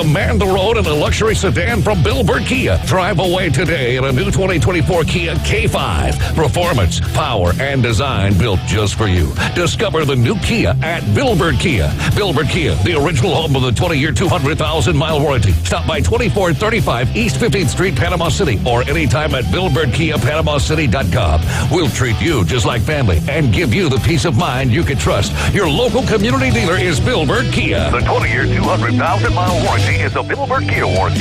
Demand the road in a luxury sedan from Bill Bird Kia. Drive away today in a new 2024 Kia K5. Performance, power, and design built just for you. Discover the new Kia at Bill Bird Kia. Bill Bird Kia, the original home of the 20-year, 200,000-mile warranty. Stop by 2435 East 15th Street, Panama City, or anytime at BillBirdKiaPanamaCity.com. We'll treat you just like family and give you the peace of mind you can trust. Your local community dealer is Bill Bird Kia. The 20-year, 200,000-mile warranty is a Bill Bird Kia warranty.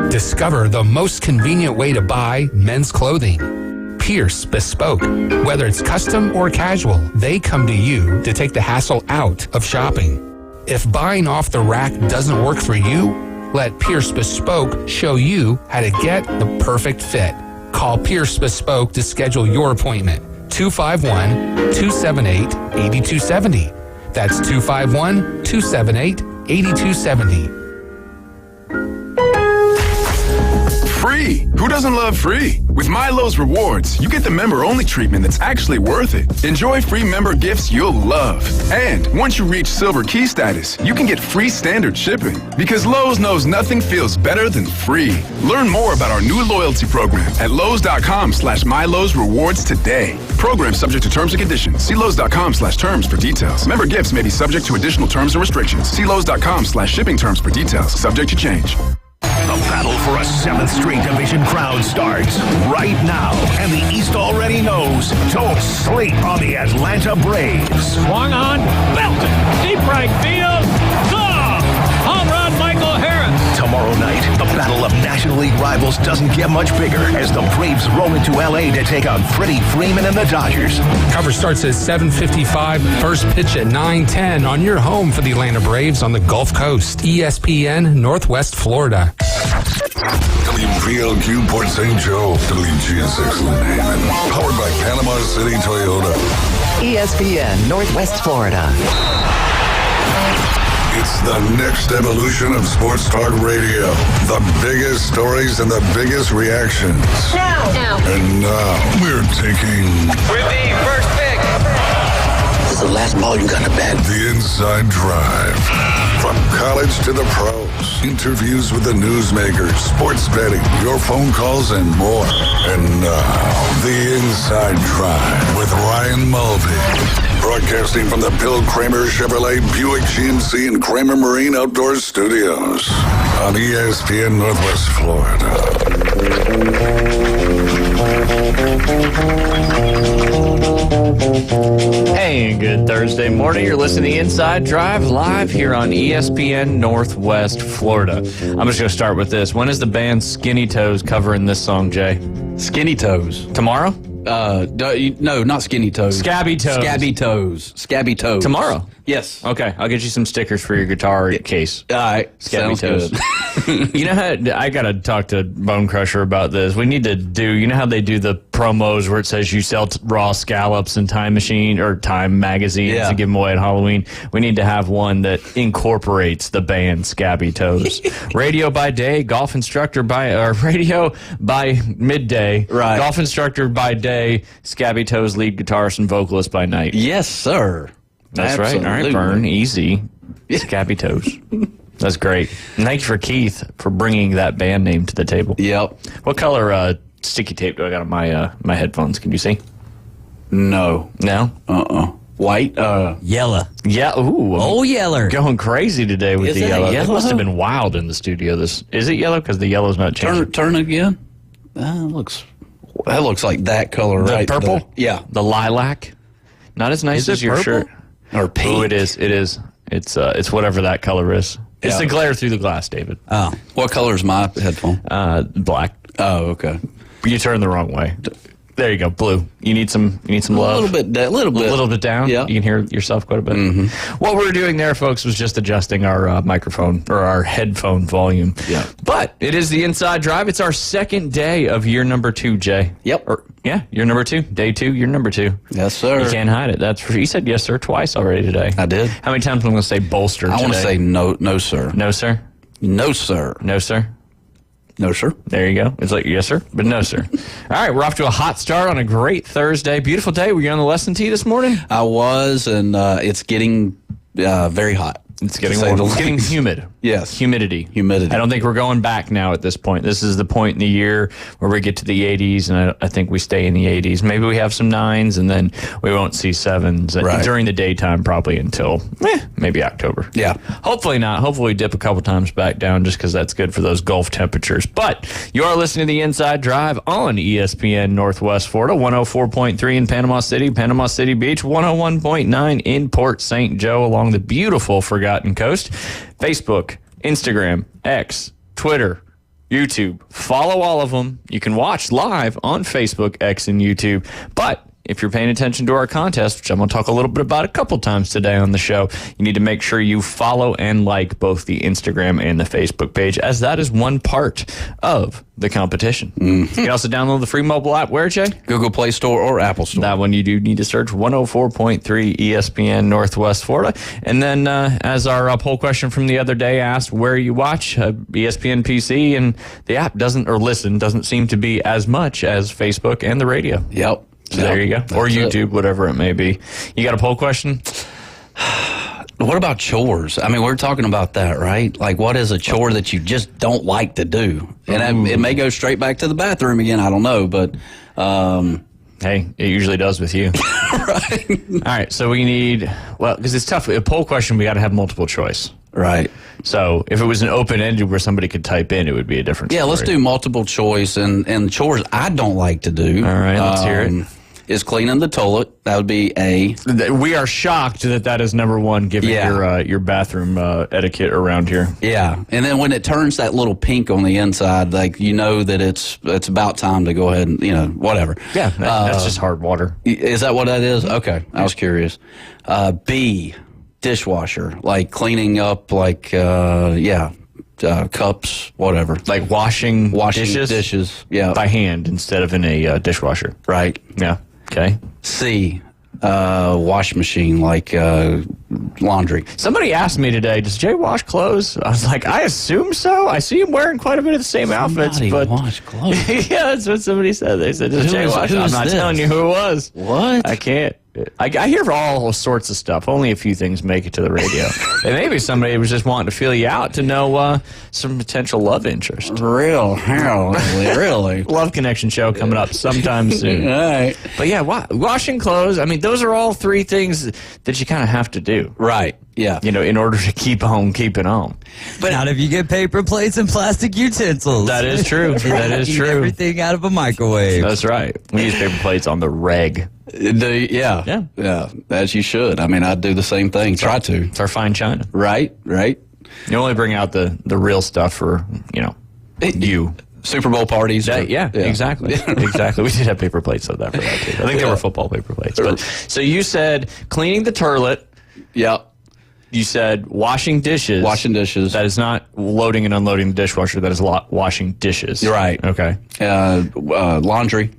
Discover the most convenient way to buy men's clothing. Pierce Bespoke. Whether it's custom or casual, they come to you to take the hassle out of shopping. If buying off the rack doesn't work for you, let Pierce Bespoke show you how to get the perfect fit. Call Pierce Bespoke to schedule your appointment. 251-278-8270. That's 251-278-8270. Free! Who doesn't love free? With MyLowe's Rewards, you get the member-only treatment that's actually worth it. Enjoy free member gifts you'll love. And once you reach Silver Key status, you can get free standard shipping. Because Lowe's knows nothing feels better than free. Learn more about our new loyalty program at Lowe's.com/MyLowe's Rewards today. Program subject to terms and conditions. See Lowe's.com/terms for details. Member gifts may be subject to additional terms and restrictions. See Lowe's.com/shipping terms for details. Subject to change. The battle for a 7th straight division crown starts right now, and the East already knows. Don't sleep on the Atlanta Braves. Swung on, belted, deep right field, gone! Home run, Michael Harris. Tomorrow night, the battle of National League rivals doesn't get much bigger as the Braves roll into L.A. to take on Freddie Freeman and the Dodgers. Coverage starts at 7:55. First pitch at 9:10 on your home for the Atlanta Braves on the Gulf Coast. ESPN, Northwest Florida. WPLQ Port St. Joe, WGSX Lynn Haven. Powered by Panama City Toyota. ESPN, Northwest Florida. It's the next evolution of sports talk radio. The biggest stories and the biggest reactions. Now. And now, we're taking... With the first pick. This is the last ball you gotta bet. The Inside Drive. From college to the pros. Interviews with the newsmakers, sports betting, your phone calls, and more. And now, The Inside Drive with Ryan Mulvey. Broadcasting from the Bill Kramer Chevrolet Buick GMC and Kramer Marine Outdoor Studios on ESPN Northwest Florida. Hey, and good Thursday morning. You're listening to the Inside Drive live here on ESPN Northwest Florida. I'm just going to start with this. When is the band Skinny Toes covering this song, Jay? Skinny Toes. Tomorrow? No, not Skinny Toes. Scabby Toes. Scabby Toes. Scabby Toes. Tomorrow? Yes. Okay, I'll get you some stickers for your guitar case. All right. Scabby Sounds Toes. good. You know how I got to talk to Bone Crusher about this. We need to do, you know how they do the promos where it says you sell raw scallops in Time Machine or Time magazines to give them away at Halloween? We need to have one that incorporates the band Scabby Toes. Radio by day, golf instructor radio by midday. Right. Golf instructor by day, Scabby Toes lead guitarist and vocalist by night. Yes, sir. That's right. All right, Vern. Easy. Scabby Toes. That's great. And thank you for Keith for bringing that band name to the table. Yep. What color sticky tape do I got on my headphones? Can you see? No. No? White? Yellow. Yeah. Ooh. Oh, yeller. Going crazy today with Is the it yellow. yellow? It must have been wild in the studio. Is it yellow? Because the yellow's not changing. Turn again. That looks like that color, The right? purple? Yeah. The lilac? Not as nice as your shirt. Or pink. Oh, it is. It is. It's whatever that color is. It's the glare through the glass, David. Oh. What color is my headphone? Black. Oh, okay. You turned the wrong way. There you go, blue. You need some love. A little bit down. Yeah. You can hear yourself quite a bit. Mm-hmm. What we're doing there, folks, was just adjusting our microphone or our headphone volume. Yeah. But it is the Inside Drive. It's our second day of year number 2, Jay. Yep. Year number 2. Day 2, year number 2. Yes, sir. You can't hide it. That's for sure. You said yes, sir, twice already today. I did. How many times am I going to say bolster today? I want to say no, sir. No, sir. No, sir. No, sir. No, sir. There you go. It's like, yes, sir, but no, sir. All right, we're off to a hot start on a great Thursday. Beautiful day. Were you on the lesson tee this morning? I was, and it's getting very hot. It's getting warm. It's getting humid. Yes. Humidity. Humidity. I don't think we're going back now at this point. This is the point in the year where we get to the 80s, and I think we stay in the 80s. Maybe we have some 9s, and then we won't see 7s during the daytime probably until maybe October. Yeah. Hopefully not. Hopefully we dip a couple times back down just because that's good for those Gulf temperatures. But you are listening to The Inside Drive on ESPN Northwest Florida, 104.3 in Panama City Beach, 101.9 in Port St. Joe along the beautiful Forgotten Coast. Facebook, Instagram, X, Twitter, YouTube. Follow all of them. You can watch live on Facebook, X, and YouTube. But if you're paying attention to our contest, which I'm going to talk a little bit about a couple times today on the show, you need to make sure you follow and like both the Instagram and the Facebook page, as that is one part of the competition. You can also download the free mobile app. Where, Jay? Google Play Store or Apple Store. That one you do need to search 104.3 ESPN Northwest Florida. And then as our poll question from the other day asked, where you watch ESPN PC, and the app doesn't seem to be as much as Facebook and the radio. Yep. So there you go. Or YouTube, whatever it may be. You got a poll question? What about chores? I mean, we're talking about that, right? Like, what is a chore that you just don't like to do? And it may go straight back to the bathroom again. I don't know, but hey, it usually does with you. Right. All right. So we need, because it's tough. A poll question, we got to have multiple choice. Right. So if it was an open-ended where somebody could type in, it would be a different story. Yeah, let's do multiple choice. And chores I don't like to do. All right, let's hear it. Is cleaning the toilet. That would be A. We are shocked that is number one, given your bathroom etiquette around here. Yeah, and then when it turns that little pink on the inside, like, you know that it's about time to go ahead and, whatever. Yeah, that's just hard water. Is that what that is? Okay, I was curious. B, dishwasher, like cleaning up, like, cups, whatever. Like washing dishes, yeah, by hand instead of in a dishwasher. Right. Yeah. Okay. C, wash machine, like laundry. Somebody asked me today, does Jay wash clothes? I was like, I assume so. I see him wearing quite a bit of the same outfits. But wash clothes? Yeah, that's what somebody said. They said, does Jay wash? I'm not telling you who it was. What? I can't. I hear all sorts of stuff. Only a few things make it to the radio. And maybe somebody was just wanting to feel you out to know some potential love interest. Really? Love Connection show coming up sometime soon. All right. But yeah, washing clothes, I mean, those are all three things that you kind of have to do. Right. Yeah. In order to keep it home. But not if you get paper plates and plastic utensils. That is true. That is Eat true. everything out of a microwave. That's right. We use paper plates on the reg. Yeah, as you should. I mean, I'd do the same thing. Try to. It's our fine china. Right. You only bring out the real stuff for, you. Super Bowl parties. Yeah, exactly. Exactly. We did have paper plates of that for that, too. I think they were football paper plates. But, so you said cleaning the toilet. Yeah. You said washing dishes. Washing dishes. That is not loading and unloading the dishwasher. That is washing dishes. You're right. Okay. Laundry.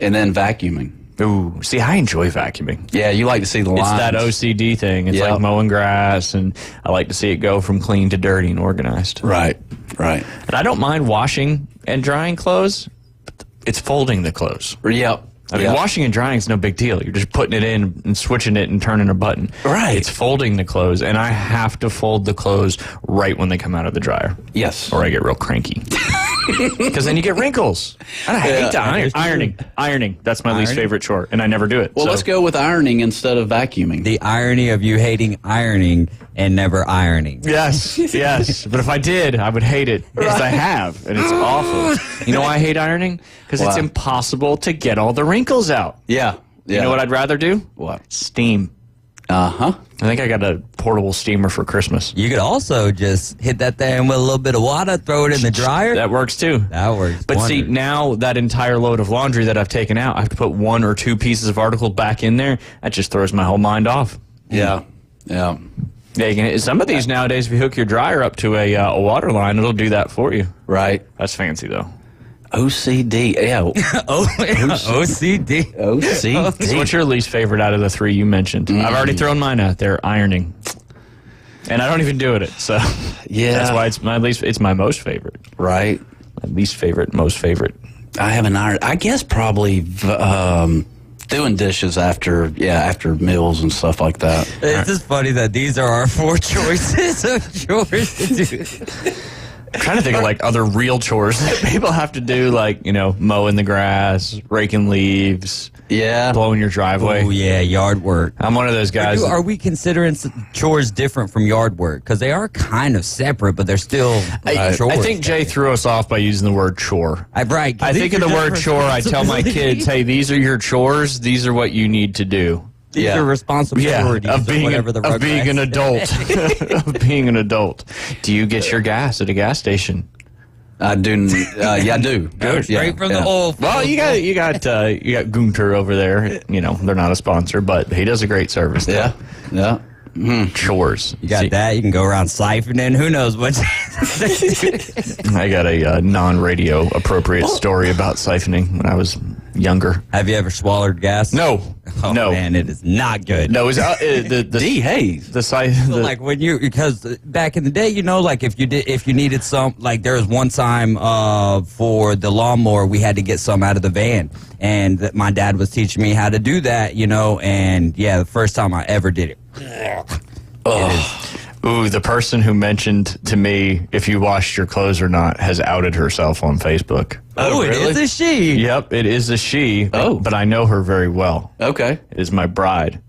And then vacuuming. Ooh, see, I enjoy vacuuming. Yeah, you like to see the lines. It's that OCD thing. It's like mowing grass, and I like to see it go from clean to dirty and organized. Right. And I don't mind washing and drying clothes. But it's folding the clothes. Yep. I mean, washing and drying is no big deal. You're just putting it in and switching it and turning a button. Right. It's folding the clothes, and I have to fold the clothes right when they come out of the dryer. Yes. Or I get real cranky. Because then you get wrinkles. And I hate the ironing. That's my least favorite chore, and I never do it. Well, let's go with ironing instead of vacuuming. The irony of you hating ironing and never ironing. Yes. But if I did, I would hate it, because I have, and it's awful. You know why I hate ironing? Because it's impossible to get all the wrinkles out. Yeah. You know what I'd rather do? What? Steam. Uh-huh. I think I got a portable steamer for Christmas. You could also just hit that thing with a little bit of water, throw it in the dryer. That works too. That works. But see, now that entire load of laundry that I've taken out, I have to put 1 or 2 pieces of article back in there. That just throws my whole mind off. Yeah. Yeah, some of these nowadays, if you hook your dryer up to a water line, it'll do that for you. Right. That's fancy, though. OCD. Yeah. OCD. OCD. What's your least favorite out of the 3 you mentioned? I've already thrown mine out there. Ironing. And I don't even do it. So yeah, that's why it's my least. It's my most favorite. Right. My least favorite, most favorite. I have an iron. I guess probably Doing dishes after meals and stuff like that. It's just funny that these are our 4 choices of chores to do. I'm trying to think of like other real chores that people have to do, like, mowing the grass, raking leaves, blowing your driveway. Oh, yeah, yard work. I'm one of those guys. Are we considering chores different from yard work? Because they are kind of separate, but they're still chores. I think Jay threw us off by using the word chore. Right. I think of the word chore, I tell my kids, hey, these are your chores. These are what you need to do. These are responsibilities of being an adult. Of being an adult. Do you get your gas at a gas station? I do. I do. Straight from the oil. Well, you got Gunter over there. They're not a sponsor, but he does a great service. Yeah. Yeah. Chores. You got that. You can go around siphoning. Who knows what? I got a non-radio appropriate story about siphoning when I was younger. Have you ever swallowed gas? No. Oh, no, man, it is not good. No, it was like when because back in the day, like if you needed some, like there was one time for the lawnmower, we had to get some out of the van, and my dad was teaching me how to do that, and the first time I ever did it. Ooh, the person who mentioned to me if you washed your clothes or not has outed herself on Facebook. Oh, really? It is a she. Yep, it is a she. Oh. But I know her very well. Okay. It is my bride.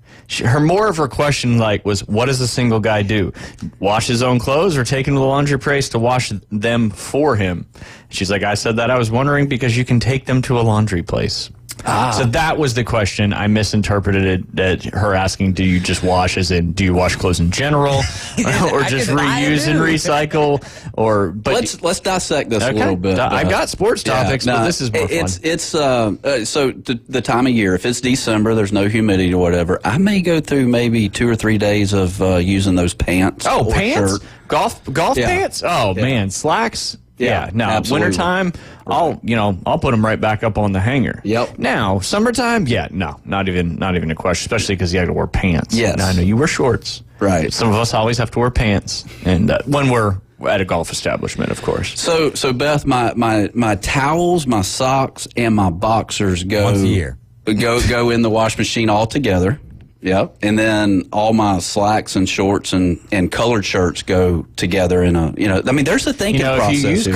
More of her question was, what does a single guy do? Wash his own clothes or take him to the laundry place to wash them for him? She's like, I said that. I was wondering because you can take them to a laundry place. So that was the question. I misinterpreted it that her asking, do you just wash, as in, do you wash clothes in general, or just reuse and recycle? But let's dissect this a little bit. I've got sports topics, but this is more fun. It's so the time of year. If it's December, there's no humidity or whatever. I may go through maybe 2 or 3 days of using those pants. Oh, or pants? Shirt. Golf pants? Oh man, slacks. Yeah, no. Absolutely. Wintertime, I'll put them right back up on the hanger. Yep. Now, summertime, not even a question, especially because you have to wear pants. Yes. Now, I know you wear shorts. Right. Some of us always have to wear pants, and when we're at a golf establishment, of course. So Beth, my towels, my socks, and my boxers go once a year. Go in the wash machine all together. Yep. And then all my slacks and shorts and colored shirts go together in there's a thinking process. If you use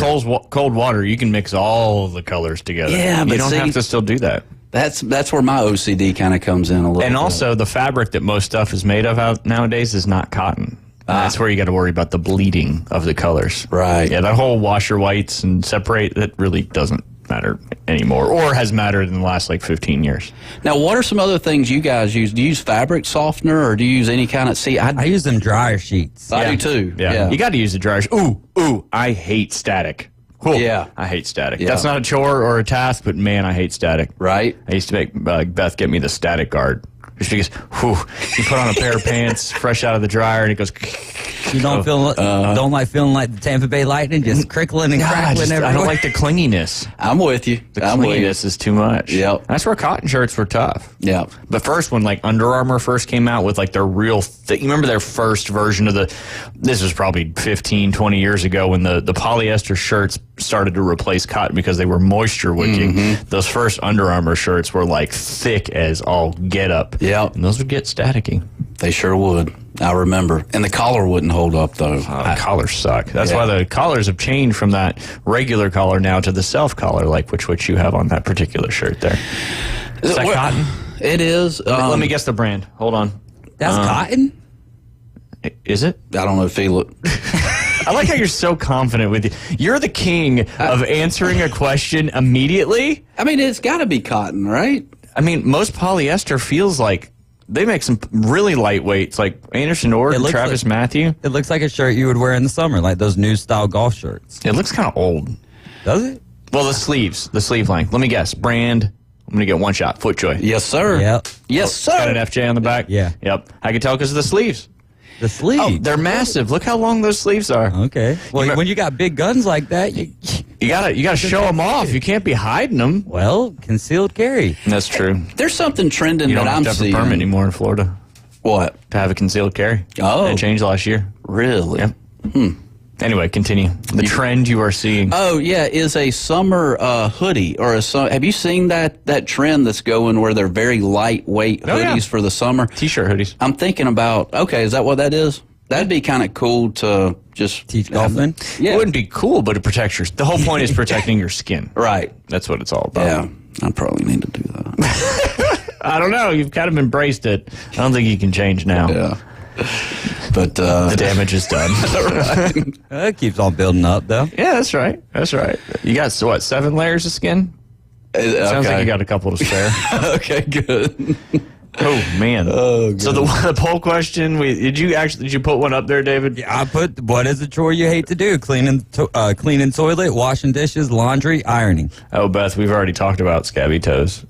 cold water, you can mix all the colors together. Yeah, but you don't have to still do that. That's where my OCD kind of comes in a little bit. And also, the fabric that most stuff is made of out nowadays is not cotton. That's where you got to worry about the bleeding of the colors. Right. Yeah, that whole wash your whites and separate, that really doesn't matter anymore, or has mattered in the last 15 years. Now, what are some other things you guys use? Do you use fabric softener, or do you use any kind of... I use them dryer sheets. I do too. Yeah. You got to use the dryer. Ooh, I hate static. Ooh, yeah. I hate static. Yeah. That's not a chore or a task, but man, I hate static. Right. I used to make Beth get me the static guard. Just because, you put on a pair of pants fresh out of the dryer and it goes... You don't like feeling like the Tampa Bay Lightning, just crickling and crackling everywhere? I don't like the clinginess. I'm with you. The clinginess is too much. Yep. That's where cotton shirts were tough. Yeah. But first, when Under Armour first came out with their real thick, you remember their first version of this was probably 15, 20 years ago when the polyester shirts started to replace cotton because they were moisture wicking. Mm-hmm. Those first Under Armour shirts were thick as all get up. Yeah. And those would get staticky. They sure would. I remember. And the collar wouldn't hold up, though. The collars suck. That's why the collars have changed from that regular collar now to the self-collar, which you have on that particular shirt there. Is that cotton? It is. Let me guess the brand. Hold on. That's cotton? Is it? I don't know. Feel it. I like how you're so confident with you. You're the king of answering a question immediately. I mean, it's got to be cotton, right? I mean, most polyester feels like they make some really lightweights, like Anderson Ord and Travis Matthew. It looks like a shirt you would wear in the summer, like those new style golf shirts. It looks kind of old. Does it? Well, the sleeve length. Let me guess. Brand. I'm going to get one shot. FootJoy. Yes, sir. Yep. Yes, sir. Got an FJ on the back? Yeah. Yep. I can tell because of the sleeves. The sleeves? Oh, they're massive. Look how long those sleeves are. Okay. Well, when you got big guns like that, you gotta show them off. You can't be hiding them. Well, concealed carry. That's true. There's something trending You don't that I'm have to have seeing. a permit anymore in Florida What? to have a concealed carry. Oh. It changed last year. Really? Yep. Anyway, continue. The trend you are seeing. Oh, yeah, is a summer hoodie or have you seen that trend that's going where they're very lightweight hoodies for the summer? T-shirt hoodies. I'm thinking about, okay, is that what that is? That'd be kind of cool to just teach golfing. Yeah. It wouldn't be cool, but it protects the whole point is protecting your skin. Right. That's what it's all about. Yeah. I probably need to do that. I don't know. You've kind of embraced it. I don't think you can change now. Yeah. But the damage is done. It keeps on building up, though. Yeah, that's right. That's right. You got, 7 layers of skin? Sounds like you got a couple to spare. Okay, good. Oh, man. Oh, so the poll question, did you put one up there, David? Yeah, I put, what is a chore you hate to do? Cleaning toilet, washing dishes, laundry, ironing. Oh, Beth, we've already talked about scabby toes.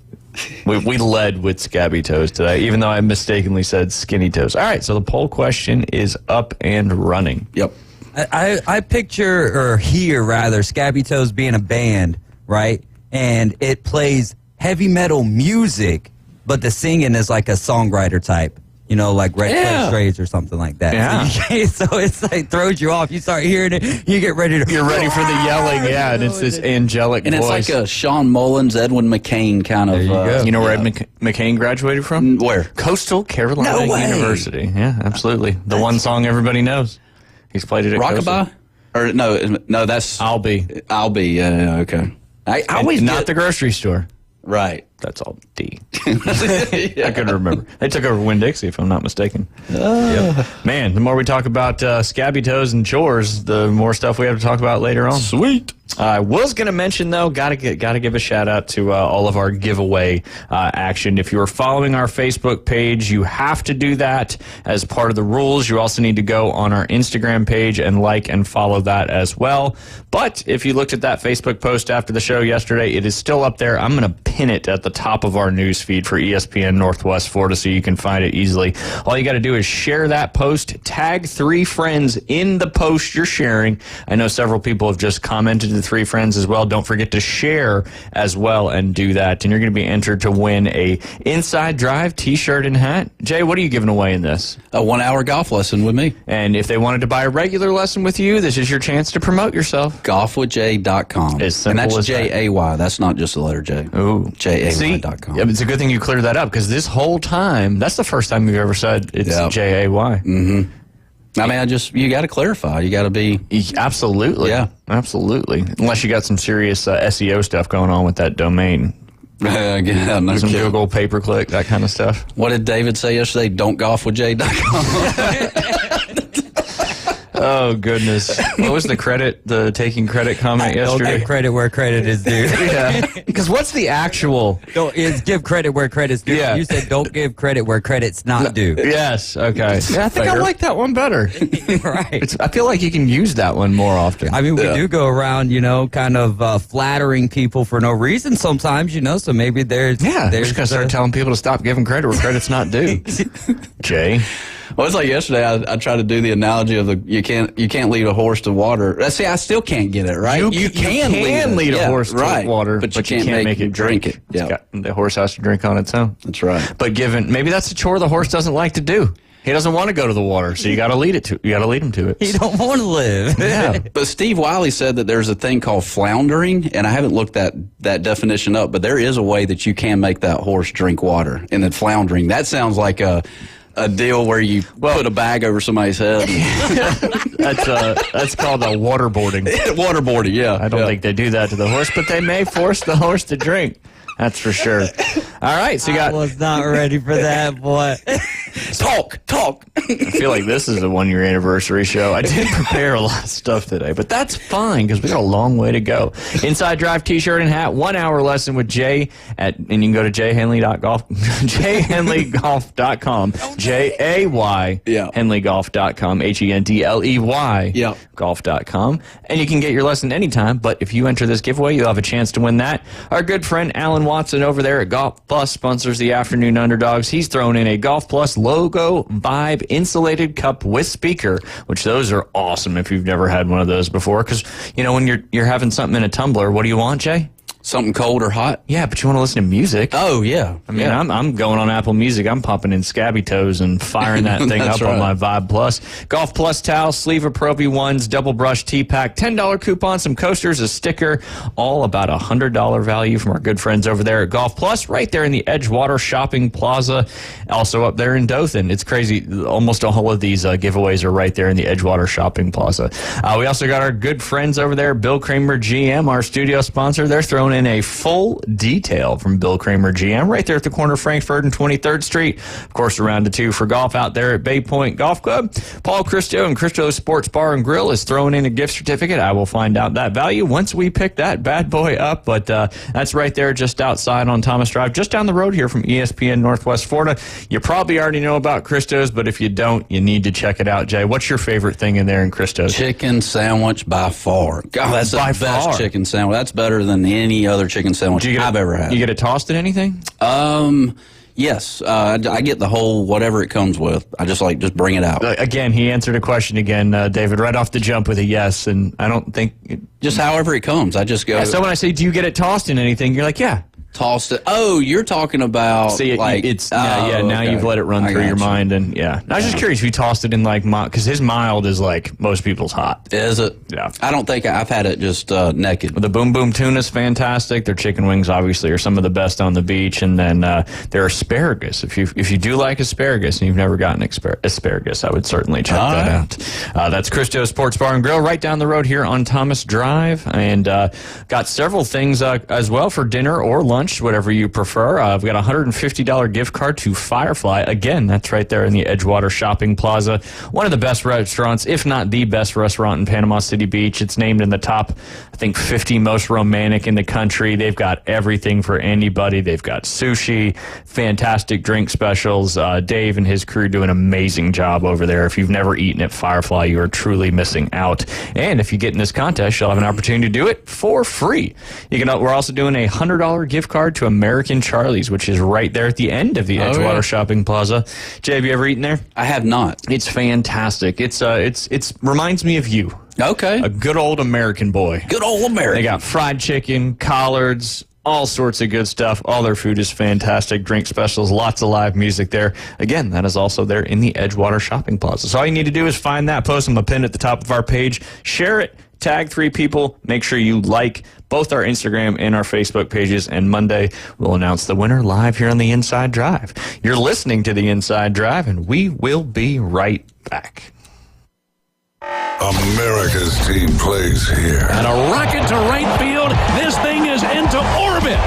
We led with scabby toes today, even though I mistakenly said skinny toes. All right, so the poll question is up and running. Yep. I picture, or hear rather, Scabby Toes being a band, right? And it plays heavy metal music, but the singing is like a songwriter type. You know, like Red Clay Strays or something like that. Yeah. So it's like throws you off. You start hearing it, you get ready to. You're ready for the yelling, yeah, and it's this angelic and voice. And it's like a Sean Mullins, Edwin McCain kind of. There you go. You know where Ed McCain graduated from? Where? Coastal Carolina University. Yeah, absolutely. The one song everybody knows. He's played it at Rockabye? Or no, that's I'll Be. Yeah, okay. I always not the grocery store. Right. That's all D. I couldn't remember. They took over Winn-Dixie, if I'm not mistaken. Yep. Man, the more we talk about scabby toes and chores, the more stuff we have to talk about later on. Sweet. I was going to mention, though, got to give a shout out to all of our giveaway action. If you are following our Facebook page, you have to do that as part of the rules. You also need to go on our Instagram page and like and follow that as well. But if you looked at that Facebook post after the show yesterday, it is still up there. I'm going to pin it at the top of our news feed for ESPN Northwest Florida so you can find it easily. All you got to do is share that post, tag 3 friends in the post you're sharing. I know several people have just commented to 3 friends as well. Don't forget to share as well and do that. And you're going to be entered to win a Inside Drive t-shirt and hat. Jay, what are you giving away in this? A 1-hour golf lesson with me. And if they wanted to buy a regular lesson with you, this is your chance to promote yourself. Golfwithjay.com. As simple and that's as J-A-Y. That's not just the letter J. Ooh. J-A-Y.com. Yeah, it's a good thing you cleared that up because this whole time, that's the first time you've ever said it's J-A-Y. Mm-hmm. I mean, you got to clarify. You got to be. Absolutely. Yeah. Absolutely. Unless you got some serious SEO stuff going on with that domain. Yeah, no some kidding. Google pay-per-click, that kind of stuff. What did David say yesterday? Don't golfwithjay.com. Oh, goodness. What was the taking credit comment yesterday? Don't give credit where credit is due. Yeah. Because what's the actual? Give credit where credit's due. Yeah. You said don't give credit where credit's not due. Yes, okay. Yeah, I think I like that one better. Right. I feel like you can use that one more often. I mean, we do go around, kind of flattering people for no reason sometimes, so maybe there's... Yeah, we're just going to start telling people to stop giving credit where credit's not due. Jay? Well, it's like yesterday. I tried to do the analogy of you can't lead a horse to water. See, I still can't get it right. You can lead a horse to water, but you can't make it drink it. Yeah, the horse has to drink on its own. That's right. But maybe that's a chore the horse doesn't like to do. He doesn't want to go to the water, so you got to lead him to it. He don't want to live. Yeah. But Steve Wiley said that there's a thing called floundering, and I haven't looked that definition up, but there is a way that you can make that horse drink water. And then floundering, that sounds like a deal where you put a bag over somebody's head. That's called a waterboarding. Waterboarding, yeah. I don't think they do that to the horse, but they may force the horse to drink. That's for sure. All right, so I was not ready for that, boy. Talk. I feel like this is a 1-year anniversary show. I did prepare a lot of stuff today, but that's fine because we got a long way to go. Inside Drive t-shirt and hat, 1-hour lesson with Jay and you can go to jhenley.golf, jhenleygolf.com, Jay henleygolf.com, HENDLEY golf.com, and you can get your lesson anytime. But if you enter this giveaway, you'll have a chance to win that. Our good friend Alan Watson over there at Golf Plus sponsors the Afternoon Underdogs. He's thrown in a Golf Plus logo vibe insulated cup with speaker, which those are awesome if you've never had one of those before. Because when you're having something in a tumbler, what do you want, Jay? Something cold or hot? Yeah, but you want to listen to music. Oh, yeah. I mean, I'm going on Apple Music. I'm popping in Scabby Toes and firing that thing up on my Vibe Plus. Golf Plus towels, sleeve appropriate ones, double brush T-Pack, $10 coupon, some coasters, a sticker, all about $100 value from our good friends over there at Golf Plus, right there in the Edgewater Shopping Plaza, also up there in Dothan. It's crazy. Almost all of these giveaways are right there in the Edgewater Shopping Plaza. We also got our good friends over there, Bill Kramer GM, our studio sponsor. They're throwing in a full detail from Bill Kramer GM right there at the corner of Frankfurt and 23rd Street. Of course, around to 2 for golf out there at Bay Point Golf Club. Paul Christo and Christo Sports Bar and Grill is throwing in a gift certificate. I will find out that value once we pick that bad boy up, but that's right there just outside on Thomas Drive, just down the road here from ESPN Northwest Florida. You probably already know about Christo's, but if you don't, you need to check it out. Jay, what's your favorite thing in there in Christo's? Chicken sandwich by far. God, that's the best chicken sandwich. That's better than any other chicken sandwich I've ever had. You get it tossed in anything? Yes. I get the whole whatever it comes with. I just bring it out. Again, he answered a question again, David, right off the jump with a yes, and I don't think... Just however it comes. I just go... Yeah, so when I say, do you get it tossed in anything, you're like, yeah. Tossed it. Oh, you're talking about now you've let it run through your mind, and I was just curious if you tossed it in because his mild is like most people's hot. Is it? Yeah. I don't think I've had it just naked. The Boom Boom Tuna's fantastic. Their chicken wings obviously are some of the best on the beach, and then their asparagus. If you do like asparagus and you've never gotten asparagus, I would certainly check that out. That's Christo Sports Bar and Grill right down the road here on Thomas Drive, and got several things as well for dinner or lunch, whatever you prefer. We've got a $150 gift card to Firefly. Again, that's right there in the Edgewater Shopping Plaza. One of the best restaurants, if not the best restaurant in Panama City Beach. It's named in the top, I think, 50 most romantic in the country. They've got everything for anybody. They've got sushi, fantastic drink specials. Dave and his crew do an amazing job over there. If you've never eaten at Firefly, you are truly missing out. And if you get in this contest, you'll have an opportunity to do it for free. We're also doing a $100 gift card to American Charlie's, which is right there at the end of the Edgewater Shopping Plaza. Jay, have you ever eaten there? I have not. It's fantastic. It's reminds me of you. Okay. A good old American boy. Good old American. They got fried chicken, collards, all sorts of good stuff. All their food is fantastic. Drink specials, lots of live music there. Again, that is also there in the Edgewater Shopping Plaza. So all you need to do is find that, post them a pin at the top of our page, share it, tag 3 people, make sure you like both our Instagram and our Facebook pages, and Monday we'll announce the winner live here on the Inside Drive. You're listening to the Inside Drive, and we will be right back. America's team plays here. And a rocket to right field. This thing is into orbit.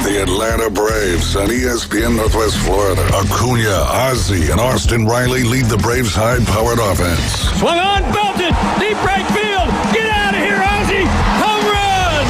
The Atlanta Braves on ESPN Northwest Florida. Acuna, Ozzie, and Austin Riley lead the Braves' high-powered offense. Swung on, belted, deep right field. Get out of here, Ozzie. Home run.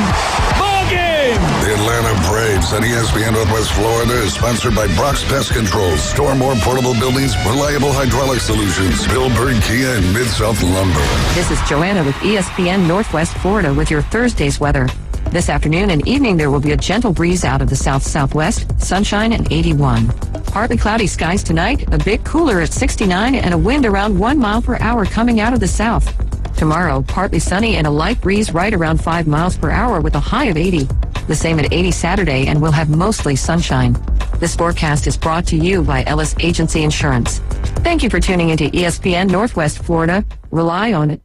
Ball game. The Atlanta Braves on ESPN Northwest Florida is sponsored by Brock's Pest Control, Store More Portable Buildings, Reliable Hydraulic Solutions, Billburn Kia, and Mid-South Lumber. This is Joanna with ESPN Northwest Florida with your Thursday's weather. This afternoon and evening, there will be a gentle breeze out of the south-southwest, sunshine and 81. Partly cloudy skies tonight, a bit cooler at 69, and a wind around 1 mile per hour coming out of the south. Tomorrow, partly sunny and a light breeze right around 5 miles per hour with a high of 80. The same at 80 Saturday, and we'll have mostly sunshine. This forecast is brought to you by Ellis Agency Insurance. Thank you for tuning into ESPN Northwest Florida. Rely on it.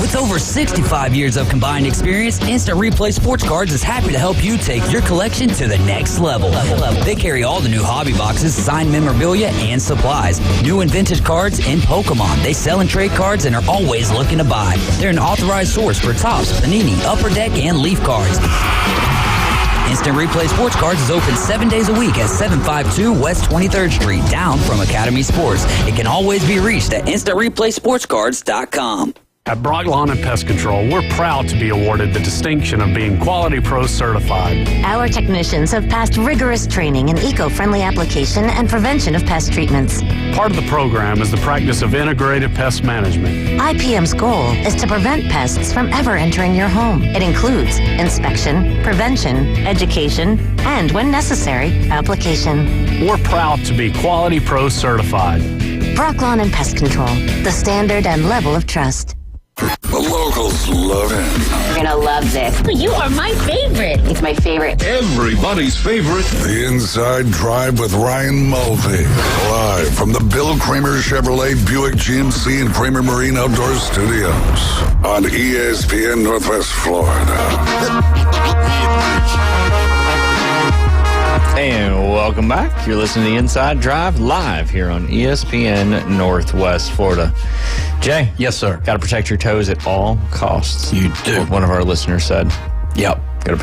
With over 65 years of combined experience, Instant Replay Sports Cards is happy to help you take your collection to the next level. They carry all the new hobby boxes, signed memorabilia, and supplies. New and vintage cards and Pokemon. They sell and trade cards and are always looking to buy. They're an authorized source for Topps, Panini, Upper Deck, and Leaf cards. Instant Replay Sports Cards is open 7 days a week at 752 West 23rd Street, down from Academy Sports. It can always be reached at InstantReplaySportsCards.com. At Brock Lawn and Pest Control, we're proud to be awarded the distinction of being Quality Pro certified. Our technicians have passed rigorous training in eco-friendly application and prevention of pest treatments. Part of the program is the practice of integrated pest management. IPM's goal is to prevent pests from ever entering your home. It includes inspection, prevention, education, and, when necessary, application. We're proud to be Quality Pro certified. Brock Lawn and Pest Control, the standard and level of trust. The locals love him. You're gonna love this. You are my favorite. It's my favorite. Everybody's favorite. The Inside Drive with Ryan Mulvey. Live from the Bill Kramer Chevrolet Buick GMC and Kramer Marine Outdoor Studios on ESPN Northwest Florida. And welcome back. You're listening to the Inside Drive live here on ESPN Northwest Florida. Jay. Yes, sir. Got to protect your toes at all costs. You do. One of our listeners said. Yep.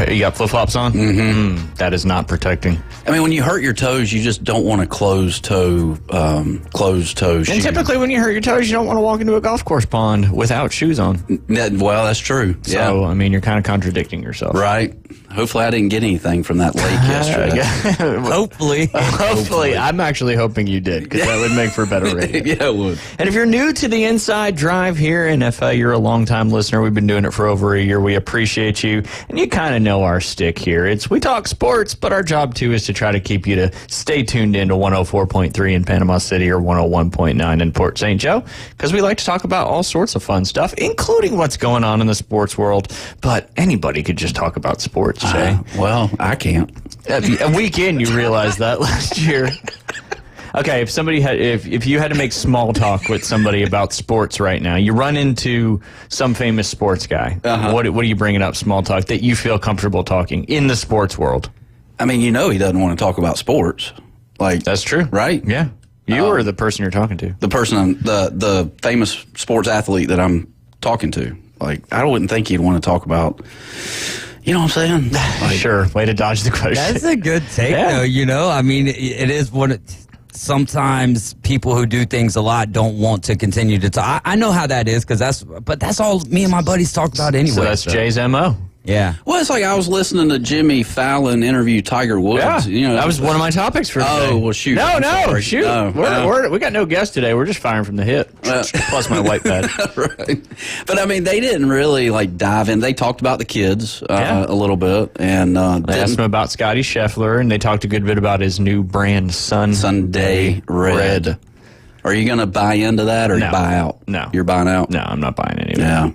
You got flip-flops on? Mm-hmm. That is not protecting. I mean, when you hurt your toes, you just don't want a closed-toe shoe. And typically when you hurt your toes, you don't want to walk into a golf course pond without shoes on. Well, that's true. So, I mean, you're kind of contradicting yourself. Right. Hopefully I didn't get anything from that lake yesterday. Hopefully. I'm actually hoping you did, because that would make for better radio. Yeah, it would. And if you're new to the Inside Drive here, and if you're a longtime listener, we've been doing it for over a year, we appreciate you. And you kind of know our stick here. We talk sports, but our job, too, is to try to keep you to stay tuned in to 104.3 in Panama City or 101.9 in Port St. Joe, because we like to talk about all sorts of fun stuff, including what's going on in the sports world. But anybody could just talk about sports, Jay. Well, I can't. A week in, you realized that last year. Okay, if you had to make small talk with somebody about sports right now, you run into some famous sports guy. What are you bringing up small talk that you feel comfortable talking in the sports world? I mean, he doesn't want to talk about sports. Like, that's true, right? Yeah, you or the person you're talking to. The person, the famous sports athlete that I'm talking to. Like, I wouldn't think he'd want to talk about. You know what I'm saying? Like, sure. Way to dodge the question. That's a good take, though. I mean, it is what. Sometimes people who do things a lot don't want to continue to talk. I know how that is, but that's all me and my buddies talk about anyway. So that's Jay's MO. Yeah. Well, it's like I was listening to Jimmy Fallon interview Tiger Woods. Yeah, that was one of my topics for today. Oh, well, shoot. No, shoot. No, we got no guest today. We're just firing from the hip. Plus my white pad. Right. But, I mean, they didn't really, dive in. They talked about the kids a little bit. And they asked him about Scotty Scheffler, and they talked a good bit about his new brand, Sunday Red. Are you going to buy into that or buy out? No. You're buying out? No, I'm not buying any of it. Yeah.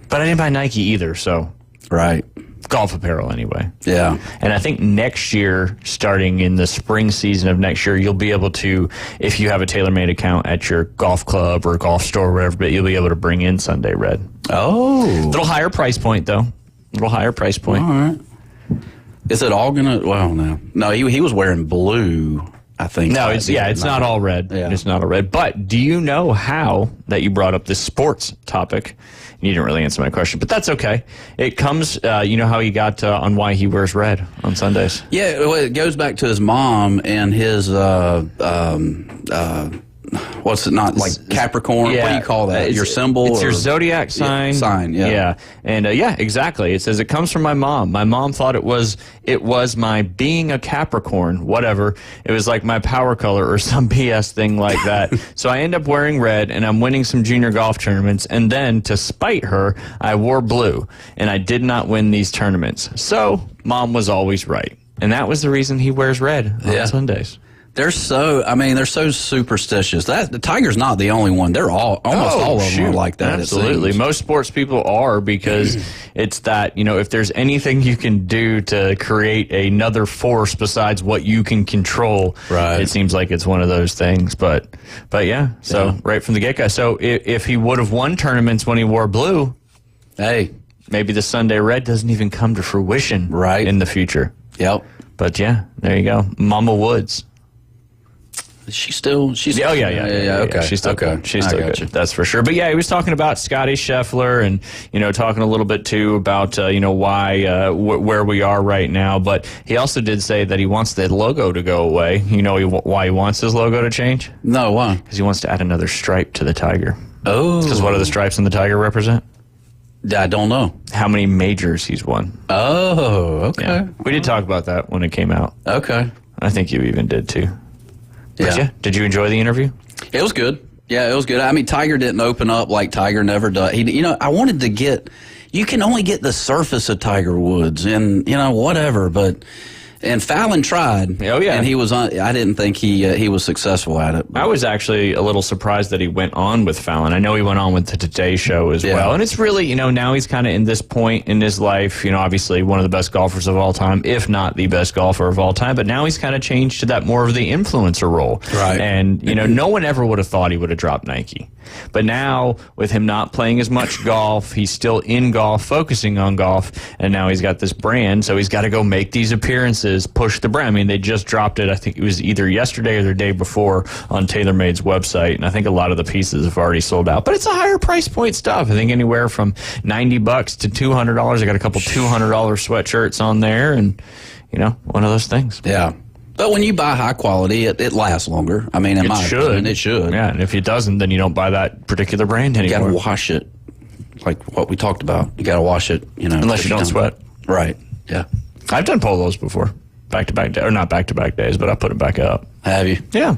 But I didn't buy Nike either, so. Right. Golf apparel, anyway. Yeah. And I think next year, starting in the spring season of next year, you'll be able to, if you have a TaylorMade account at your golf club or golf store or whatever, but you'll be able to bring in Sunday Red. Oh. Little higher price point, though. Little higher price point. All right. Is it all going to, well, no. No, he was wearing blue, I think. No, it's not all red. Yeah. It's not all red. But do you know how that you brought up this sports topic? You didn't really answer my question, but that's okay. It comes, you know how he got on why he wears red on Sundays? Yeah, well, it goes back to his mom and his, what's it not, like Capricorn? Yeah. What do you call that? Your symbol? It's your zodiac sign. Yeah. Yeah. And exactly. It says it comes from my mom. My mom thought it was my being a Capricorn, whatever. It was like my power color or some BS thing like that. So I end up wearing red and I'm winning some junior golf tournaments. And then to spite her, I wore blue and I did not win these tournaments. So mom was always right. And that was the reason he wears red on Sundays. They're so superstitious. The Tiger's not the only one. They're almost all of them are like that. Absolutely. Most sports people are, because it's that, if there's anything you can do to create another force besides what you can control, right, it seems like it's one of those things. But yeah, so right from the get-go. So if he would have won tournaments when he wore blue, hey, maybe the Sunday Red doesn't even come to fruition in the future. Yep. But yeah, there you go. Mama Woods. She's still. Yeah. Okay. She's still good. She's still good. That's for sure. But yeah, he was talking about Scotty Scheffler and, talking a little bit too about, why, where we are right now. But he also did say that he wants the logo to go away. You know why he wants his logo to change? No, why? Because he wants to add another stripe to the Tiger. Oh. Because what do the stripes in the Tiger represent? I don't know. How many majors he's won. Oh, okay. Yeah. We did talk about that when it came out. Okay. I think you even did too. Yeah. Did you enjoy the interview? It was good. Yeah, it was good. I mean, Tiger didn't open up like Tiger never does. I wanted to you can only get the surface of Tiger Woods and, whatever, but And Fallon tried. Oh yeah, and he was on. I didn't think he was successful at it. I was actually a little surprised that he went on with Fallon. I know he went on with the Today Show as well, and it's really, now he's kind of in this point in his life. Obviously one of the best golfers of all time, if not the best golfer of all time. But now he's kind of changed to that more of the influencer role. Right. And no one ever would have thought he would have dropped Nike. But now, with him not playing as much golf, he's still in golf, focusing on golf, and now he's got this brand, so he's got to go make these appearances, push the brand. I mean, they just dropped it, I think it was either yesterday or the day before, on TaylorMade's website, and I think a lot of the pieces have already sold out. But it's a higher price point stuff. I think anywhere from $90 to $200. I got a couple $200 sweatshirts on there, and, one of those things. Yeah. But when you buy high quality, it lasts longer. I mean, in my opinion, it should. Yeah, and if it doesn't, then you don't buy that particular brand anymore. You got to wash it, like what we talked about. You got to wash it, unless you don't sweat. Right. Yeah. I've done polos before, back-to-back or not back-to-back days, but I put it back up. Have you? Yeah.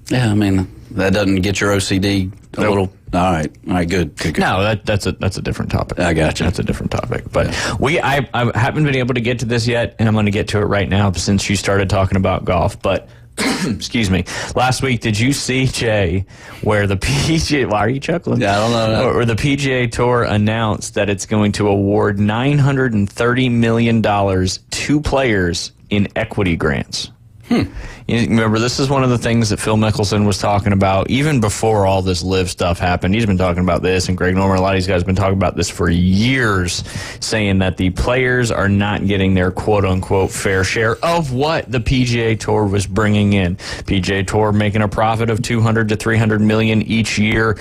Yeah. I mean, that doesn't get your OCD a little. All right, good. No, that's a different topic. I got you. That's a different topic. But I haven't been able to get to this yet, and I'm going to get to it right now since you started talking about golf. But excuse me, last week, did you see, Jay, where the PGA? Why are you chuckling? Yeah, I don't know. Or the PGA Tour announced that it's going to award $930 million to players in equity grants. You remember, this is one of the things that Phil Mickelson was talking about even before all this live stuff happened. He's been talking about this, and Greg Norman, a lot of these guys have been talking about this for years, saying that the players are not getting their quote-unquote fair share of what the PGA Tour was bringing in. PGA Tour making a profit of $200 to $300 million each year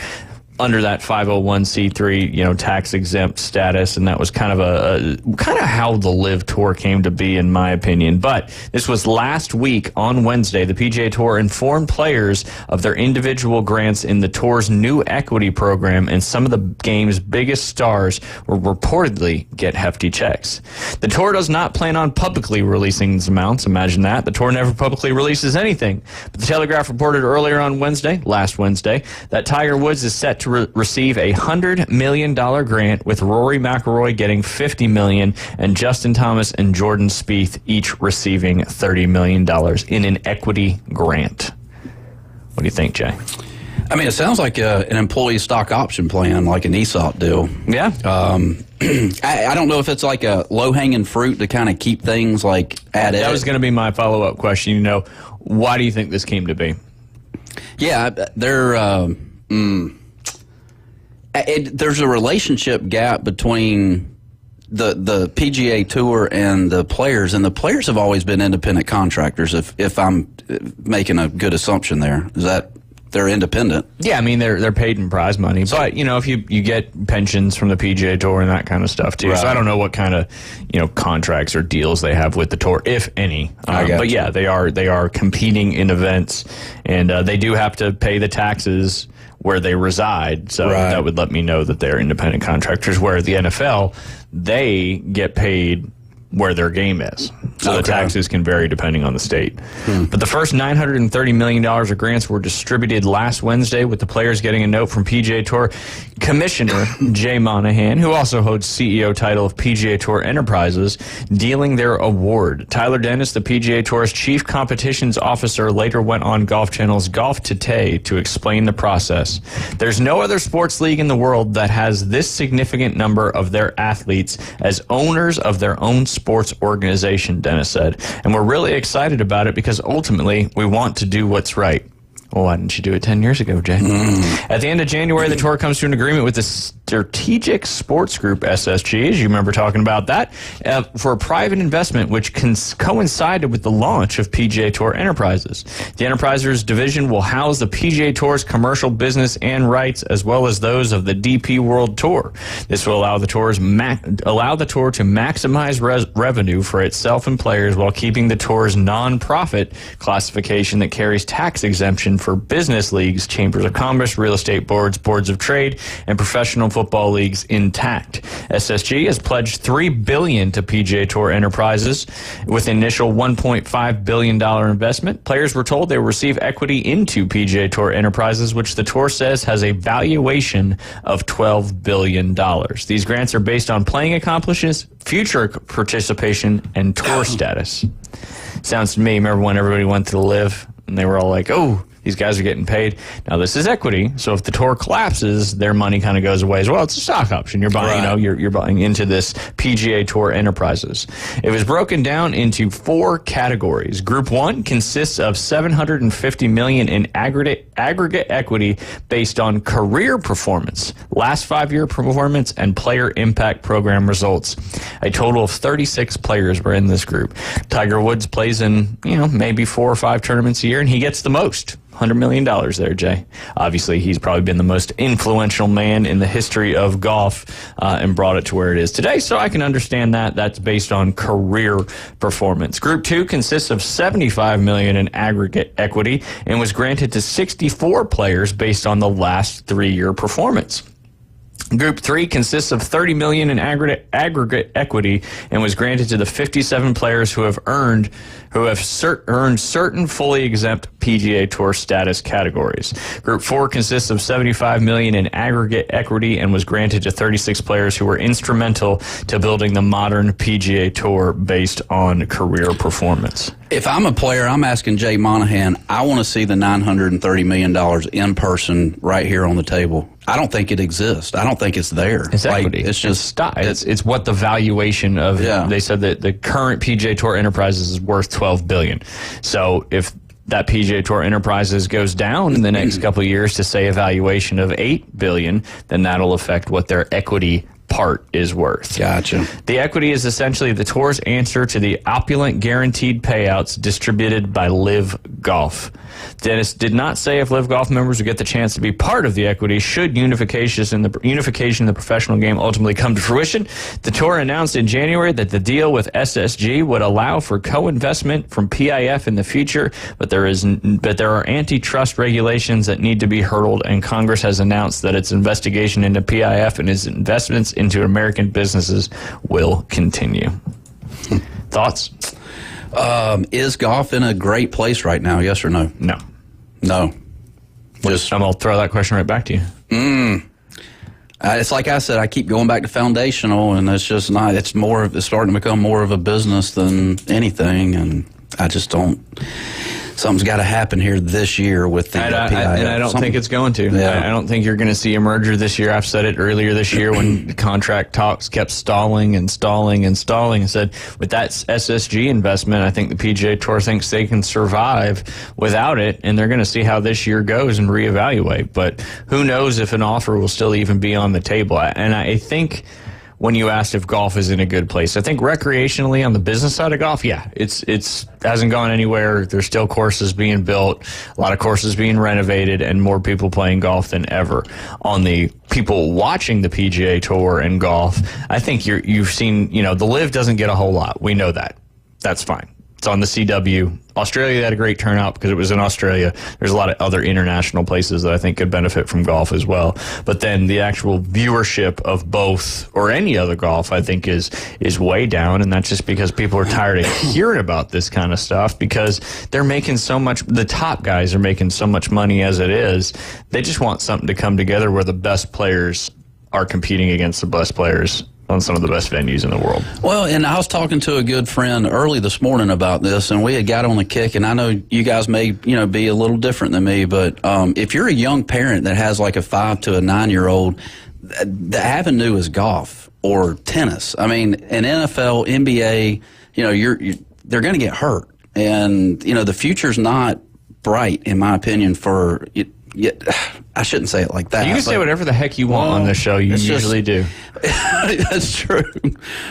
under that 501c3, tax exempt status, and that was kind of how the Live Tour came to be, in my opinion. But this was last week on Wednesday. The PGA Tour informed players of their individual grants in the Tour's new equity program, and some of the game's biggest stars will reportedly get hefty checks. The Tour does not plan on publicly releasing these amounts. Imagine that. The Tour never publicly releases anything. But the Telegraph reported earlier on last Wednesday, that Tiger Woods is set to receive a $100 million grant, with Rory McIlroy getting $50 million and Justin Thomas and Jordan Spieth each receiving $30 million in an equity grant. What do you think, Jay? I mean, it sounds like an employee stock option plan, like an ESOP deal. Yeah. I don't know if it's like a low-hanging fruit to kind of keep things like at it. That was going to be my follow-up question. Why do you think this came to be? Yeah, there's a relationship gap between the PGA Tour and the players, and the players have always been independent contractors. If I'm making a good assumption there, is that they're independent? Yeah, I mean they're paid in prize money, but if you get pensions from the PGA Tour and that kind of stuff too. Right. So I don't know what kind of contracts or deals they have with the Tour, if any. But yeah, they are competing in events, and they do have to pay the taxes where they reside, so that would let me know that they're independent contractors, where the NFL, they get paid where their game is. So the taxes can vary depending on the state. But the first $930 million of grants were distributed last Wednesday, with the players getting a note from PGA Tour Commissioner Jay Monahan, who also holds CEO title of PGA Tour Enterprises, dealing their award. Tyler Dennis, the PGA Tour's chief competitions officer, later went on Golf Channel's Golf Today to explain the process. There's no other sports league in the world that has this significant number of their athletes as owners of their own sports organization, Dennis said. And we're really excited about it because ultimately we want to do what's right. Well, why didn't you do it 10 years ago, Jay? At the end of January, the Tour comes to an agreement with the Strategic Sports Group, SSG, as you remember talking about that, for a private investment, which coincided with the launch of PGA Tour Enterprises. The Enterprises division will house the PGA Tour's commercial business and rights, as well as those of the DP World Tour. This will allow the Tour to maximize revenue for itself and players, while keeping the Tour's non-profit classification that carries tax exemption for business leagues, chambers of commerce, real estate boards, boards of trade, and professional football leagues intact. SSG has pledged $3 billion to PGA Tour Enterprises with initial $1.5 billion investment. Players were told they will receive equity into PGA Tour Enterprises, which the tour says has a valuation of $12 billion. These grants are based on playing accomplishments, future participation, and tour status. Sounds to me, remember when everybody went to the Live and they were all like, oh, these guys are getting paid. Now, this is equity, so if the tour collapses, their money kind of goes away as well. It's a stock option. You're buying, you're buying into this PGA Tour Enterprises. It was broken down into 4 categories. Group 1 consists of $750 million in aggregate equity based on career performance, last 5-year performance, and player impact program results. A total of 36 players were in this group. Tiger Woods plays in, maybe 4 or 5 tournaments a year, and he gets the most. $100 million there, Jay. Obviously, he's probably been the most influential man in the history of golf and brought it to where it is today. So I can understand that. That's based on career performance. Group 2 consists of $75 million in aggregate equity and was granted to 64 players based on the last 3-year performance. Group 3 consists of $30 million in aggregate equity and was granted to the 57 players who have earned certain fully exempt PGA Tour status categories. Group 4 consists of $75 million in aggregate equity and was granted to 36 players who were instrumental to building the modern PGA Tour based on career performance. If I'm a player, I'm asking Jay Monahan, I want to see the $930 million in person right here on the table. I don't think it exists. I don't think it's there. It's equity. It's just it's what the valuation of. Yeah. They said that the current PGA Tour Enterprises is worth $12 billion. So if that PGA Tour Enterprises goes down in the next couple of years to say a valuation of $8 billion, then that'll affect what their equity part is worth. Gotcha. The equity is essentially the tour's answer to the opulent guaranteed payouts distributed by Live Golf. Dennis did not say if Live Golf members would get the chance to be part of the equity should unification in the professional game ultimately come to fruition. The tour announced in January that the deal with SSG would allow for co-investment from PIF in the future, but there are antitrust regulations that need to be hurdled, and Congress has announced that its investigation into PIF and its investments into American businesses will continue. Thoughts? Is golf in a great place right now? Yes or no? No. No. I'll throw that question right back to you. It's like I said, I keep going back to foundational, and it's just not. It's starting to become more of a business than anything, and I just don't. Something's got to happen here this year with the PIF. And I don't think it's going to. Yeah. I don't think you're going to see a merger this year. I've said it earlier this year when the contract talks kept stalling and stalling and stalling, and said with that SSG investment, I think the PGA Tour thinks they can survive without it, and they're going to see how this year goes and reevaluate. But who knows if an offer will still even be on the table. And I think when you asked if golf is in a good place, I think recreationally on the business side of golf, yeah, it's hasn't gone anywhere. There's still courses being built, a lot of courses being renovated, and more people playing golf than ever. On the people watching the PGA Tour and golf, I think you've seen, the Live doesn't get a whole lot. We know that. That's fine. It's on the CW. Australia had a great turnout because it was in Australia. There's a lot of other international places that I think could benefit from golf as well. But then the actual viewership of both or any other golf, I think, is way down. And that's just because people are tired of hearing about this kind of stuff because they're making so much. The top guys are making so much money as it is. They just want something to come together where the best players are competing against the best players on some of the best venues in the world. Well, and I was talking to a good friend early this morning about this, and we had got on the kick, and I know you guys may, be a little different than me, but if you're a young parent that has like a 5 to a 9-year-old, the avenue is golf or tennis. I mean, an NFL, NBA, they're going to get hurt, and the future's not bright, in my opinion, for it. I shouldn't say it like that. You can say whatever the heck you want on the show. You usually do. That's true.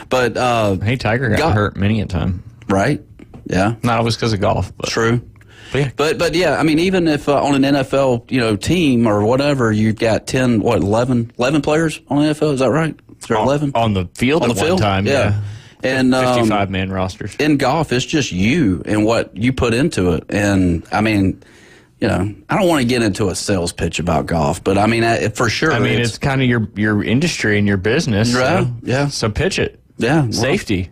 But hey, Tiger got hurt many a time. Right? Yeah. Not always because of golf. But. True. But yeah, I mean, even if on an NFL team or whatever, you've got 11 players on the NFL. Is that right? Is there 11 on the field? On the field, time, yeah. And 55-man rosters. In golf, it's just you and what you put into it. And I mean, you know, I don't want to get into a sales pitch about golf, but I mean, for sure. I mean, it's kind of your industry and your business. Right. So, yeah. So pitch it. Yeah. Safety.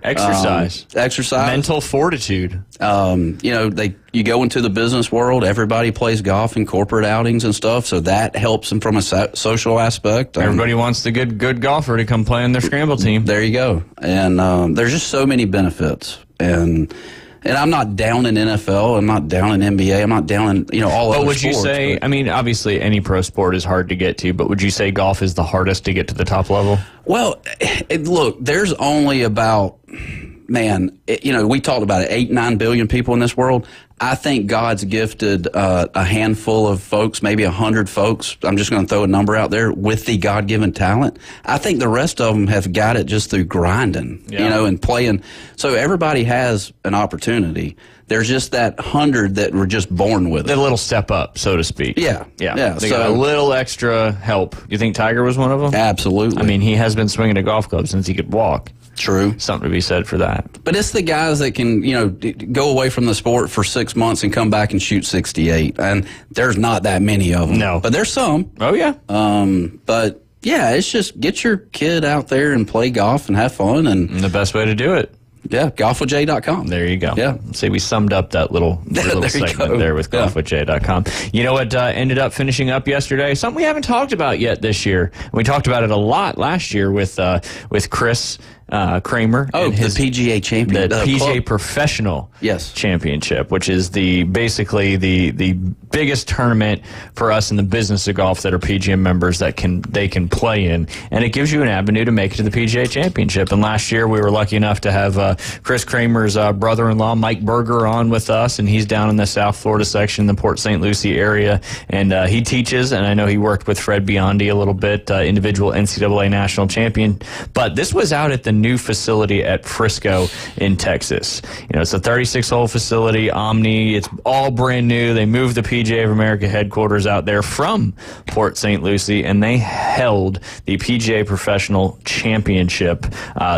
Exercise. Mental fortitude. You know, you go into the business world, everybody plays golf in corporate outings and stuff, so that helps them from a social aspect. Everybody wants the good golfer to come play on their scramble team. There you go. And there's just so many benefits. And I'm not down in NFL. I'm not down in NBA. I'm not down in, all other sports. But would you say, I mean, obviously any pro sport is hard to get to, but would you say golf is the hardest to get to the top level? Well, look, there's only about, we talked about it, 8-9 billion people in this world. I think God's gifted a handful of folks, maybe 100 folks. I'm just going to throw a number out there with the God-given talent. I think the rest of them have got it just through grinding, and playing. So everybody has an opportunity. There's just that 100 that were just born with it. A little step up, so to speak. Yeah. They got a little extra help. You think Tiger was one of them? Absolutely. I mean, he has been swinging a golf club since he could walk. True. Something to be said for that. But it's the guys that can, go away from the sport for 6 months and come back and shoot 68. And there's not that many of them. No. But there's some. Oh, yeah. But, yeah, it's just get your kid out there and play golf and have fun. And the best way to do it. Yeah, golfwithjay.com. There you go. Yeah. See, we summed up that little segment there with golfwithjay.com. You know what ended up finishing up yesterday? Something we haven't talked about yet this year. We talked about it a lot last year with Chris Kramer. Oh, and his, the PGA champion. The PGA club. Professional yes. Championship, which is basically the biggest tournament for us in the business of golf that are PGA members that they can play in. And it gives you an avenue to make it to the PGA Championship. And last year we were lucky enough to have Chris Kramer's brother-in-law, Mike Berger, on with us, and he's down in the South Florida section, the Port St. Lucie area. And he teaches, and I know he worked with Fred Biondi a little bit, individual NCAA national champion. But this was out at the new facility at Frisco in Texas. It's a 36-hole facility, Omni. It's all brand new. They moved the PGA of America headquarters out there from Port St. Lucie, and they held the PGA Professional Championship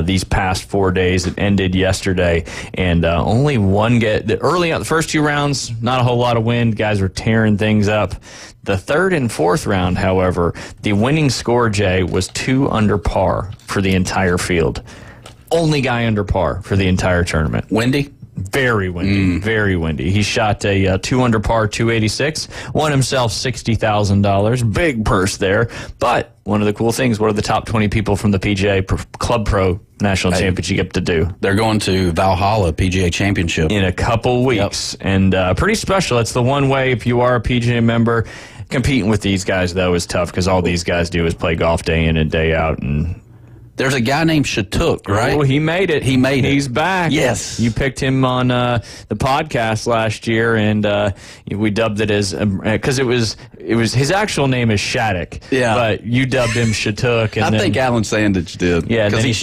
these past 4 days. It ended yesterday, and only one early out the first two rounds, not a whole lot of wind. Guys were tearing things up. The third and fourth round, however, the winning score, Jay, was 2 under par for the entire field. Only guy under par for the entire tournament. Windy? Very windy, very windy. He shot a 2 under par 286, won himself $60,000, big purse there. But one of the cool things, what are the top 20 people from the PGA Club Pro National Championship get to do? They're going to Valhalla PGA Championship in a couple weeks, and pretty special. It's the one way, if you are a PGA member. Competing with these guys, though, is tough because all these guys do is play golf day in and day out. And there's a guy named Shatuk, right? Oh, he made it. He's back. Yes. You picked him on the podcast last year, and we dubbed it as because it was his actual name is Shattuck. Yeah. But you dubbed him Shatuk. And I think Alan Sandage did. Yeah, because he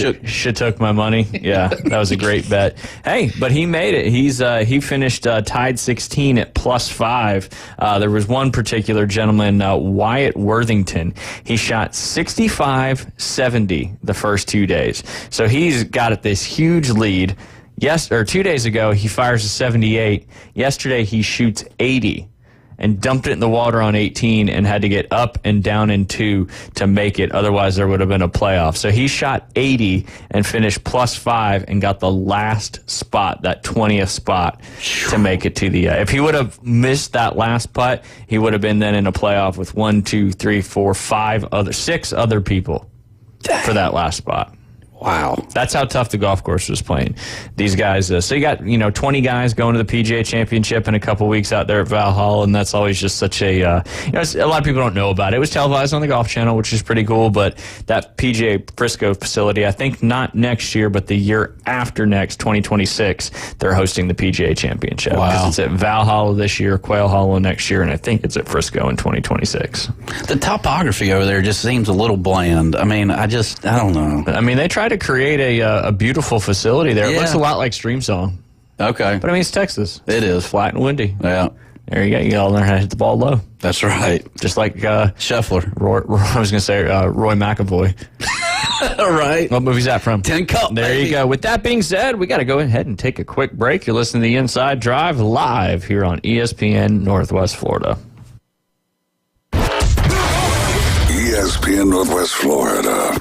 took my money. Yeah, that was a great bet. Hey, but he made it. He finished tied 16 at +5. There was one particular gentleman, Wyatt Worthington. He shot 65-70 the first 2 days. So he's got this huge lead. 2 days ago, he fires a 78. Yesterday, he shoots 80 and dumped it in the water on 18 and had to get up and down in 2 to make it. Otherwise, there would have been a playoff. So he shot 80 and finished +5 and got the last spot, that 20th spot, to make it to the... if he would have missed that last putt, he would have been then in a playoff with 6 other people for that last spot. Wow. That's how tough the golf course was playing. These guys, so you got, 20 guys going to the PGA Championship in a couple weeks out there at Valhalla, and that's always just such a, a lot of people don't know about it. It was televised on the Golf Channel, which is pretty cool, but that PGA Frisco facility, I think not next year, but the year after next, 2026, they're hosting the PGA Championship. Wow. It's at Valhalla this year, Quail Hollow next year, and I think it's at Frisco in 2026. The topography over there just seems a little bland. I mean, I don't know. I mean, they tried to create a beautiful facility there. It looks a lot like Streamsong. Okay. But I mean, it's Texas. It is. Flat and windy. Yeah. There you go. You got to learn how to hit the ball low. That's right. Just like Scheffler. Roy McAvoy. Right. What movie's that from? Tin Cup. There you go. With that being said, we got to go ahead and take a quick break. You're listening to The Inside Drive live here on ESPN Northwest Florida. ESPN Northwest Florida.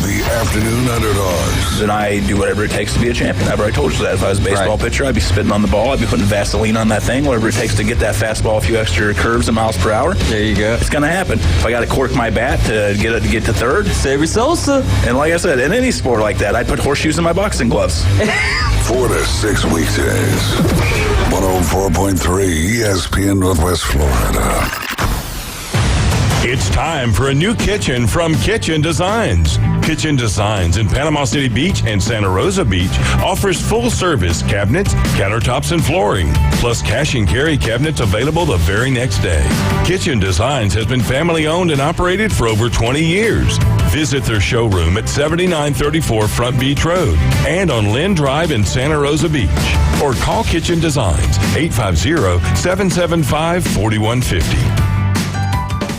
The afternoon underdogs. And I do whatever it takes to be a champion. I've already told you that. If I was a baseball pitcher, I'd be spitting on the ball. I'd be putting Vaseline on that thing, whatever it takes to get that fastball a few extra curves and miles per hour. There you go. It's going to happen. If I got to cork my bat to get to third. Sammy Sosa. And like I said, in any sport like that, I'd put horseshoes in my boxing gloves. 4 to 6 weekdays. 104.3 ESPN Northwest Florida. It's time for a new kitchen from Kitchen Designs. Kitchen Designs in Panama City Beach and Santa Rosa Beach offers full-service cabinets, countertops, and flooring, plus cash and carry cabinets available the very next day. Kitchen Designs has been family-owned and operated for over 20 years. Visit their showroom at 7934 Front Beach Road and on Lynn Drive in Santa Rosa Beach. Or call Kitchen Designs, 850-775-4150.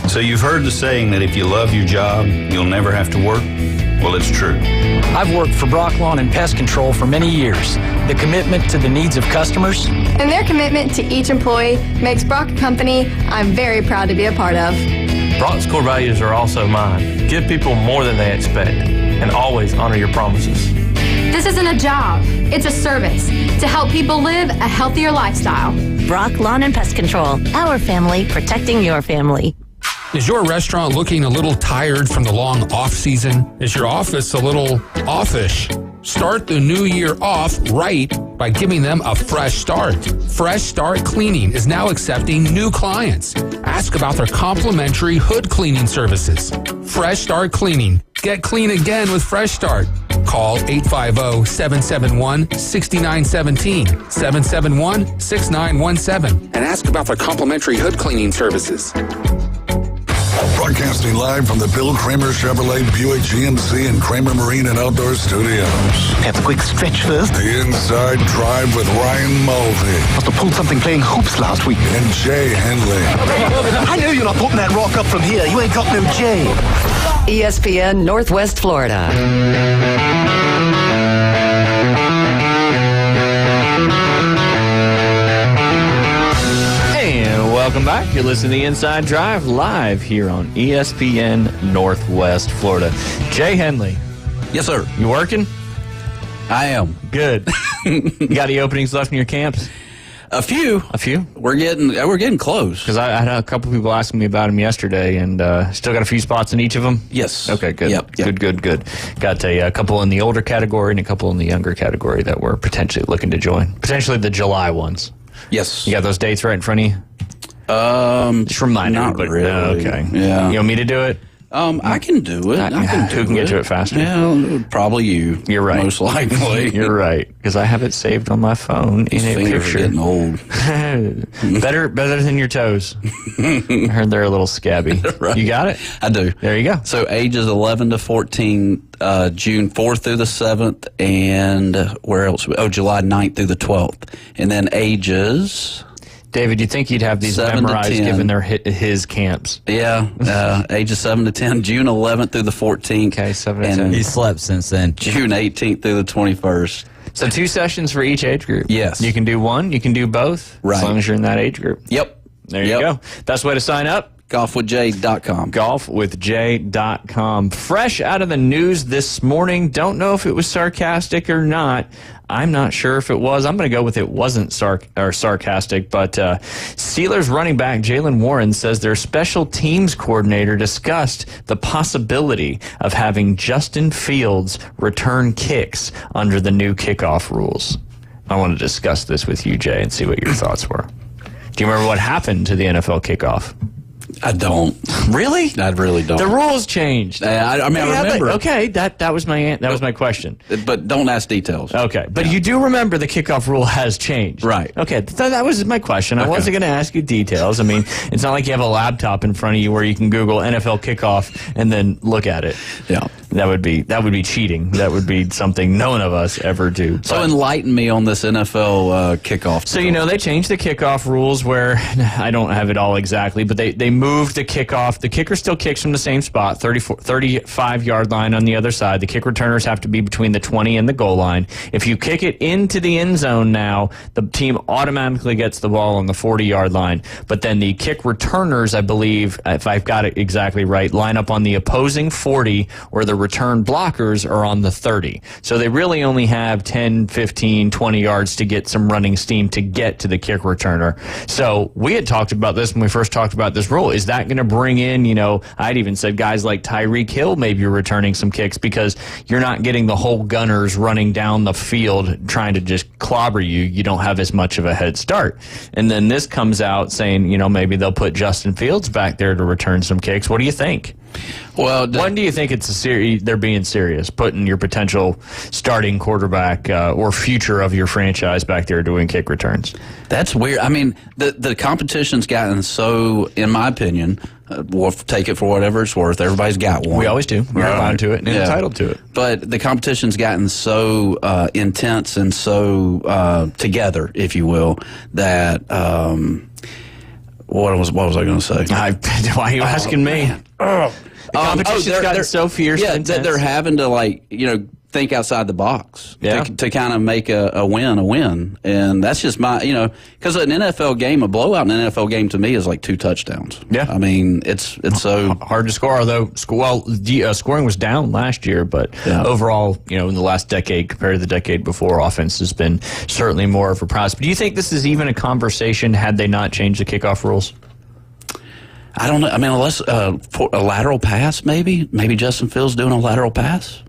So you've heard the saying that if you love your job, you'll never have to work? Well, it's true. I've worked for Brock Lawn and Pest Control for many years. The commitment to the needs of customers and their commitment to each employee makes Brock a company I'm very proud to be a part of. Brock's core values are also mine. Give people more than they expect and always honor your promises. This isn't a job, it's a service to help people live a healthier lifestyle. Brock Lawn and Pest Control, our family protecting your family. Is your restaurant looking a little tired from the long off season? Is your office a little offish? Start the new year off right by giving them a fresh start. Fresh Start Cleaning is now accepting new clients. Ask about their complimentary hood cleaning services. Fresh Start Cleaning. Get clean again with Fresh Start. Call 850-771-6917, 771-6917, and ask about their complimentary hood cleaning services. Broadcasting live from the Bill Kramer Chevrolet Buick GMC and Kramer Marine and Outdoor Studios. Have a quick stretch first. The Inside Drive with Ryan Mulvey. Must have pulled something playing hoops last week. And Jay Henley. I know you're not putting that rock up from here. You ain't got no Jay. ESPN Northwest Florida. Welcome back. You're listening to The Inside Drive live here on ESPN Northwest Florida. Jay Henley. Yes, sir. You working? I am. Good. You got any openings left in your camps? A few. We're getting close. Because I had a couple people asking me about them yesterday, and still got a few spots in each of them? Yes. Okay, good. Yep. Good. Got a couple in the older category and a couple in the younger category that we're potentially looking to join. Potentially the July ones. Yes. You got those dates right in front of you? Just remind not everybody. really. Okay. Yeah. You want me to do it? I can do it. Who can get to it faster? Yeah, probably you. You're right. Most likely. You're right. Because I have it saved on my phone in a picture. Getting old. better than your toes. I heard they're a little scabby. Right. You got it? I do. There you go. So ages 11 to 14, June 4th through the 7th, and where else? Oh, July 9th through the 12th. And then ages... David, you think he'd have these memorized given their his camps? Yeah, ages 7 to 10, June 11th through the 14th. Okay, 7 to 10. He slept since then. June 18th through the 21st. So 2 sessions for each age group? Yes. You can do one, you can do both, right, as long as you're in that age group. Yep. There you go. Best way to sign up? Golfwithjay.com. Golfwithjay.com. Fresh out of the news this morning. Don't know if it was sarcastic or not. I'm not sure if it was. I'm going to go with it wasn't sarcastic. But Steelers running back Jaylen Warren says their special teams coordinator discussed the possibility of having Justin Fields return kicks under the new kickoff rules. I want to discuss this with you, Jay, and see what your thoughts were. Do you remember what happened to the NFL kickoff? I don't. Really? I really don't. The rules changed. I remember. Okay, that was my question. But don't ask details. Okay, but you do remember the kickoff rule has changed. Right. Okay, that was my question. I wasn't going to ask you details. I mean, it's not like you have a laptop in front of you where you can Google NFL kickoff and then look at it. Yeah. That would be cheating. That would be something none of us ever do. So enlighten me on this NFL kickoff. So, they changed the kickoff rules where, I don't have it all exactly, but they moved moved the kickoff. The kicker still kicks from the same spot, 35-yard line on the other side. The kick returners have to be between the 20 and the goal line. If you kick it into the end zone now, the team automatically gets the ball on the 40-yard line. But then the kick returners, I believe, if I've got it exactly right, line up on the opposing 40, where the return blockers are on the 30. So they really only have 10, 15, 20 yards to get some running steam to get to the kick returner. So we had talked about this when we first talked about this rule. Is that going to bring in, I'd even said guys like Tyreek Hill maybe returning some kicks, because you're not getting the whole gunners running down the field trying to just clobber you. You don't have as much of a head start. And then this comes out saying, maybe they'll put Justin Fields back there to return some kicks. What do you think? Well, when do you think they're being serious, putting your potential starting quarterback or future of your franchise back there doing kick returns? That's weird. I mean, the competition's gotten so, in my opinion, we'll take it for whatever it's worth. Everybody's got one. We always do. We're allowed to it and entitled to it. But the competition's gotten so intense and so together, if you will, that what was I going to say? Why are you asking me? The competition's gotten so fierce. Yeah, they're having to think outside the box to kind of make a win. And that's just my, because an NFL game, a blowout in an NFL game to me is like 2 touchdowns. Yeah. I mean, it's so hard to score, although, scoring was down last year, but overall, in the last decade compared to the decade before, offense has been certainly more of a prize. But do you think this is even a conversation had they not changed the kickoff rules? I don't know. I mean, unless for a lateral pass, maybe Justin Fields doing a lateral pass.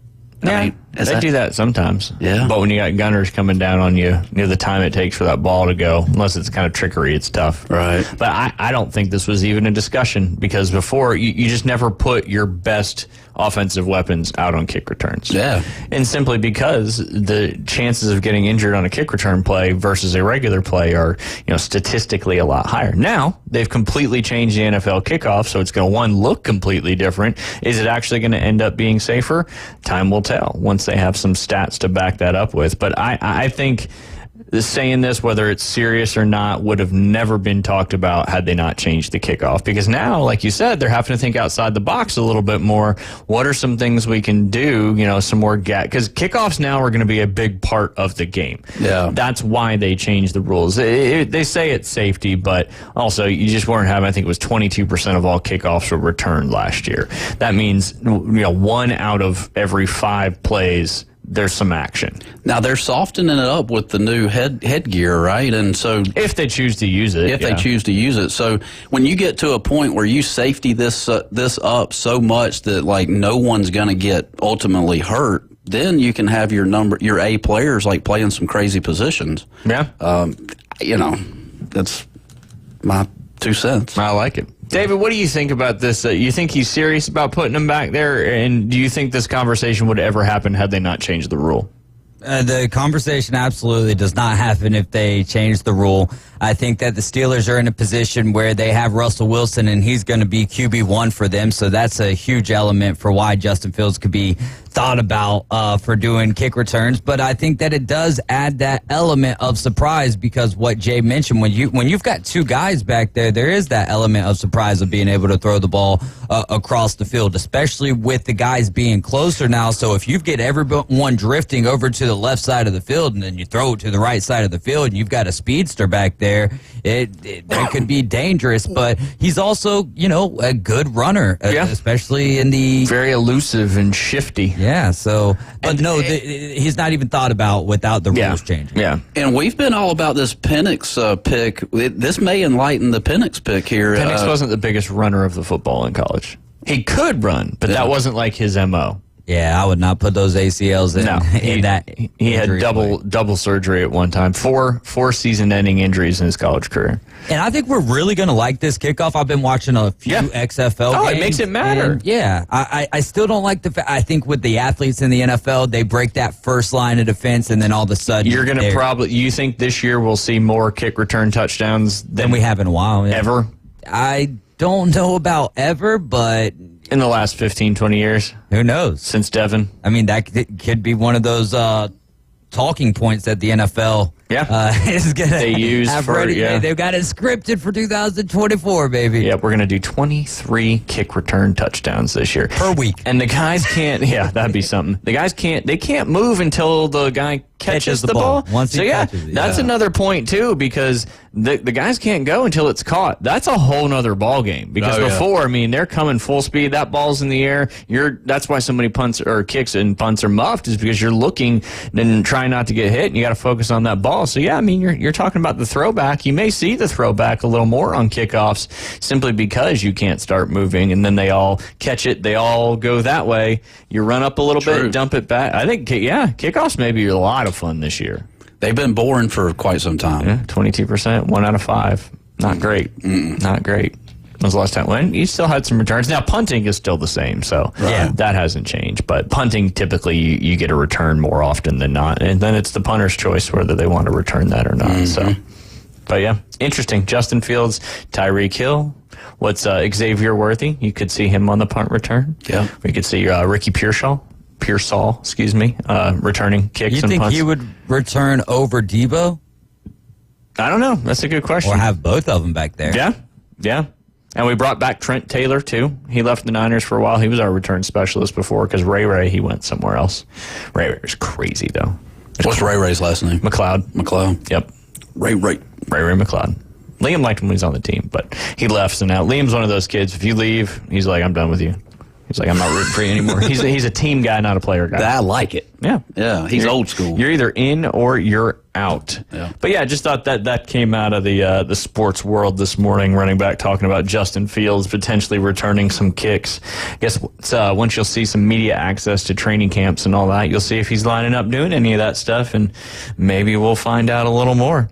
Yeah, they do that sometimes. Yeah. But when you got gunners coming down on you, the time it takes for that ball to go, unless it's kind of trickery, it's tough. Right. But I don't think this was even a discussion, because before, you just never put your best offensive weapons out on kick returns. Yeah. And simply because the chances of getting injured on a kick return play versus a regular play are, statistically a lot higher. Now, they've completely changed the NFL kickoff, so it's going to, look completely different. Is it actually going to end up being safer? Time will tell once they have some stats to back that up with. But I think saying this, whether it's serious or not, would have never been talked about had they not changed the kickoff. Because now, like you said, they're having to think outside the box a little bit more. What are some things we can do, some more because kickoffs now are going to be a big part of the game. Yeah. That's why they changed the rules. They say it's safety, but also you just weren't having, I think it was 22% of all kickoffs were returned last year. That means, 1 out of every 5 plays, there's some action. Now they're softening it up with the new headgear, right? And so if they choose to use it, they choose to use it. So when you get to a point where you safety this up so much that no one's going to get ultimately hurt, then you can have your A players playing some crazy positions. Yeah. That's my 2 cents. I like it. David, what do you think about this? You think he's serious about putting him back there? And do you think this conversation would ever happen had they not changed the rule? The conversation absolutely does not happen if they change the rule. I think that the Steelers are in a position where they have Russell Wilson, and he's going to be QB1 for them. So that's a huge element for why Justin Fields could be thought about for doing kick returns. But I think that it does add that element of surprise, because what Jay mentioned, when you've got 2 guys back there, there is that element of surprise of being able to throw the ball across the field, especially with the guys being closer now. So if you get everyone drifting over to the left side of the field and then you throw it to the right side of the field and you've got a speedster back there, that could be dangerous. But he's also, a good runner, especially in the very elusive and shifty. Yeah, so, but he's not even thought about without the rules changing. Yeah. And we've been all about this Penix pick. This may enlighten the Penix pick here. Penix wasn't the biggest runner of the football in college. He could run, but that wasn't his MO. Yeah, I would not put those ACLs in that. He had double surgery at one time. Four season-ending injuries in his college career. And I think we're really going to like this kickoff. I've been watching a few XFL games. Oh, it makes it matter. I still don't like the fact. I think with the athletes in the NFL, they break that first line of defense, and then all of a sudden you're going to you think this year we'll see more kick return touchdowns than we have in a while. Yeah. Ever? I don't know about ever, but in the last 15, 20 years. Who knows? Since Devin. I mean, that could be one of those talking points that the NFL is gonna They use have for ready. They've got it scripted for 2024, baby. Yep, we're going to do 23 kick return touchdowns this year. Per week. And the guys can't, that'd be something. The guys can't move until the guy catches the ball. Once he catches it, that's another point too, because the guys can't go until it's caught. That's a whole nother ball game. Because before, I mean, they're coming full speed. That ball's in the air. That's why so many punts or kicks and punts are muffed, is because you're looking and trying not to get hit, and you got to focus on that ball. So yeah, I mean, you're talking about the throwback. You may see the throwback a little more on kickoffs simply because you can't start moving, and then they all catch it. They all go that way. You run up a little bit, dump it back. I think, kickoffs may be a lot of fun this year. They've been boring for quite some time. Yeah, 22%, 1 out of 5. Not great. Not great. When was the last time? When you still had some returns. Now punting is still the same, so that hasn't changed. But punting, typically you get a return more often than not, and then it's the punter's choice whether they want to return that or not. So, but yeah, interesting. Justin Fields, Tyreek Hill. What's Xavier Worthy? You could see him on the punt return. Yeah, we could see Ricky Pearsall, returning kicks and punts. You think he would return over Debo? I don't know. That's a good question. Or have both of them back there? Yeah. And we brought back Trent Taylor, too. He left the Niners for a while. He was our return specialist before, because Ray, he went somewhere else. Ray's crazy, though. What's Ray's last name? McLeod. Yep. Ray McLeod. Liam liked him when he was on the team, but he left, so now Liam's one of those kids. If you leave, he's like, I'm done with you. He's like, I'm not rooting for you anymore. He's a team guy, not a player guy. I like it. Yeah. He's old school. You're either in or you're out. Yeah. But yeah, I just thought that came out of the sports world this morning, running back talking about Justin Fields potentially returning some kicks. I guess once you'll see some media access to training camps and all that, you'll see if he's lining up doing any of that stuff, and maybe we'll find out a little more.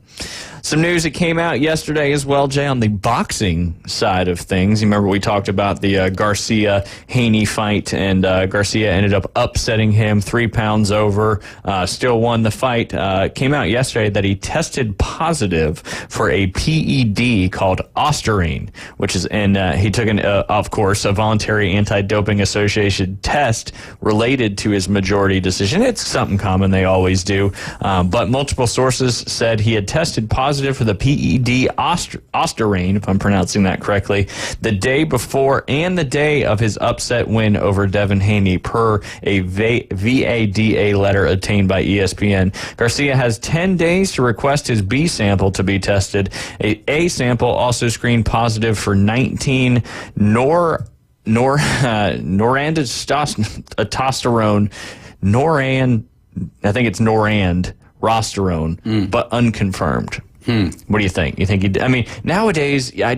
Some news that came out yesterday as well, Jay, on the boxing side of things. You remember we talked about the Garcia-Haney fight, and Garcia ended up upsetting him 3 pounds over, still won the fight. Came out yesterday that he tested positive for a PED called Ostarine, which is, and he took, of course, a voluntary anti-doping association test related to his majority decision. It's something common, they always do. But multiple sources said he had tested positive for the PED Ostarine, if I'm pronouncing that correctly, the day before and the day of his upset win over Devin Haney, per a VADA letter obtained by ESPN. Garcia has 10 days to request his B sample to be tested. A sample also screened positive for 19 norandrosterone, but unconfirmed. What do you think? You think I mean, nowadays, I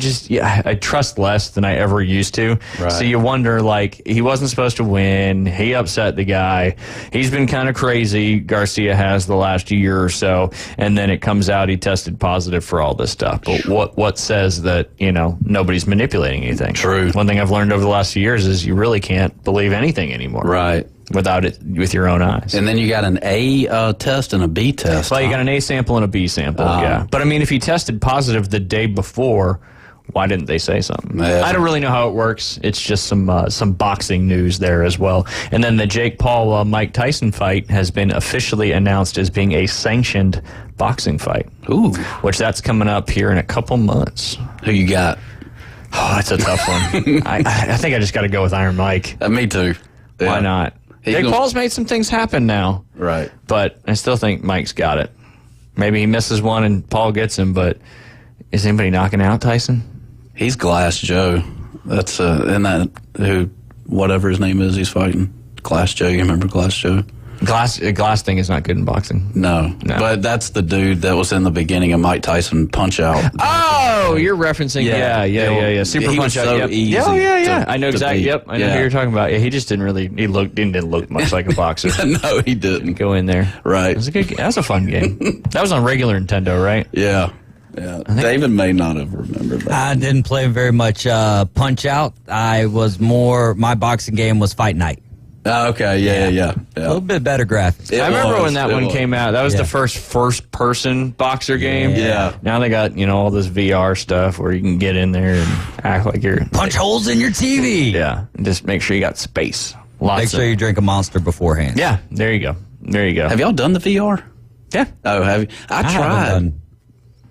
trust less than I ever used to. Right. So you wonder, like, he wasn't supposed to win. He upset the guy. He's been kind of crazy, Garcia has, the last year or so. And then it comes out he tested positive for all this stuff. But what says that, nobody's manipulating anything? True. One thing I've learned over the last few years is you really can't believe anything anymore. Right. Without it, with your own eyes. And then you got an A test and a B test. Well, you got an A sample and a B sample, yeah. But I mean, if he tested positive the day before, why didn't they say something? I don't really know how it works. It's just some boxing news there as well. And then the Jake Paul Mike Tyson fight has been officially announced as being a sanctioned boxing fight. Ooh, which that's coming up here in a couple months. Who you got? Oh, that's a tough one. I think I just got to go with Iron Mike. Me too. Yeah. Why not? Jake Paul's made some things happen now. Right. But I still think Mike's got it. Maybe he misses one and Paul gets him, but is anybody knocking out Tyson? He's Glass Joe. That's isn't that who, whatever his name is, he's fighting? Glass Joe. You remember Glass Joe? Glass thing is not good in boxing. No. But that's the dude that was in the beginning of Mike Tyson Punch Out. Oh, you're referencing, yeah. Super Punch Out. So easy. Yeah. I know exactly. Yep, I know who you're talking about. Yeah, he just didn't really. Didn't look much like a boxer. No, he didn't. Go in there. Right. That was a fun game. That was on regular Nintendo, right? Yeah. David may not have remembered that. I didn't play very much Punch Out. My boxing game was Fight Night. Okay, yeah. A little bit better graphics. I remember when that one came out. That was the first-person boxer game. Yeah. Now they got, all this VR stuff where you can get in there and act like you're... Punch holes in your TV. Yeah. Just make sure you got space. Make sure you drink a Monster beforehand. Yeah, there you go. Have y'all done the VR? Yeah. Oh, have you? I tried.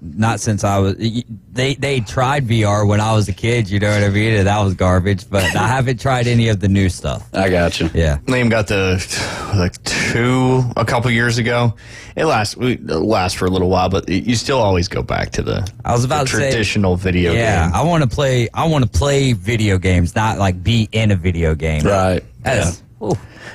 Not since I was. They tried VR when I was a kid. You know what I mean? And that was garbage. But I haven't tried any of the new stuff. I got you. Yeah. Liam got a couple years ago. It lasts for a little while, but you still always go back to the traditional video game. Yeah, I want to play video games, not like be in a video game. Right.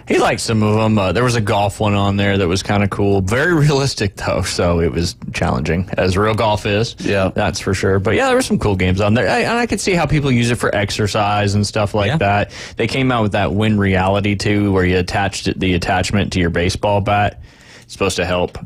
He liked some of them. There was a golf one on there that was kind of cool. Very realistic, though, so it was challenging, as real golf is. Yeah. That's for sure. But, yeah, there were some cool games on there. And I could see how people use it for exercise and stuff like that. They came out with that Win Reality, too, where you attached the attachment to your baseball bat. Supposed to help.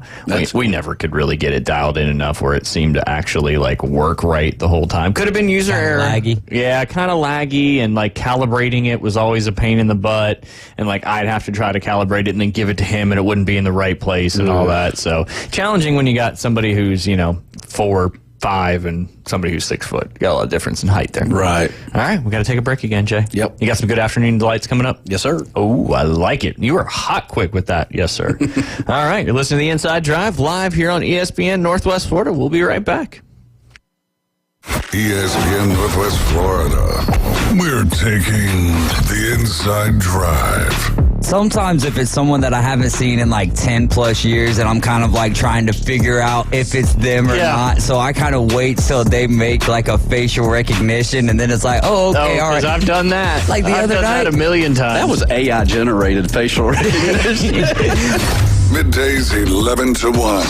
We never could really get it dialed in enough where it seemed to actually work right the whole time. Could have been user error. Laggy. Yeah, kind of laggy, and calibrating it was always a pain in the butt. And I'd have to try to calibrate it and then give it to him, and it wouldn't be in the right place and all that. So challenging when you got somebody who's 4'5" and somebody who's 6 foot. Got a lot of difference in height there. Right. All right, we got to take a break again, Jay. Yep. You got some good afternoon delights coming up? Yes, sir. Oh, I like it. You were hot quick with that. Yes, sir. All right, you're listening to The Inside Drive live here on ESPN Northwest Florida. We'll be right back. ESPN Northwest Florida. We're taking the Inside Drive. Sometimes if it's someone that I haven't seen in 10 plus years and I'm kind of trying to figure out if it's them or not, so I kind of wait till they make a facial recognition, and then it's all right. I've done that. Like the I've other done night. that a million times. That was AI generated facial recognition. Middays 11 to 1.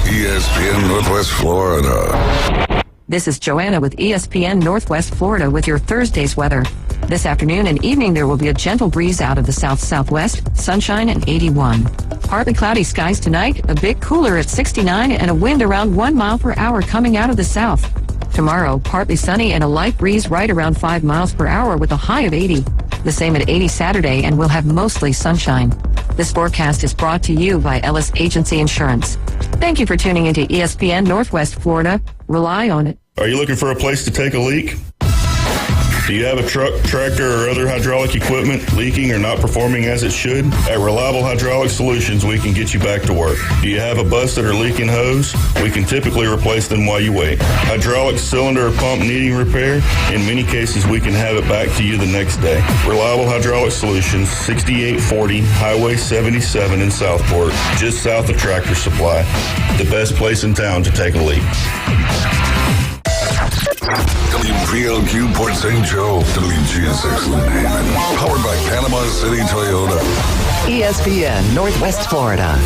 ESPN Northwest Florida. This is Joanna with ESPN Northwest Florida with your Thursday's weather. This afternoon and evening there will be a gentle breeze out of the south-southwest, sunshine and 81. Partly cloudy skies tonight, a bit cooler at 69 and a wind around 1 mile per hour coming out of the south. Tomorrow, partly sunny and a light breeze right around 5 miles per hour with a high of 80. The same at 80 Saturday, and we'll have mostly sunshine. This forecast is brought to you by Ellis Agency Insurance. Thank you for tuning into ESPN Northwest Florida. Rely on it. Are you looking for a place to take a leak? Do you have a truck, tractor, or other hydraulic equipment leaking or not performing as it should? At Reliable Hydraulic Solutions, we can get you back to work. Do you have a busted or leaking hose? We can typically replace them while you wait. Hydraulic cylinder or pump needing repair? In many cases, we can have it back to you the next day. Reliable Hydraulic Solutions, 6840 Highway 77 in Southport, just south of Tractor Supply. The best place in town to take a leak. WPLQ Port St. Joe, WGSX Lynn Haven, powered by Panama City Toyota. ESPN Northwest Florida.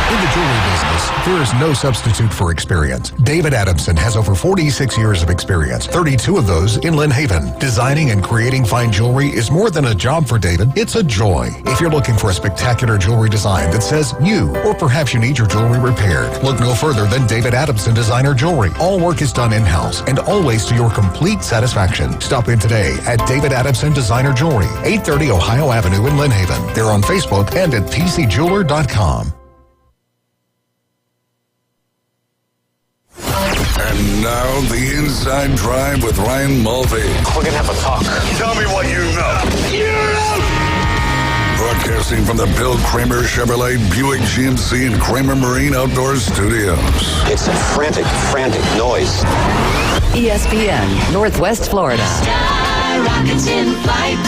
In the jewelry business, there is no substitute for experience. David Adamson has over 46 years of experience, 32 of those in Lynn Haven. Designing and creating fine jewelry is more than a job for David, it's a joy. If you're looking for a spectacular jewelry design that says you, or perhaps you need your jewelry repaired, look no further than David Adamson Designer Jewelry. All work is done in-house and always to your complete satisfaction. Stop in today at David Adamson Designer Jewelry, 830 Ohio Avenue in Lynn Haven. They're on Facebook and at pcjeweler.com. And now, the Inside Drive with Ryan Mulvey. We're gonna have a talk. Tell me what you know. Broadcasting from the Bill Kramer Chevrolet Buick GMC and Kramer Marine Outdoor Studios. It's a frantic noise. ESPN Northwest Florida. Sky rockets in flight.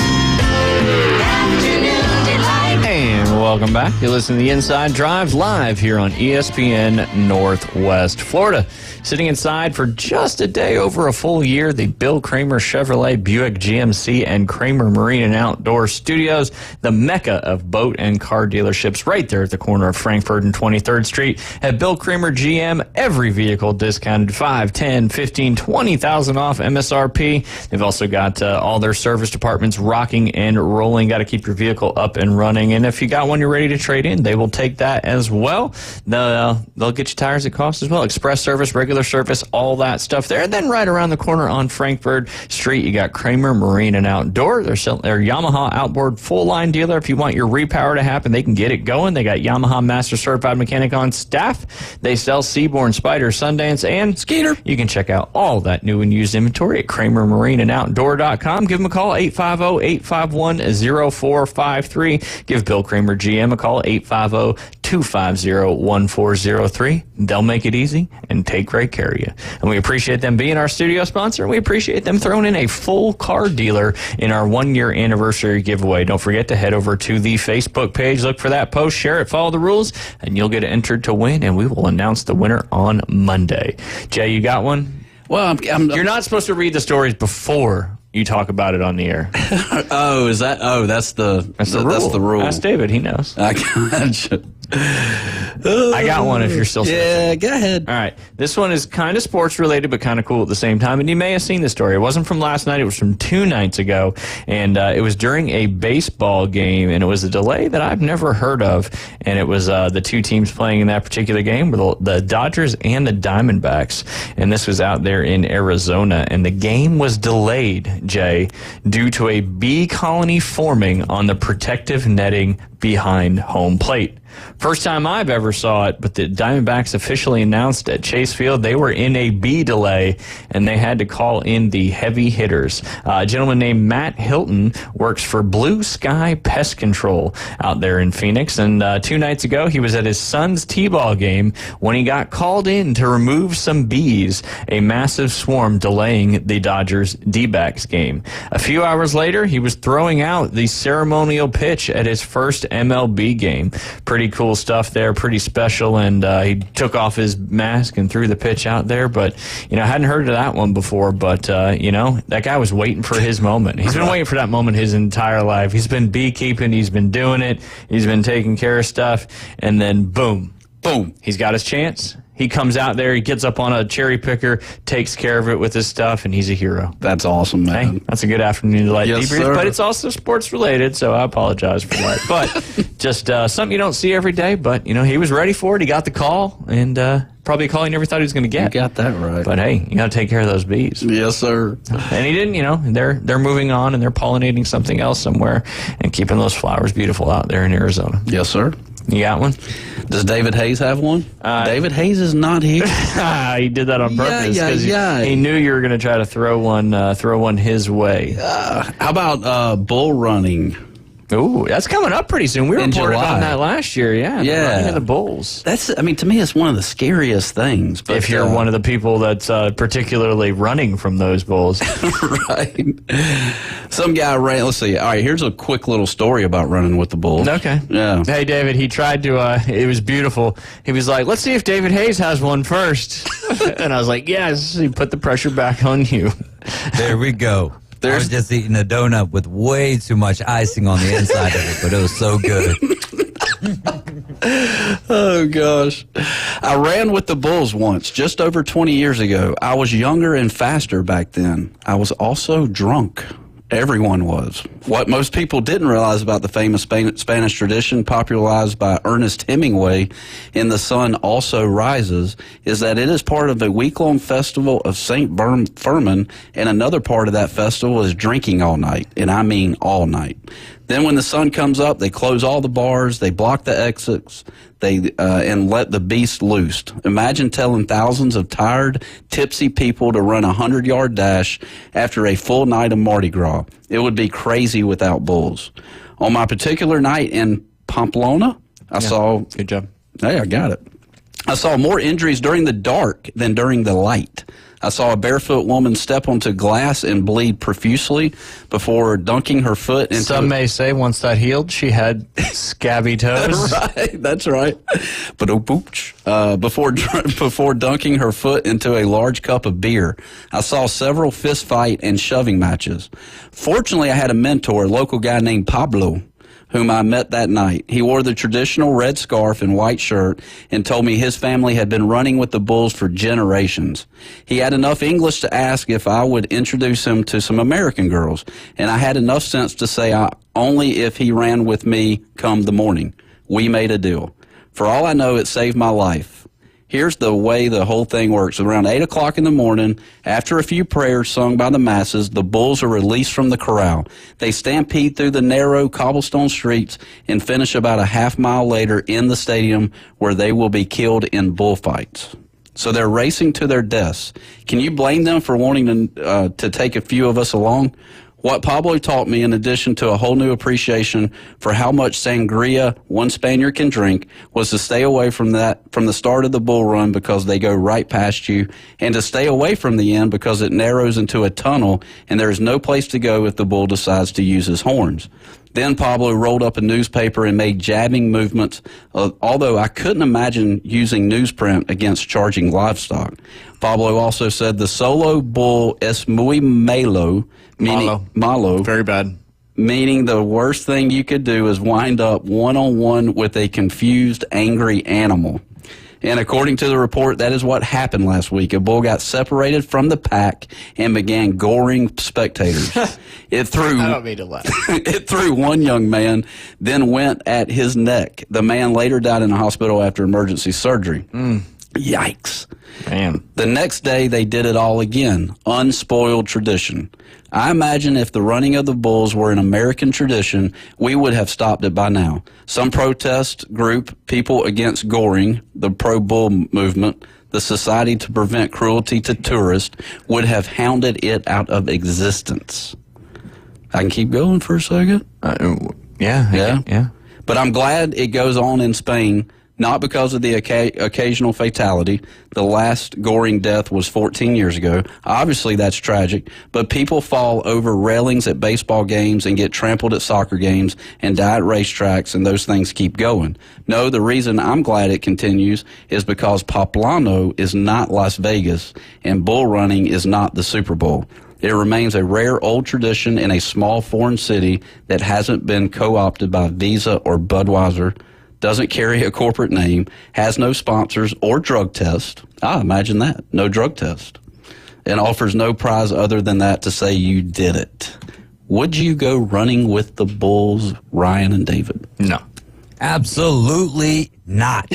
Afternoon delight. And welcome back. You're listening to The Inside Drive live here on ESPN Northwest Florida. Sitting inside for just a day over a full year, the Bill Kramer Chevrolet Buick GMC and Kramer Marine and Outdoor Studios, the mecca of boat and car dealerships right there at the corner of Frankfurt and 23rd Street. At Bill Kramer GM, every vehicle discounted 5, 10, 15, 20,000 off MSRP. They've also got all their service departments rocking and rolling. Got to keep your vehicle up and running. And if you got one you're ready to trade in, they will take that as well. They'll get you tires at cost as well. Express service, regular service, all that stuff there. And then right around the corner on Frankfurt Street, you got Kramer Marine and Outdoor. They're Yamaha outboard full line dealer. If you want your repower to happen, they can get it going. They got Yamaha Master Certified Mechanic on staff. They sell Seaborn, Spider, Sundance, and Skeeter. You can check out all that new and used inventory at KramerMarineandOutdoor.com. Give them a call, 850-851-0453. Give Bill Kramer GM a call, 850-2 250-1403. They'll make it easy and take great care of you. And we appreciate them being our studio sponsor. We appreciate them throwing in a full car dealer in our 1-year anniversary giveaway. Don't forget to head over to the Facebook page, look for that post, share it, follow the rules, and you'll get entered to win, and we will announce the winner on Monday. Jay, you got one? Well, you're not supposed to read the stories before you talk about it on the air. That's the rule. Ask David, he knows. I gotcha. I got one if you're still Yeah, go ahead. All right. This one is kind of sports related, but kind of cool at the same time. And you may have seen this story. It wasn't from last night. It was from 2 nights ago. And it was during a baseball game. And it was a delay that I've never heard of. And it was the two teams playing in that particular game were the Dodgers and the Diamondbacks. And this was out there in Arizona. And the game was delayed, Jay, due to a bee colony forming on the protective netting behind home plate. First time I've ever saw it, but the Diamondbacks officially announced at Chase Field they were in a bee delay, and they had to call in the heavy hitters. A gentleman named Matt Hilton works for Blue Sky Pest Control out there in Phoenix, and 2 nights ago he was at his son's t-ball game when he got called in to remove some bees, a massive swarm delaying the Dodgers D-backs game. A few hours later, he was throwing out the ceremonial pitch at his first MLB game. Pretty cool stuff there, pretty special, and he took off his mask and threw the pitch out there, but, I hadn't heard of that one before, but, that guy was waiting for his moment. He's been waiting for that moment his entire life. He's been beekeeping, he's been doing it, he's been taking care of stuff, and then boom, he's got his chance. He comes out there, he gets up on a cherry picker, takes care of it with his stuff, and he's a hero. That's awesome, man. Hey, that's a good afternoon to light Yes, debrief, sir. but it's also sports related, so I apologize for that. But just something you don't see every day, but, he was ready for it. He got the call, and probably a call he never thought he was going to get. You got that right. But, hey, you got to take care of those bees. Yes, sir. And he didn't, they're moving on, and they're pollinating something else somewhere and keeping those flowers beautiful out there in Arizona. Yes, sir. You got one? Does David Hayes have one? David Hayes is not here. He did that on purpose because he knew you were going to try to throw one his way. How about bull running? Ooh, that's coming up pretty soon. We reported on that last year, the running of the bulls. To me, it's one of the scariest things. But if you're one of the people that's particularly running from those bulls. Right. Some guy ran, let's see. All right, here's a quick little story about running with the bulls. Okay. Yeah. Hey, David, he tried to, it was beautiful. He was like, let's see if David Hayes has one first. And I was like, yes. He put the pressure back on you. There we go. I was just eating a donut with way too much icing on the inside of it, but it was so good. Oh, gosh. I ran with the bulls once, just over 20 years ago. I was younger and faster back then. I was also drunk. Everyone was. What most people didn't realize about the famous Spanish tradition popularized by Ernest Hemingway in The Sun Also Rises is that it is part of a week-long festival of St. Firmin, and another part of that festival is drinking all night, and I mean all night. Then when the sun comes up, they close all the bars, they block the exits, and let the beast loose. Imagine telling thousands of tired, tipsy people to run a 100-yard dash after a full night of Mardi Gras. It would be crazy without bulls. On my particular night in Pamplona, I saw... Good job. Hey, I got it. I saw more injuries during the dark than during the light. I saw a barefoot woman step onto glass and bleed profusely before dunking her foot into... Some may say once that healed, she had scabby toes. Right, that's right. Before dunking her foot into a large cup of beer. I saw several fist fight and shoving matches. Fortunately, I had a mentor, a local guy named Pablo, whom I met that night. He wore the traditional red scarf and white shirt and told me his family had been running with the bulls for generations. He had enough English to ask if I would introduce him to some American girls, and I had enough sense to say only if he ran with me come the morning. We made a deal. For all I know, it saved my life. Here's the way the whole thing works. Around 8 o'clock in the morning, after a few prayers sung by the masses, the bulls are released from the corral. They stampede through the narrow cobblestone streets and finish about a half mile later in the stadium where they will be killed in bullfights. So they're racing to their deaths. Can you blame them for wanting to take a few of us along? What Pablo taught me, in addition to a whole new appreciation for how much sangria one Spaniard can drink, was to stay away from that from the start of the bull run because they go right past you, and to stay away from the end because it narrows into a tunnel and there is no place to go if the bull decides to use his horns. Then Pablo rolled up a newspaper and made jabbing movements, although I couldn't imagine using newsprint against charging livestock. Pablo also said the solo bull es muy malo, meaning malo, very bad, meaning the worst thing you could do is wind up one-on-one with a confused, angry animal. And according to the report, that is what happened last week. A bull got separated from the pack and began goring spectators. It threw I don't mean to laugh. It threw one young man, then went at his neck. The man later died in a hospital after emergency surgery. Yikes. Man. The next day, they did it all again. Unspoiled tradition. I imagine if the running of the bulls were an American tradition, we would have stopped it by now. Some protest group, People Against Goring, the pro-bull movement, the Society to Prevent Cruelty to Tourists, would have hounded it out of existence. I can keep going for a second? Yeah. But I'm glad it goes on in Spain, not because of the occasional fatality. The last goring death was 14 years ago. Obviously, that's tragic, but people fall over railings at baseball games and get trampled at soccer games and die at racetracks, and those things keep going. No, the reason I'm glad it continues is because Poblano is not Las Vegas, and bull running is not the Super Bowl. It remains a rare old tradition in a small foreign city that hasn't been co-opted by Visa or Budweiser, doesn't carry a corporate name, has no sponsors or drug test. Imagine that. No drug test. And offers no prize other than that to say you did it. Would you go running with the bulls, Ryan and David? No. Absolutely not.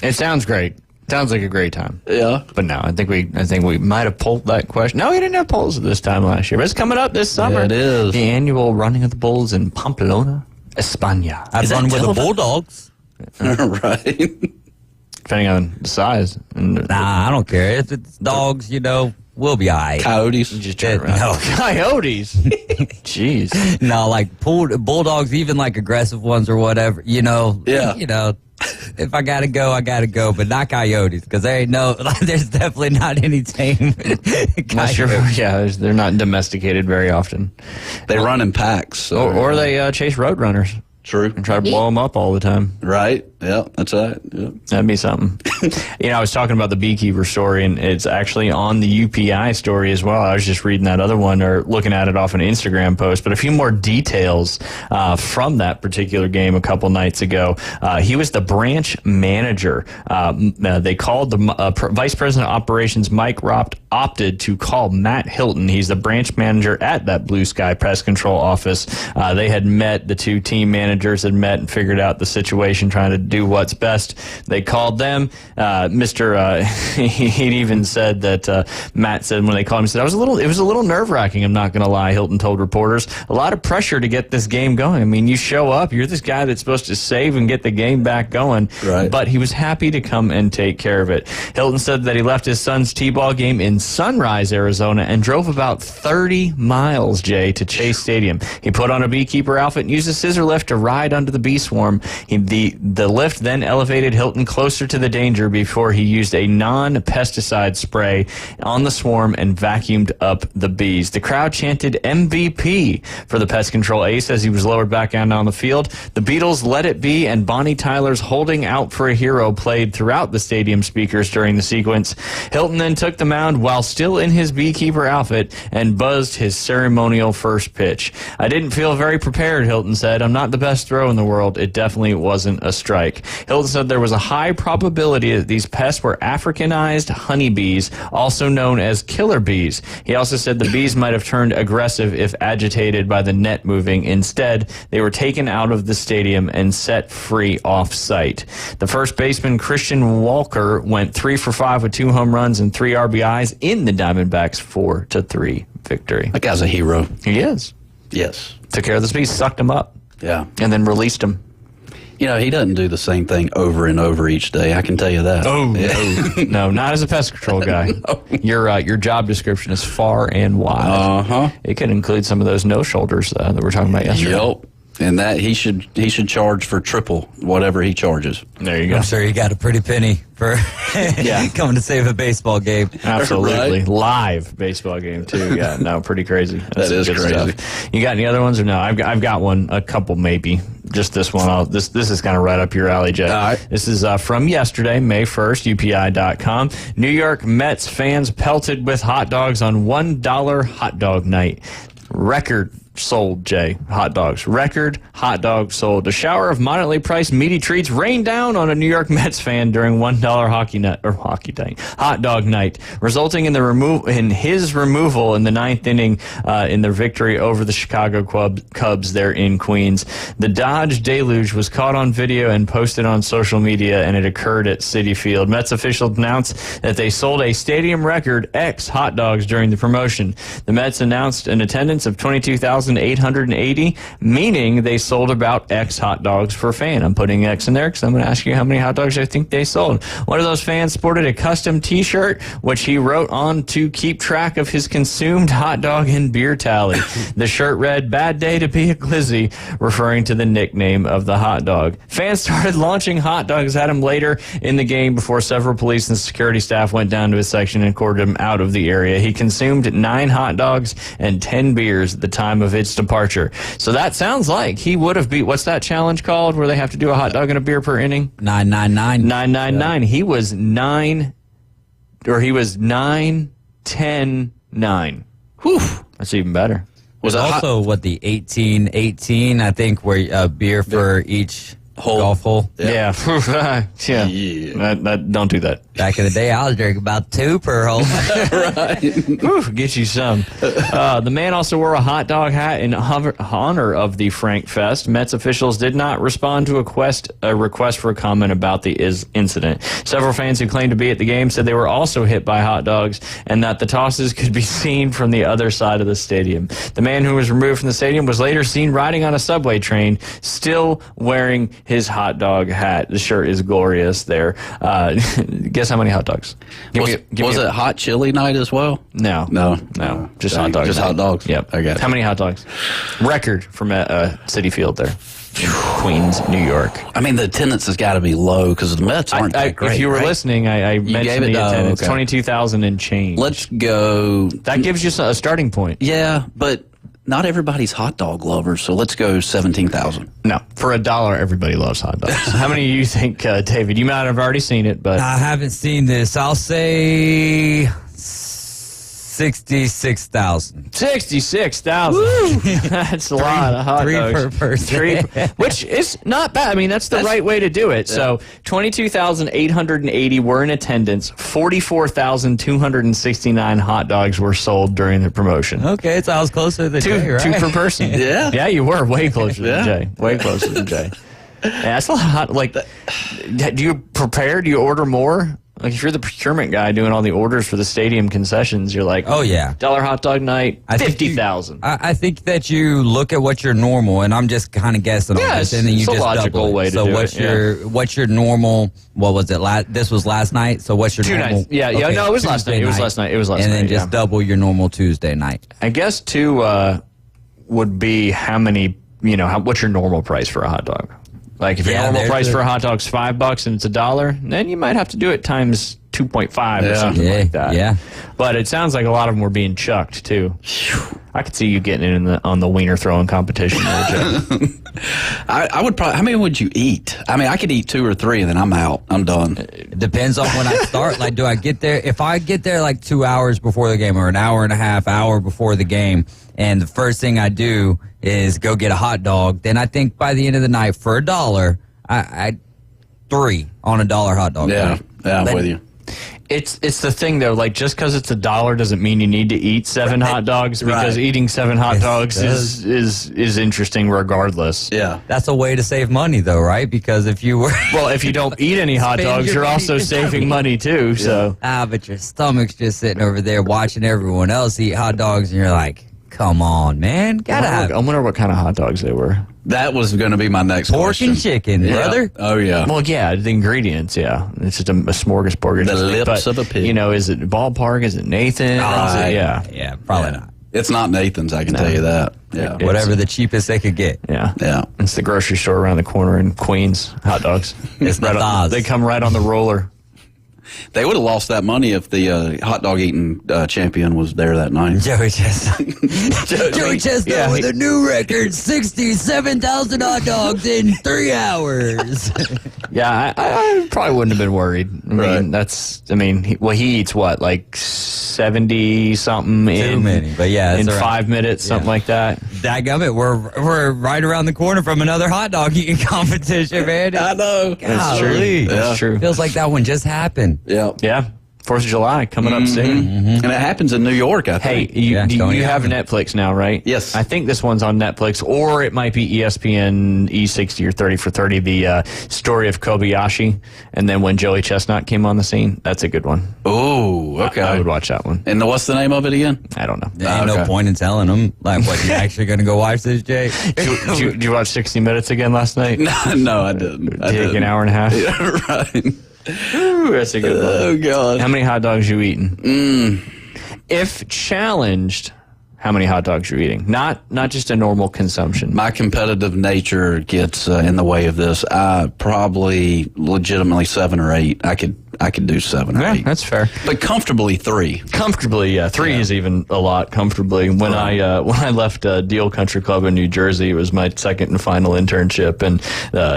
It sounds great. Sounds like a great time. Yeah. But no, I think we might have pulled that question. No, we didn't have polls this time last year. But it's coming up this summer. Yeah, it is. The annual running of the bulls in Pamplona, España. I'd run with the Bulldogs. Right. Depending on the size. Nah, I don't care. If it's dogs, we'll be all right. Coyotes? Just turn around. No, coyotes. Jeez. No, like bulldogs, even like aggressive ones or whatever, Yeah. If I gotta go, I gotta go, but not coyotes, because there's definitely not any tame coyotes. They're not domesticated very often. They run in packs. So. Or they chase road runners. True. And try to blow them up all the time. Right. Yeah, that's right. Yeah. That'd be something. I was talking about the beekeeper story, and it's actually on the UPI story as well. I was just reading that other one or looking at it off an Instagram post, but a few more details from that particular game a couple nights ago. He was the branch manager. They called the Vice President of Operations, Mike Ropt, opted to call Matt Hilton. He's the branch manager at that Blue Sky Pest Control office. They had met, the two team managers had met and figured out the situation, trying to do what's best. They called them. He even said that Matt said when they called him, he said, it was a little nerve-wracking, I'm not going to lie, Hilton told reporters. A lot of pressure to get this game going. I mean, you show up, you're this guy that's supposed to save and get the game back going. Right. But he was happy to come and take care of it. Hilton said that he left his son's T-ball game in Sunrise, Arizona, and drove about 30 miles, Jay, to Chase Stadium. He put on a beekeeper outfit and used a scissor lift to ride under the bee swarm. The lift then elevated Hilton closer to the danger before he used a non-pesticide spray on the swarm and vacuumed up the bees. The crowd chanted MVP for the pest control ace as he was lowered back down on the field. The Beatles' Let It Be and Bonnie Tyler's Holding Out for a Hero played throughout the stadium speakers during the sequence. Hilton then took the mound while still in his beekeeper outfit and buzzed his ceremonial first pitch. I didn't feel very prepared, Hilton said. I'm not the best thrower in the world. It definitely wasn't a strike. Hilton said there was a high probability that these pests were Africanized honeybees, also known as killer bees. He also said the bees might have turned aggressive if agitated by the net moving. Instead, they were taken out of the stadium and set free off-site. The first baseman, Christian Walker, went 3 for 5 with 2 home runs and 3 RBIs in the Diamondbacks' 4-3 victory. That guy's a hero. He is. Yes. Took care of the bees, sucked them up. Yeah. And then released them. You know, he doesn't do the same thing over and over each day. I can tell you that. Oh, no, not as a pest control guy. Your job description is far and wide. It could include some of those no shoulders that we were talking about yesterday. Yep. And that he should charge for triple whatever he charges. There you go. I'm sure you got a pretty penny for coming to save a baseball game. Absolutely. Right? Live baseball game, too. Yeah, no, pretty crazy. That is good crazy. stuff. You got any other ones or no? I've got one, a couple maybe. Just this one. This is kind of right up your alley, Jay. All right. This is from yesterday, May 1st, UPI.com. New York Mets fans pelted with hot dogs on $1 hot dog night. Record sold, Jay, hot dogs. Record hot dogs sold. A shower of moderately priced meaty treats rained down on a New York Mets fan during $1 hot dog night, resulting in his removal in the ninth inning in their victory over the Chicago Cubs there in Queens. The Dodge deluge was caught on video and posted on social media, and it occurred at Citi Field. Mets officials announced that they sold a stadium record X hot dogs during the promotion. The Mets announced an attendance of 22,880, meaning they sold about X hot dogs per fan. I'm putting X in there because I'm going to ask you how many hot dogs I think they sold. One of those fans sported a custom T-shirt, which he wrote on to keep track of his consumed hot dog and beer tally. The shirt read, "Bad day to be a glizzy," referring to the nickname of the hot dog. Fans started launching hot dogs at him later in the game before several police and security staff went down to his section and escorted him out of the area. He consumed 9 hot dogs and 10 beers at the time of its departure. So that sounds like he would have beat, what's that challenge called where they have to do a hot dog and a beer per inning? 999. 999. He was 9, 10, 9. Whew. That's even better. Was also the 18, I think, where beer for each golf hole? Yeah. Don't do that. Back in the day, I was drinking about 2 per hole. Whew, get you some. The man also wore a hot dog hat in honor of the Frank Fest. Mets officials did not respond to a request for a comment about the incident. Several fans who claimed to be at the game said they were also hit by hot dogs and that the tosses could be seen from the other side of the stadium. The man who was removed from the stadium was later seen riding on a subway train, still wearing his hot dog hat. The shirt is glorious there. Guess how many hot dogs? Was it hot chili night as well? No. Just hot dogs. Just hot dogs. Yep. I got it. How many hot dogs? Record from Citi Field there in Queens, New York. I mean, the attendance has got to be low because the Mets aren't that great. If you were listening, I mentioned the attendance, 22,000 and change. Let's go. That gives you a starting point. Yeah, but not everybody's hot dog lovers, so let's go 17,000. No, for $1, everybody loves hot dogs. How many do you think, David? You might have already seen it, but I haven't seen this. I'll say 66,000. 66,000. That's a lot of hot dogs. 3 per person. Which is not bad. I mean, that's the right way to do it. Yeah. So 22,880 were in attendance. 44,269 hot dogs were sold during the promotion. Okay, so I was closer than Jay, right? 2 per person. Yeah, you were way closer than Jay. Way closer than Jay. Yeah, that's a lot. Like, do you prepare? Do you order more? Like, if you're the procurement guy doing all the orders for the stadium concessions, you're like, oh, yeah. $1 hot dog night, 50,000. I think that you look at what your normal, and I'm just kind of guessing on this, and then you it's just a logical double it. way to so do what's it. what's your normal, what was it, this was last night, so what's your 2 normal? nights. Yeah, no, it was last night. It was last night. And then just double your normal Tuesday night. I guess 2 would be how many, what's your normal price for a hot dog? Like, if your normal price for a hot dog's $5 and it's $1, then you might have to do it times 2.5 or something like that. Yeah. But it sounds like a lot of them were being chucked too. I could see you getting in on the wiener throwing competition there, Jay. I would probably. How many would you eat? I mean, I could eat 2 or 3 and then I'm out. I'm done. It depends on when I start. Like, do I get there? If I get there like 2 hours before the game or an hour and a half, hour before the game, and the first thing I do is go get a hot dog, then I think by the end of the night for $1, I 3 on $1 hot dog. Yeah, I'm with you. It's the thing though, like, just because it's $1 doesn't mean you need to eat 7 hot dogs, because eating 7 hot dogs is interesting regardless. Yeah. That's a way to save money though, right? Because if you were if you don't eat any hot dogs, you're also saving money too. Yeah. So but your stomach's just sitting over there watching everyone else eat hot dogs, and you're like, Come on, man. Gotta have I wonder what kind of hot dogs they were. That was going to be my next pork question. and chicken, Yeah. brother. Oh, yeah. Well, yeah, the ingredients, yeah. It's just a smorgasbord. The lips of a pig. You know, is it Ballpark? Is it Nathan? Yeah, probably not. It's not Nathan's, I can tell you that. Yeah. Whatever the cheapest they could get. Yeah. Yeah. It's the grocery store around the corner in Queens. Hot dogs. It's right not They come right on the roller. They would have lost that money if the hot dog eating champion was there that night. Joey Chestnut. Joey Chestnut with a new record, 67,000 hot dogs in 3 hours. Yeah, I probably wouldn't have been worried. I mean, he eats what, like 70 something Too many, but yeah, in it's around. 5 minutes, something like that. Dadgummit, we're right around the corner from another hot dog eating competition, man. I know. That's true. That's true. Feels like that one just happened. Yeah. Yeah. 4th of July coming up soon. And it happens in New York, I Hey, think. you have Netflix now, right? Yes. I think this one's on Netflix, or it might be ESPN E60 or 30 for 30, the story of Kobayashi, and then when Joey Chestnut came on the scene. That's a good one. Oh, okay. I would watch that one. And what's the name of it again? I don't know. There ain't no point in telling them. Like, what, you actually going to go watch this, Jay? Did you watch 60 Minutes again last night? No, I didn't. Take an hour and a half? Yeah, right. Ooh, that's a good one. Oh, God. How many hot dogs you eating? If challenged, how many hot dogs you eating? Not just a normal consumption. My competitive nature gets in the way of this. Probably legitimately 7 or 8. I could do 7 or 8. That's fair. But comfortably 3. Comfortably, yeah. 3 is even a lot. Comfortably. When I left Deal Country Club in New Jersey, it was my second and final internship, and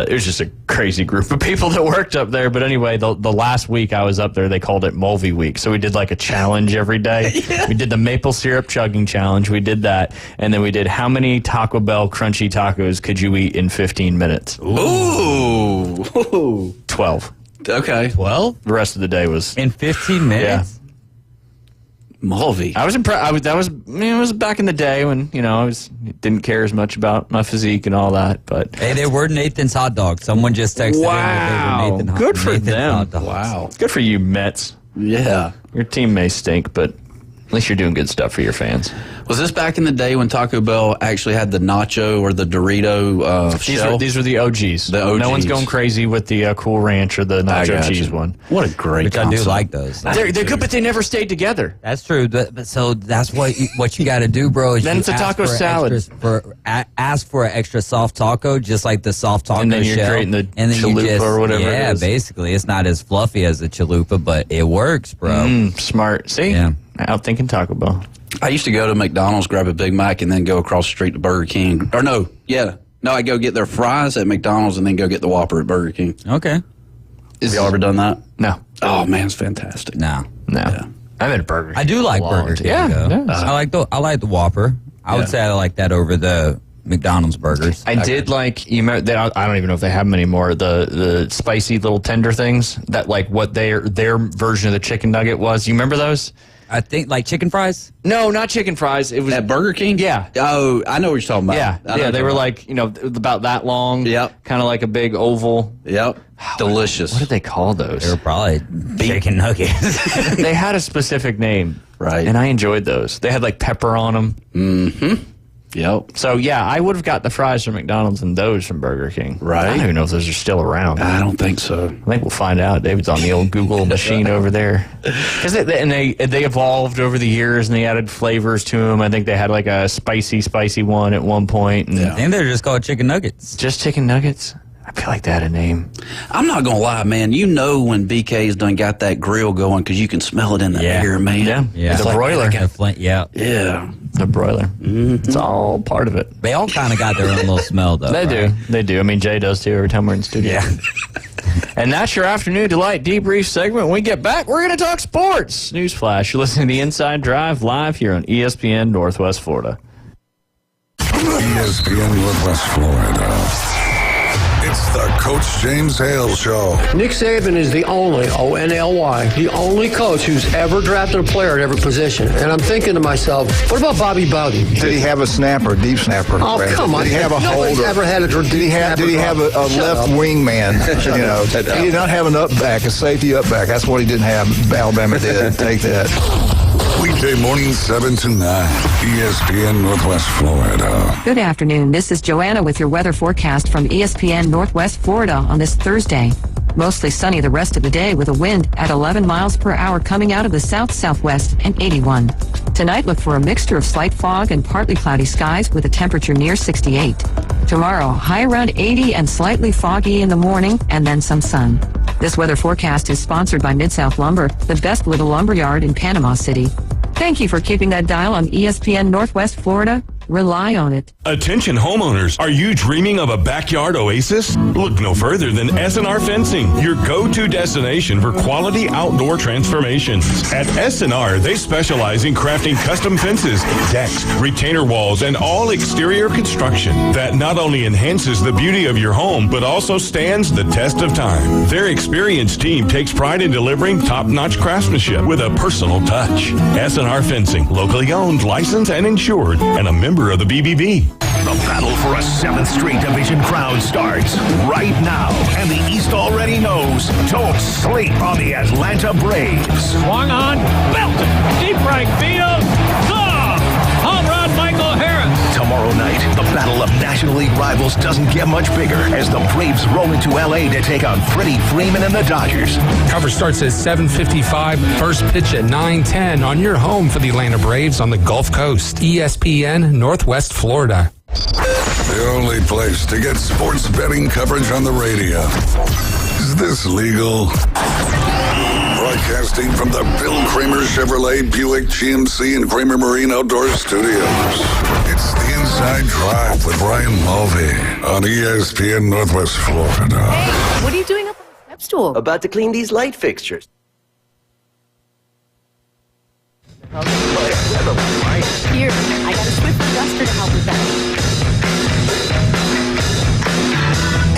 it was just a crazy group of people that worked up there. But anyway, the last week I was up there, they called it Mulvey Week, so we did like a challenge every day. We did the maple syrup chugging challenge. We did that, and then we did how many Taco Bell crunchy tacos could you eat in 15 minutes? Ooh. 12. Okay. 12? The rest of the day was in 15 minutes. Mulvey. I was impressed. It was back in the day when I didn't care as much about my physique and all that. But hey, they were Nathan's hot dogs. Someone just texted in that they were Nathan good for Nathan's them. hot dogs. Wow. Good for you, Mets. Yeah. Your team may stink, but at least you're doing good stuff for your fans. Was this back in the day when Taco Bell actually had the nacho or the Dorito shell? These were the OGs. The OGs. No one's going crazy with the Cool Ranch or the nacho cheese one. What a great Which I do like those. They're good, but they never stayed together. That's true. But so that's what you got to do, bro. Is Then you it's a ask taco for salad. Ask for an extra soft taco, just like the soft taco And then you're shell. creating the and then chalupa or whatever it Yeah, is. basically, it's not as fluffy as the chalupa, but it works, bro. Smart. See? Yeah. Out thinking Taco Bell. I used to go to McDonald's, grab a Big Mac, and then go across the street to Burger King. Or no, I go get their fries at McDonald's and then go get the Whopper at Burger King. Okay. Have y'all ever done that? No. Oh man, it's fantastic. No. Yeah. I'm at a Burger King. I do like Burger King. Yeah. though. I like the Whopper. I would say I like that over the McDonald's burgers. I did like, I don't even know if they have them anymore, the spicy little tender things that like what their version of the chicken nugget was. You remember those? I think like chicken fries. No, not chicken fries. It was at Burger King. Yeah. Oh, I know what you're talking about. Yeah. They were like about that long. Yep. Kind of like a big oval. Yep. Delicious. What did they call those? They were probably chicken nuggets. They had a specific name, right? And I enjoyed those. They had like pepper on them. Mm-hmm. Yep. So yeah, I would have got the fries from McDonald's and those from Burger King. Right. I don't even know if those are still around. I don't think so. I think we'll find out. David's on the old Google machine over there. Because they evolved over the years and they added flavors to them. I think they had like a spicy one at one point. And I think they're just called chicken nuggets. Just chicken nuggets? I feel like they had a name. I'm not gonna lie, man. You know when BK's done got that grill going because you can smell it in the air, man. Yeah. It's The broiler. Yeah. The broiler. It's all part of it. They all kind of got their own little smell, though. They do. I mean, Jay does too every time we're in the studio. Yeah. And that's your Afternoon Delight debrief segment. When we get back, we're going to talk sports. Newsflash, you're listening to The Inside Drive live here on ESPN Northwest Florida. ESPN Northwest Florida. It's the Coach James Hale Show. Nick Saban is the only, O-N-L-Y, the only coach who's ever drafted a player at every position. And I'm thinking to myself, what about Bobby Bowden? Did he have a snapper, a deep snapper? Oh, Brad? come on. Did he have a Nobody's holder? ever had a deep Did he have a left wing man? He did not have an up back, a safety up back. That's what he didn't have. Alabama did. Take that. Weekday morning 7 to 9. ESPN Northwest Florida. Good afternoon. This is Joanna with your weather forecast from ESPN Northwest Florida on this Thursday. Mostly sunny the rest of the day with a wind at 11 miles per hour coming out of the south-southwest and 81. Tonight, look for a mixture of slight fog and partly cloudy skies with a temperature near 68. Tomorrow, high around 80 and slightly foggy in the morning and then some sun. This weather forecast is sponsored by Mid-South Lumber, the best little lumber yard in Panama City. Thank you for keeping that dial on ESPN Northwest Florida. Rely on it. Attention homeowners, are you dreaming of a backyard oasis? Look no further than S&R Fencing, your go-to destination for quality outdoor transformations. At S&R, they specialize in crafting custom fences, decks, retainer walls, and all exterior construction that not only enhances the beauty of your home, but also stands the test of time. Their experienced team takes pride in delivering top-notch craftsmanship with a personal touch. S&R Fencing, locally owned, licensed, and insured, and a member of the BBB. The battle for a 7th straight division crown starts right now, and the East already knows. Don't sleep on the Atlanta Braves. Swung on, belted, deep right field, gone! Home run, Michael Harris. Tomorrow night, the battle of National League rivals doesn't get much bigger as the Braves roll into L.A. to take on Freddie Freeman and the Dodgers. Coverage starts at 7:55. First pitch at 9:10 on your home for the Atlanta Braves on the Gulf Coast. ESPN Northwest Florida. The only place to get sports betting coverage on the radio. Is this legal? Broadcasting from the Bill Kramer Chevrolet Buick GMC and Kramer Marine Outdoor Studios. It's the Inside Drive with Brian Mulvey on ESPN Northwest Florida. Hey, what are you doing up on the step stool? About to clean these light fixtures. Here, I got a Swift adjuster to help with that.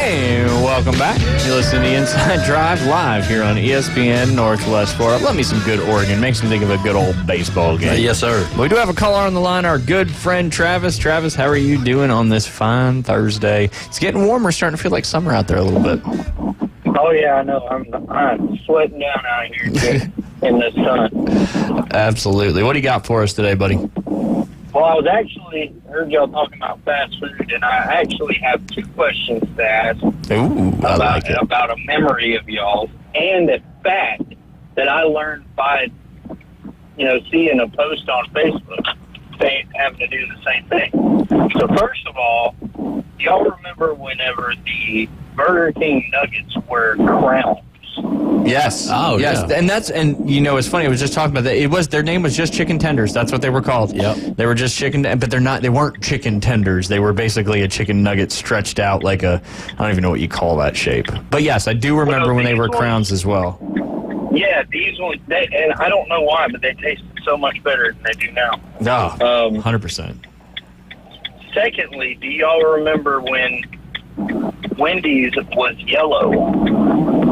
And welcome back. You listen to the Inside Drive live here on ESPN Northwest Florida. Love me some good Oregon. Makes me think of a good old baseball game. Yes, sir. We do have a caller on the line, our good friend Travis. Travis, how are you doing on this fine Thursday? It's getting warmer, starting to feel like summer out there a little bit. Oh, yeah, I know. I'm sweating down out here in the sun. Absolutely. What do you got for us today, buddy? Well, I was actually heard y'all talking about fast food, and I actually have two questions to ask about a memory of y'all and a fact that I learned by, seeing a post on Facebook having to do the same thing. So first of all, y'all remember whenever the Burger King nuggets were crowns? Yes. Oh, yes. yeah. It's funny. I was just talking about that. Their name was just chicken tenders. That's what they were called. Yep. They were just chicken, but they weren't chicken tenders. They were basically a chicken nugget stretched out like I don't even know what you call that shape. But yes, I do remember when they were crowns as well. Yeah, these ones, and I don't know why, but they tasted so much better than they do now. No, 100%. Secondly, do y'all remember when Wendy's was yellow?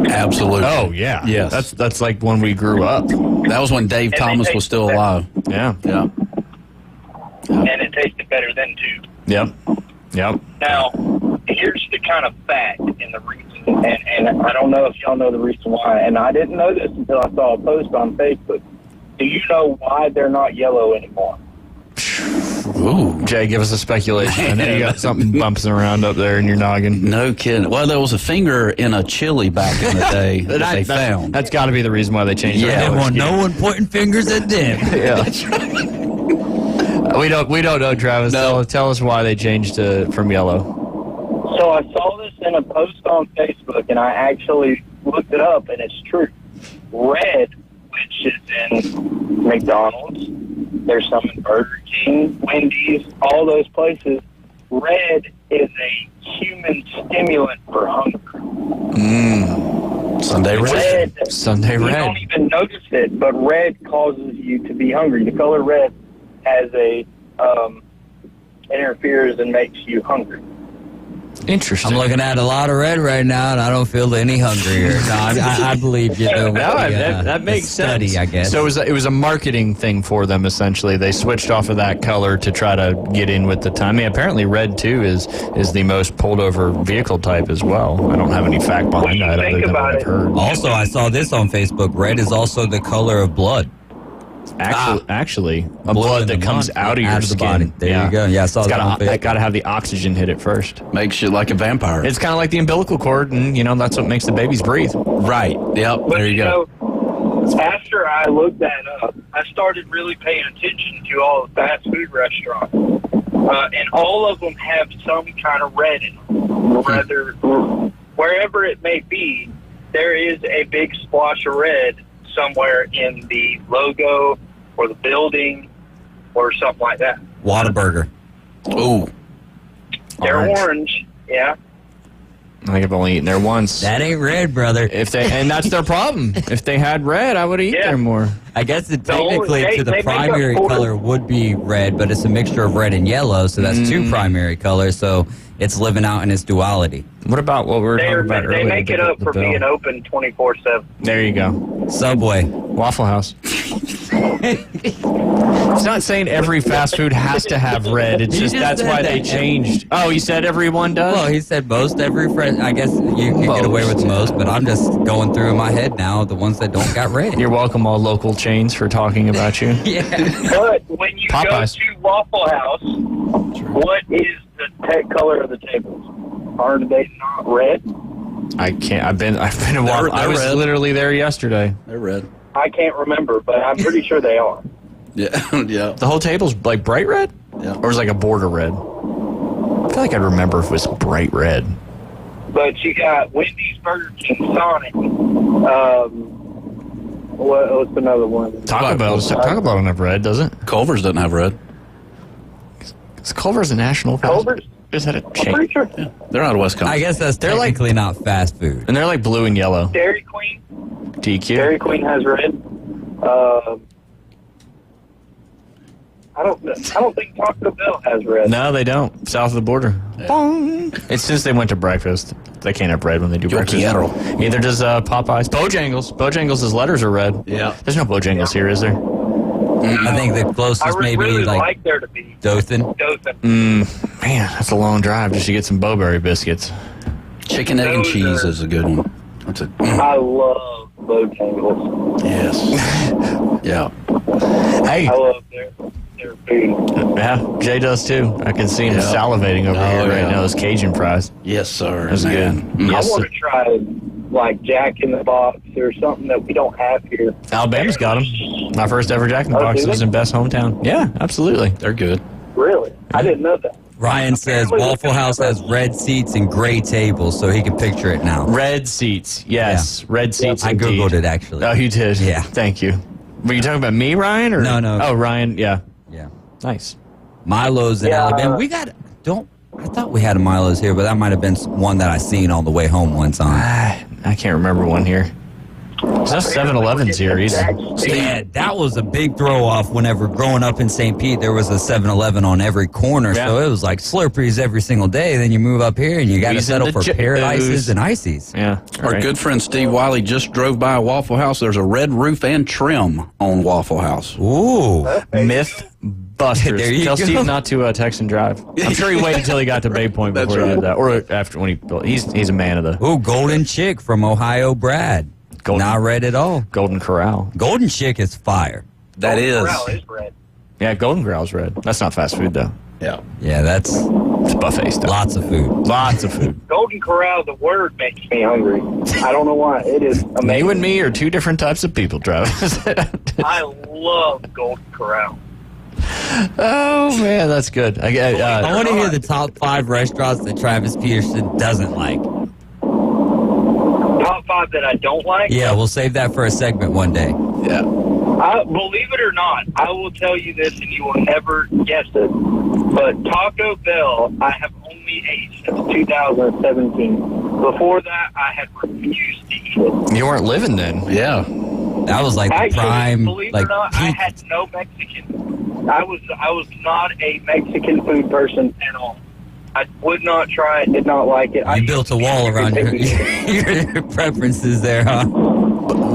Absolutely. Oh, yeah. Yes. That's like when we grew up. That was when Dave Thomas was still alive. Yeah. Yeah. And it tasted better then, too. Yep. Now, here's the kind of fact and the reason, and I don't know if y'all know the reason why, and I didn't know this until I saw a post on Facebook. Do you know why they're not yellow anymore? Ooh, Jay, give us a speculation. I know you got something bumping around up there in your noggin. No kidding. Well, there was a finger in a chili back in the day that they found. That's got to be the reason why they changed it. They didn't want no one pointing fingers at them. Yeah. We don't know, Travis. No. Tell us why they changed from yellow. So I saw this in a post on Facebook, and I actually looked it up, and it's true. Red, which is in McDonald's, there's some in Burger King, Wendy's, all those places. Red is a human stimulant for hunger. Sunday red. Sunday red. You don't even notice it, but red causes you to be hungry. The color red has interferes and makes you hungry. Interesting. I'm looking at a lot of red right now, and I don't feel any hungrier. No, I believe you know. That makes study, sense. I guess. So it was a marketing thing for them. Essentially, they switched off of that color to try to get in with the time. I mean, apparently, red too is the most pulled over vehicle type as well. I don't have any fact behind that other than what I've heard. Also, I saw this on Facebook. Red is also the color of blood. Actually, a blood that comes out of your the skin. body. There you go. Yeah, I saw that on Facebook. It's got to have the oxygen hit it first. Makes you like a vampire. It's kind of like the umbilical cord, and that's what makes the babies breathe. Right. Yep. But there you go. After I looked that up, I started really paying attention to all the fast food restaurants. And all of them have some kind of red in them. Wherever it may be, there is a big splash of red somewhere in the logo or the building or something like that. Whataburger. Ooh. They're orange, yeah. I think I've only eaten there once. That ain't red, brother. And that's their problem. If they had red, I would eat there more. I guess technically the primary color would be red, but it's a mixture of red and yellow, so that's two primary colors, so it's living out in its duality. What about what we were talking about earlier? They make it up for being open 24/7. There you go. Subway. Waffle House. It's not saying every fast food has to have red. It's just that's why they changed. Oh, he said everyone does? Well, he said most every friend. I guess you can get away with most, but I'm just going through in my head now the ones that don't got red. You're welcome, all local chains, for talking about you. Yeah. But when you Popeyes. go to Waffle House, what is the color of the tables? Are they not red? I can't. I've been to Waffle. I was literally there yesterday. They're red. I can't remember, but I'm pretty sure they are. Yeah, yeah. The whole table's like bright red? Yeah. Or was it like a border red? I feel like I'd remember if it was bright red. But you got Wendy's, Burger King, Sonic. What's another one? Taco Bell don't have red, does it? Culver's doesn't have red. Is Culver's a national fast Culver's? Is that a chain? I'm pretty sure. Yeah. They're out of Wisconsin. I guess that's technically not fast food. And they're like blue and yellow. Dairy Queen. DQ. Dairy Queen has red. I don't think Taco Bell has red. No, they don't. South of the border. Yeah. It's since they went to breakfast. They can't have red when they do breakfast. Neither does Popeyes. Bojangles. Bojangles' letters are red. Yeah. There's no Bojangles here, is there? I think the closest maybe really like there to be Dothan. Dothan. Man, that's a long drive just to get some Bowberry biscuits. Chicken, egg, and cheese is a good one. That's a. I love Bojangles. Yes. Yeah. Hey. I love their food. Yeah, Jay does too. I can see him salivating over here right now. Those Cajun fries. Yes, sir. That's good. I want to try like Jack in the Box or something that we don't have here. Alabama's got them. My first ever Jack in the Box was in Best Hometown. Yeah, absolutely. They're good. Really? I didn't know that. Ryan says Waffle House has red seats and gray tables, so he can picture it now. Red seats, yes. Yeah. Red seats, I Googled it, actually. Oh, you did? Yeah. Thank you. Were you talking about me, Ryan? Or? No. Oh, Ryan, yeah. Yeah. Nice. Milo's in Alabama. I thought we had a Milo's here, but that might have been one that I seen on the way home one time. I can't remember one here. There's 7-Elevens here. Yeah, that was a big throw-off whenever growing up in St. Pete, there was a 7-Eleven on every corner, so it was like Slurpees every single day. Then you move up here, and you got to settle for Paradises and Ices. Yeah. Our good friend Steve Wiley just drove by a Waffle House. There's a red roof and trim on Waffle House. Ooh. Myth busters. There you Tell go. Steve not to text and drive. I'm sure he waited until he got to Bay Point before he did that. Or after when he built. He's a man of the... Ooh, Golden Chick from Ohio Brad. Not red at all. Golden Corral. Golden Chick is fire. That is. Corral is red. Yeah, Golden Corral's red. That's not fast food, though. Yeah. Yeah, it's buffet stuff. Lots of food. Lots of food. Golden Corral, the word makes me hungry. I don't know why. It is amazing. You and me are two different types of people, Travis. I love Golden Corral. Oh, man, that's good. I want to hear the top 5 restaurants that Travis Peterson doesn't like. Top 5 that I don't like? Yeah, we'll save that for a segment one day. Yeah. Believe it or not, I will tell you this and you will never guess it. But Taco Bell, I have only ate since 2017. Before that, I had refused to eat it. You weren't living then. Yeah. That was like the prime, believe like it or not, I had no Mexican. I was not a Mexican food person at all. I would not try it, did not like it. You built a wall around your preferences there, huh?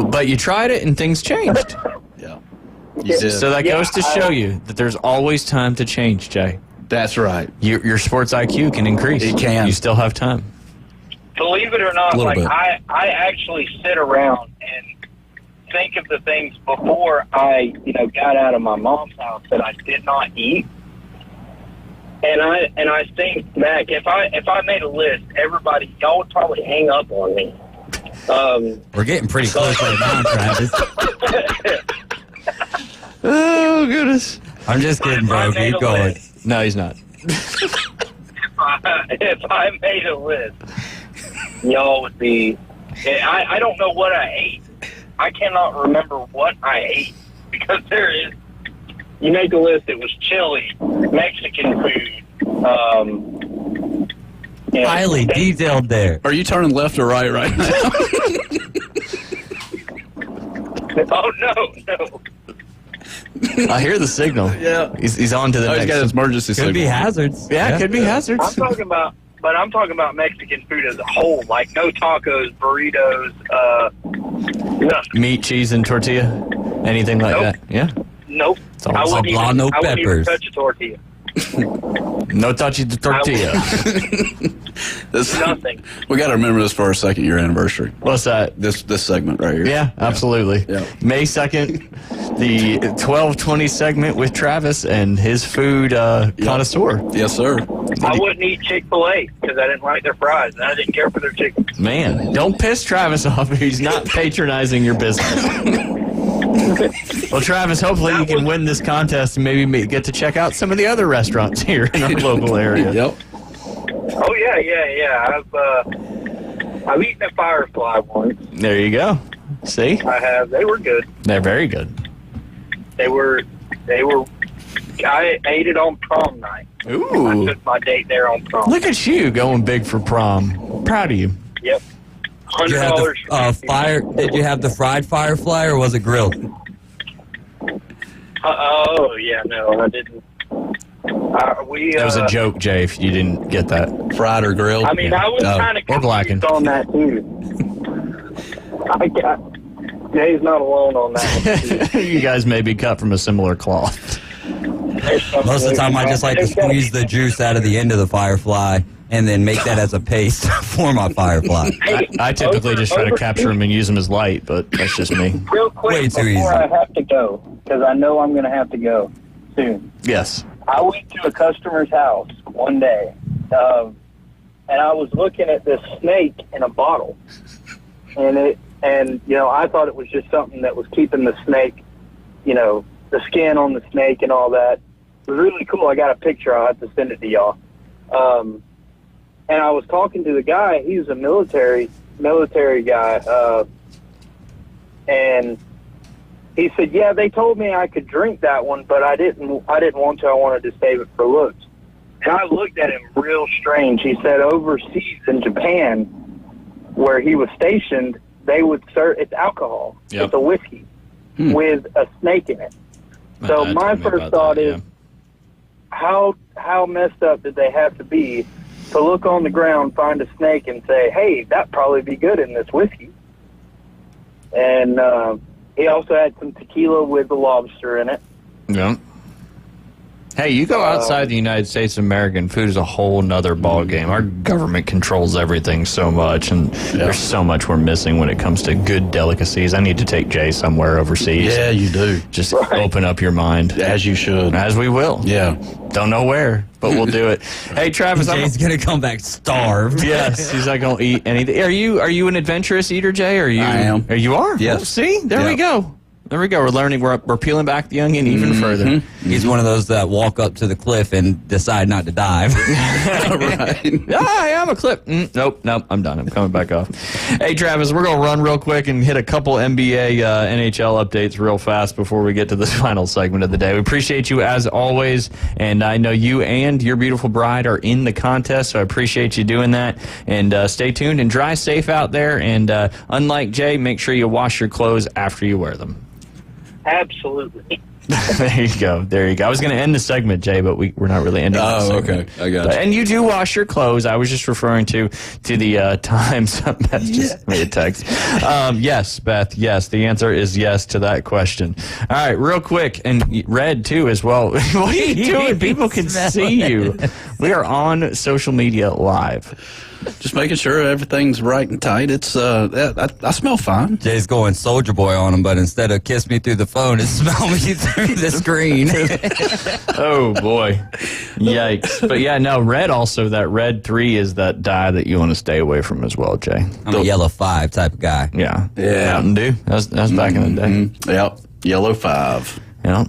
But you tried it and things changed. Yeah. So that goes to show you that there's always time to change, Jay. That's right. Your sports IQ can increase. It can. You still have time. Believe it or not, like I actually sit around think of the things before I, got out of my mom's house that I did not eat. And I think back, if I made a list, y'all would probably hang up on me. We're getting pretty close right now, Travis. Oh, goodness. I'm just kidding, bro. Keep going. No, he's not. If I made a list, y'all would be... I don't know what I ate. I cannot remember what I ate because there is... You make a list, it was chili, Mexican food, highly detailed there. Are you turning left or right now? Oh, no. I hear the signal. Yeah. He's on to the next. He's got his emergency signal. Could be hazards. Yeah, could be hazards. I'm talking about Mexican food as a whole, like no tacos, burritos, nothing. Meat, cheese, and tortilla? Anything like that? Yeah. Nope. I wouldn't even touch a tortilla. No touchy the tortilla. Nothing. We got to remember this for our 2nd year anniversary. What's that? This segment right here. Yeah, absolutely. Yeah. May 2nd, the 12:20 segment with Travis and his food connoisseur. Yes, sir. I wouldn't eat Chick-fil-A because I didn't like their fries and I didn't care for their chicken. Man, don't piss Travis off. He's not patronizing your business. Well, Travis, hopefully you can win this contest and maybe get to check out some of the other restaurants here in our local area. Yep. Oh, yeah. I've eaten at Firefly once. There you go. See? I have. They were good. They're very good. They were. I ate it on prom night. Ooh. I took my date there on prom. Look at you going big for prom. Proud of you. Yep. Did you have Did you have the fried Firefly or was it grilled? Oh yeah, no, I didn't. That was a joke, Jay. If you didn't get that, fried or grilled. I mean, I was kind of confused on that too. Jay's not alone on that. You guys may be cut from a similar cloth. Most of the time, I just like to squeeze the juice out of the end of the Firefly and then make that as a paste for my Firefly. I typically just try to capture them and use them as light, but that's just me. Real quick before I have to go, because I know I'm going to have to go soon. Yes. I went to a customer's house one day, and I was looking at this snake in a bottle, and I thought it was just something that was keeping the snake, the skin on the snake and all that. It was really cool. I got a picture. I'll have to send it to y'all. And I was talking to the guy. He was a military guy, and he said, "Yeah, they told me I could drink that one, but I didn't want to. I wanted to save it for looks." And I looked at him real strange. He said, overseas in Japan, where he was stationed, they would serve it's alcohol. Yep. It's a whiskey with a snake in it. So my first thought is, how messed up did they have to be to look on the ground, find a snake, and say, "Hey, that'd probably be good in this whiskey"? And he also had some tequila with the lobster in it. Yeah. Hey, you go outside the United States of America, and food is a whole nother ball game. Our government controls everything so much, and there's so much we're missing when it comes to good delicacies. I need to take Jay somewhere overseas. Yeah, you do. Just open up your mind. As you should. As we will. Yeah. Don't know where, but we'll do it. Hey, Travis, Jay's going to come back starved. Yes, he's not going to eat anything. Are you an adventurous eater, Jay? I am. You are? Yes. Oh, see? There we go. There we go. We're learning. We're peeling back the onion even further. He's one of those that walk up to the cliff and decide not to dive. Right. Yeah, I am a clip. Nope. I'm done. I'm coming back off. Hey, Travis, we're going to run real quick and hit a couple NBA, NHL updates real fast before we get to the final segment of the day. We appreciate you as always, and I know you and your beautiful bride are in the contest, so I appreciate you doing that. And stay tuned and drive safe out there. And unlike Jay, make sure you wash your clothes after you wear them. Absolutely. There you go. I was going to end the segment, Jay, but we're not really ending the segment. Okay. I got you. And you do wash your clothes. I was just referring to the times. Beth just made a text. Yes, Beth, yes. The answer is yes to that question. All right, real quick, and Red, too, as well. What are you doing? People can see you. We are on social media live. Just making sure everything's right and tight. It's I smell fine. Jay's going Soldier Boy on him, but instead of kiss me through the phone, it's smell me through the screen. Oh boy, yikes! But yeah, no, red also. That red 3 is that dye that you want to stay away from as well, Jay. I'm a yellow 5 type of guy. Yeah, Yeah. Mountain Dew. That was back in the day. Yep, yellow 5. Yeah.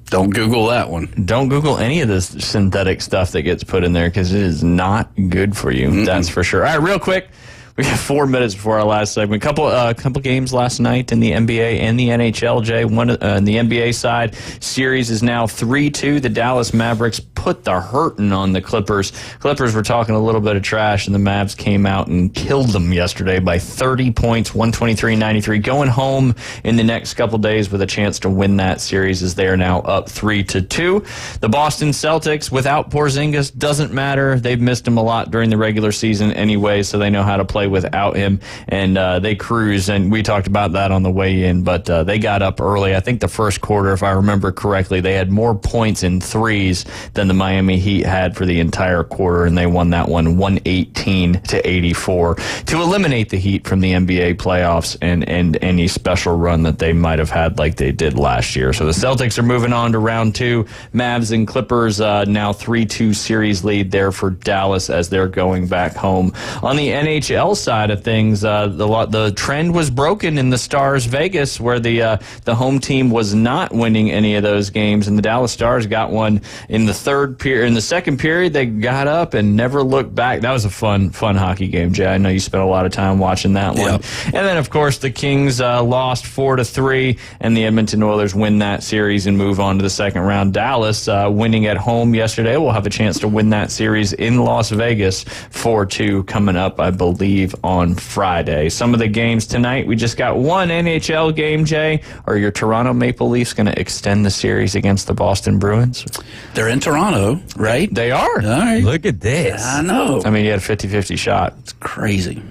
Don't Google that one. Don't Google any of this synthetic stuff that gets put in there because it is not good for you. That's for sure. All right, real quick. We have 4 minutes before our last segment. Couple games last night in the NBA and the NHL, Jay. One on the NBA side, series is now 3-2. The Dallas Mavericks put the hurting on the Clippers. Clippers were talking a little bit of trash, and the Mavs came out and killed them yesterday by 30 points, 123-93. Going home in the next couple days with a chance to win that series as they are now up 3-2. The Boston Celtics, without Porzingis, doesn't matter. They've missed him a lot during the regular season anyway, so they know how to play without him, and they cruise, and we talked about that on the way in, but they got up early. I think the first quarter, if I remember correctly, they had more points in threes than the Miami Heat had for the entire quarter, and they won that one 118-84 to eliminate the Heat from the NBA playoffs and any special run that they might have had like they did last year. So the Celtics are moving on to round 2. Mavs and Clippers now 3-2 series lead there for Dallas as they're going back home. On the NHL side of things, the trend was broken in the Stars Vegas, where the home team was not winning any of those games, and the Dallas Stars got one in the third period. In the second period, they got up and never looked back. That was a fun hockey game, Jay. I know you spent a lot of time watching that one. And then, of course, the Kings lost 4-3, and the Edmonton Oilers win that series and move on to the second round. Dallas winning at home yesterday will have a chance to win that series in Las Vegas 4-2 coming up, I believe, on Friday. Some of the games tonight, we just got one NHL game, Jay. Are your Toronto Maple Leafs going to extend the series against the Boston Bruins? They're in Toronto, right? They are. All right. Look at this. I know. I mean, you had a 50-50 shot. It's crazy.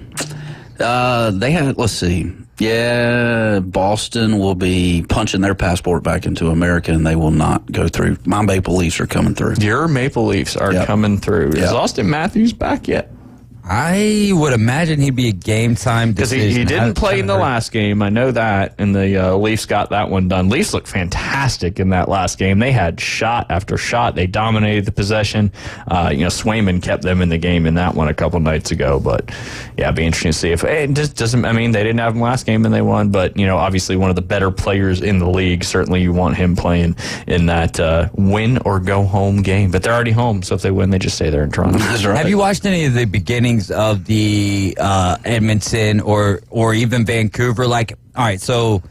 They had, let's see. Yeah, Boston will be punching their passport back into America, and they will not go through. My Maple Leafs are coming through. Your Maple Leafs are coming through. Is Austin Matthews back yet? I would imagine he'd be a game time decision. Because he didn't play in the last game. I know that. And the Leafs got that one done. Leafs looked fantastic in that last game. They had shot after shot. They dominated the possession. Swayman kept them in the game in that one a couple nights ago. But, yeah, it'd be interesting to see if it just doesn't. I mean, they didn't have him last game and they won. But, obviously one of the better players in the league. Certainly you want him playing in that win or go home game. But they're already home. So if they win, they just stay there in Toronto. That's right. Have you watched any of the beginnings of the Edmonton or even Vancouver? All right, so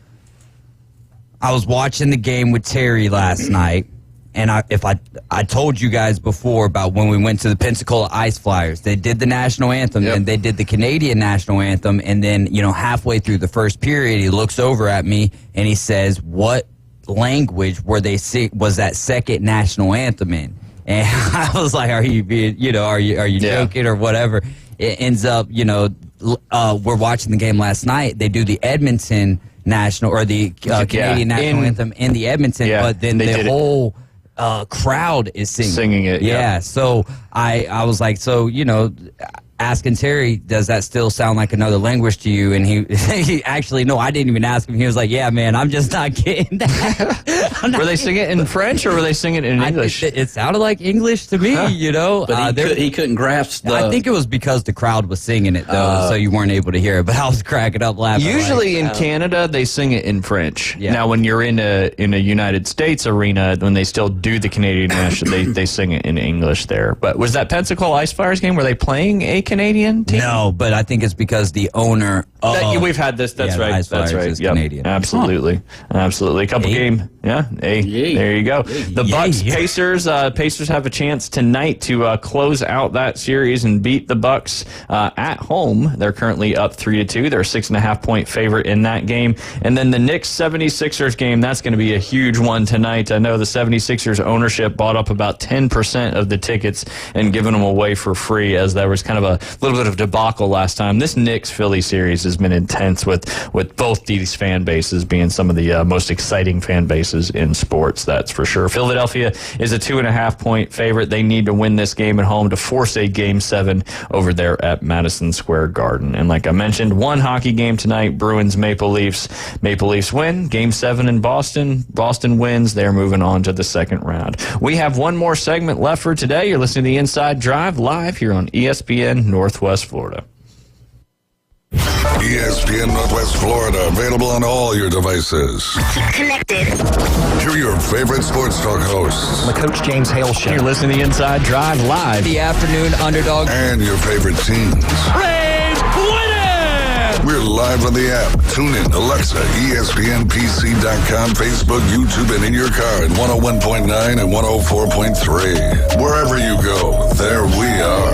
I was watching the game with Terry last night, and I told you guys before about when we went to the Pensacola Ice Flyers. They did the national anthem, and they did the Canadian national anthem, and then halfway through the first period, he looks over at me and he says, "What language was that second national anthem in?" And I was like, "Are you being, are you joking or whatever?" It ends up, we're watching the game last night. They do the Edmonton national or the Canadian national anthem in the Edmonton, but then the whole crowd is singing it. Yeah. So I was like, asking Terry, does that still sound like another language to you? And he actually, no, I didn't even ask him. He was like, yeah, man, I'm just not getting that. Were they singing it in French or were they singing it in English? It sounded like English to me, But he couldn't grasp I think it was because the crowd was singing it, though, so you weren't able to hear it. But I was cracking up laughing. Usually in Canada, they sing it in French. Yeah. Now, when you're in a United States arena, when they still do the Canadian national, they sing it in English there. But was that Pensacola Ice Flyers game? Were they playing a Canadian team? No, but I think it's because the owner we've had this. That's right. That's right. Is Canadian. Absolutely. Absolutely. A couple game. Yeah. There you go. The Bucks Pacers. Pacers have a chance tonight to close out that series and beat the Bucks at home. They're currently up 3-2. They're a 6.5-point favorite in that game. And then the Knicks 76ers game. That's going to be a huge one tonight. I know the 76ers ownership bought up about 10% of the tickets and given them away for free, as there was kind of a little bit of debacle last time. This Knicks Philly series has been intense with both these fan bases being some of the most exciting fan bases in sports, that's for sure. Philadelphia is a 2.5-point favorite. They need to win this game at home to force a Game 7 over there at Madison Square Garden. And like I mentioned, one hockey game tonight, Bruins Maple Leafs. Maple Leafs win. Game 7 in Boston. Boston wins. They're moving on to the second round. We have one more segment left for today. You're listening to The Inside Drive live here on ESPN Northwest Florida. ESPN Northwest Florida, available on all your devices. Connected. Hear your favorite sports talk hosts. The Coach James Hale Show. You're listening to The Inside Drive live. The afternoon underdog. And your favorite teams. Braves win it! We're live on the app. Tune in, Alexa, ESPNPC.com, Facebook, YouTube, and in your car at 101.9 and 104.3. Wherever you go, there we are.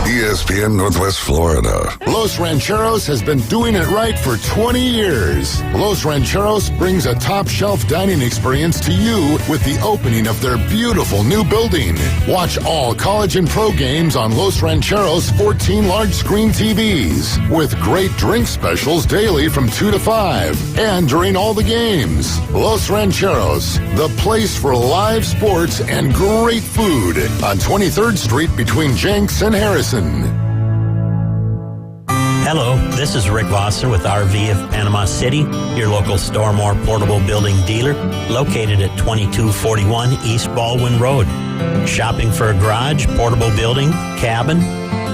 ESPN Northwest Florida. Los Rancheros has been doing it right for 20 years. Los Rancheros brings a top-shelf dining experience to you with the opening of their beautiful new building. Watch all college and pro games on Los Rancheros' 14 large-screen TVs with great drink specials daily from 2 to 5 and during all the games. Los Rancheros, the place for live sports and great food on 23rd Street between Jenks and Harrison. Hello, this is Rick Vossen with RV of Panama City, your local Stormore portable building dealer, located at 2241 East Baldwin Road. Shopping for a garage, portable building, cabin?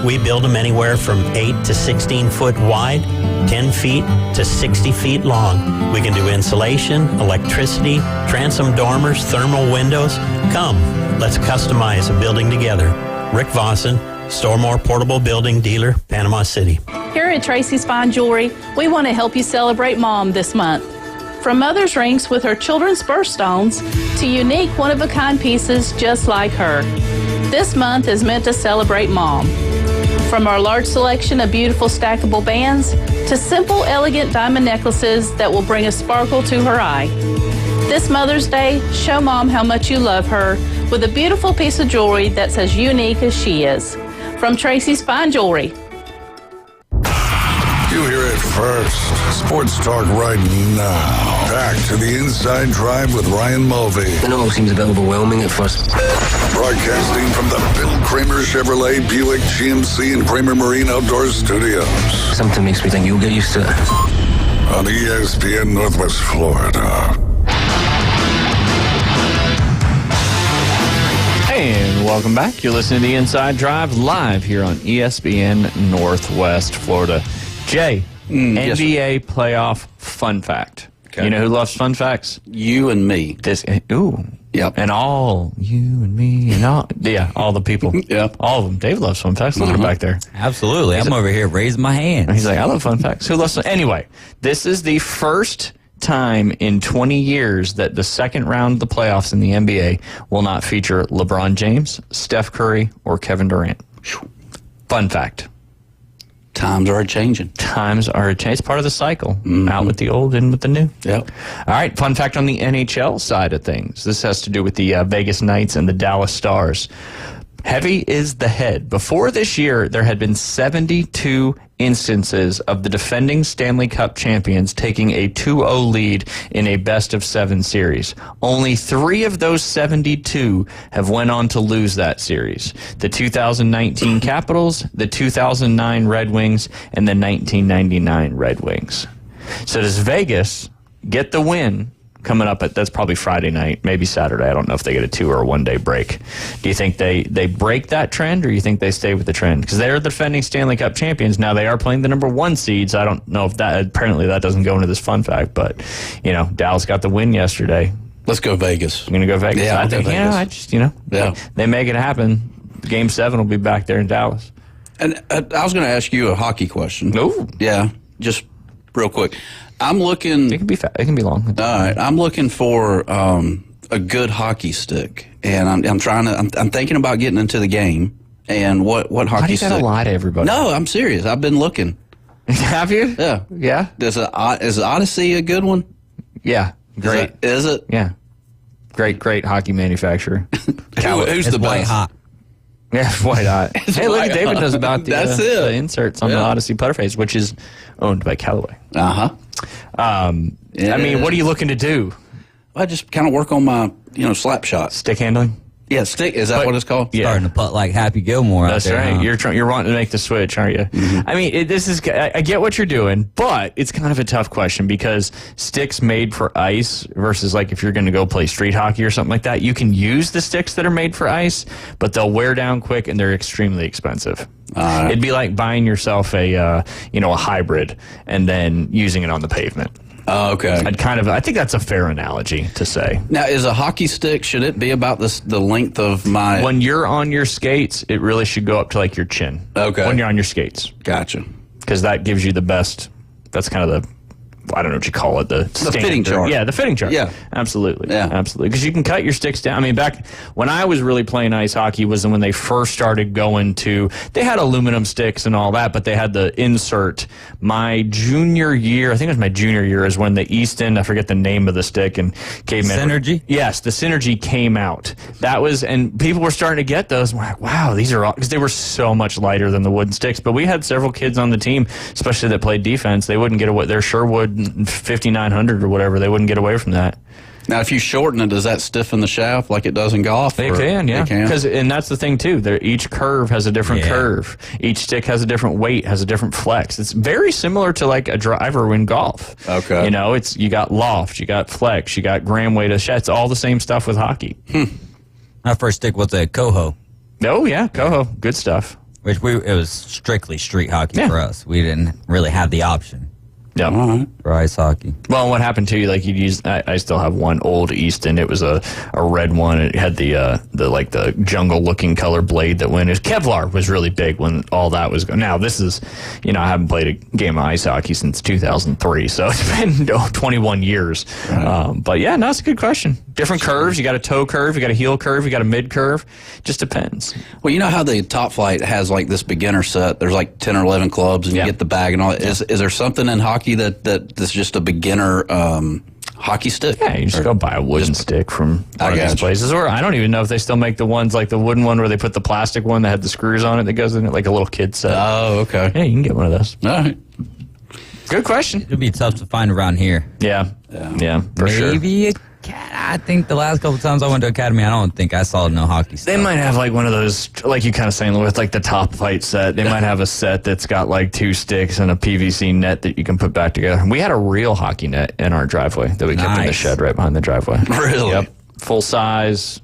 We build them anywhere from 8 to 16 foot wide, 10 feet to 60 feet long. We can do insulation, electricity, transom dormers, thermal windows. Come, let's customize a building together. Rick Vossen, Stormore Portable Building Dealer, Panama City. Here at Tracy's Fine Jewelry, we want to help you celebrate Mom this month. From mother's rings with her children's birthstones to unique one-of-a-kind pieces just like her. This month is meant to celebrate Mom. From our large selection of beautiful stackable bands to simple, elegant diamond necklaces that will bring a sparkle to her eye. This Mother's Day, show Mom how much you love her with a beautiful piece of jewelry that's as unique as she is. From Tracy's Fine Jewelry. You hear it first. Sports talk right now. Back to the Inside Drive with Ryan Mulvey. It all seems a bit overwhelming at first. Broadcasting from the Bill Kramer Chevrolet, Buick, GMC, and Kramer Marine Outdoor Studios. Something makes me think you'll get used to it. On ESPN Northwest Florida. And welcome back. You're listening to The Inside Drive live here on ESPN Northwest Florida. Jay, NBA playoff fun fact. Okay. You know who loves fun facts? You and me. Yep. And all you and me and all the people. Yep. All of them. Dave loves fun facts. Look at him back there. Absolutely. I'm over here raising my hand. He's like, I love fun facts. Who loves Anyway, this is the first time in 20 years that the second round of the playoffs in the NBA will not feature LeBron James, Steph Curry, or Kevin Durant. Fun fact. Times are changing. It's part of the cycle. Out with the old, in with the new. Yep. All right, fun fact on the NHL side of things. This has to do with the Vegas Knights and the Dallas Stars. Heavy is the head. Before this year, there had been 72 instances of the defending Stanley Cup champions taking a 2-0 lead in a best-of-7 series. Only 3 of those 72 have went on to lose that series. The 2019 Capitals, the 2009 Red Wings, and the 1999 Red Wings. So does Vegas get the win coming up that's probably Friday night, maybe Saturday. I don't know if they get a 2 or a 1 day break. Do you think they break that trend, or you think they stay with the trend? Because they're the defending Stanley Cup champions. Now they are playing the number 1 seeds. I don't know if apparently that doesn't go into this fun fact, but Dallas got the win yesterday. Let's go Vegas. I'm going to go Vegas. Yeah, I think, they make it happen. Game 7 will be back there in Dallas. And I was going to ask you a hockey question. Oh. Yeah, just real quick. I'm looking. It can be fast. It can be long. All right. I'm looking for a good hockey stick, and I'm trying to. I'm thinking about getting into the game. And what hockey Why do you stick? gotta lie to everybody? No, I'm serious. I've been looking. Have you? Yeah. Yeah. Is Odyssey a good one? Yeah. Great. Is it? Yeah. Great hockey manufacturer. Who's the best? Hot. Yeah, why not? Hey, look, David knows about the inserts on the Odyssey putter face, which is owned by Callaway. I mean, what are you looking to do? I just kind of work on my, slap shot. Stick handling? Yeah, stick. Is that what it's called? Yeah. Starting to putt like Happy Gilmore That's out there. right. Huh? You're wanting to make the switch, aren't you? Mm-hmm. I mean, I get what you're doing, but it's kind of a tough question because sticks made for ice versus like if you're going to go play street hockey or something like that, you can use the sticks that are made for ice, but they'll wear down quick and they're extremely expensive. It'd be like buying yourself a hybrid and then using it on the pavement. Oh, okay. I think that's a fair analogy to say. Now, is a hockey stick, should it be about the length of my... When you're on your skates, it really should go up to like your chin. Okay. When you're on your skates. Gotcha. Because that gives you the best, that's kind of I don't know what you call it. The fitting chart. Yeah, the fitting chart. Yeah. Absolutely. Yeah. Absolutely. Because you can cut your sticks down. I mean, back when I was really playing ice hockey was when they first started going to, they had aluminum sticks and all that, but they had the insert. My junior year, I think it was my junior year, is when the Easton, I forget the name of the stick, and Caveman. Synergy? Yes, the Synergy came out. That was, and people were starting to get those. And we're like, wow, these are all, because they were so much lighter than the wooden sticks. But we had several kids on the team, especially that played defense. They wouldn't get away. Their Sherwood 5900 or whatever, they wouldn't get away from that. Now, if you shorten it, does that stiffen the shaft like it does in golf? It can, yeah. It can. And that's the thing, too. Each curve has a different curve. Each stick has a different weight, has a different flex. It's very similar to like a driver in golf. Okay. You got loft, you got flex, you got gram weight of shot. It's all the same stuff with hockey. My first stick was a Coho. Oh, yeah, Coho. Good stuff. Which it was strictly street hockey for us. We didn't really have the option. Yeah. For ice hockey. Well, what happened to you? Like you'd use, I still have one old Easton. It was a red one. It had the jungle looking color blade that went. Kevlar was really big when all that was going. Now this is, I haven't played a game of ice hockey since 2003, so it's been 21 years. Right. But yeah, no, it's a good question. Different curves. You got a toe curve. You got a heel curve. You got a mid curve. Just depends. Well, you know how the Top Flight has like this beginner set. There's like 10 or 11 clubs, and you get the bag and all that. Is there something in hockey that's just a beginner hockey stick? Yeah, you just go buy a wooden stick from one of these places. Or I don't even know if they still make the ones like the wooden one where they put the plastic one that had the screws on it that goes in it like a little kid set. Oh, okay. Yeah, you can get one of those. All right. Good question. It'd be tough to find around here. Yeah, for sure. Maybe I think the last couple times I went to Academy, I don't think I saw no hockey stuff. They might have like one of those, like you kind of saying with like the Top Flight set. They might have a set that's got like 2 sticks and a PVC net that you can put back together. We had a real hockey net in our driveway that we kept in the shed right behind the driveway. Really? Yep. Full size.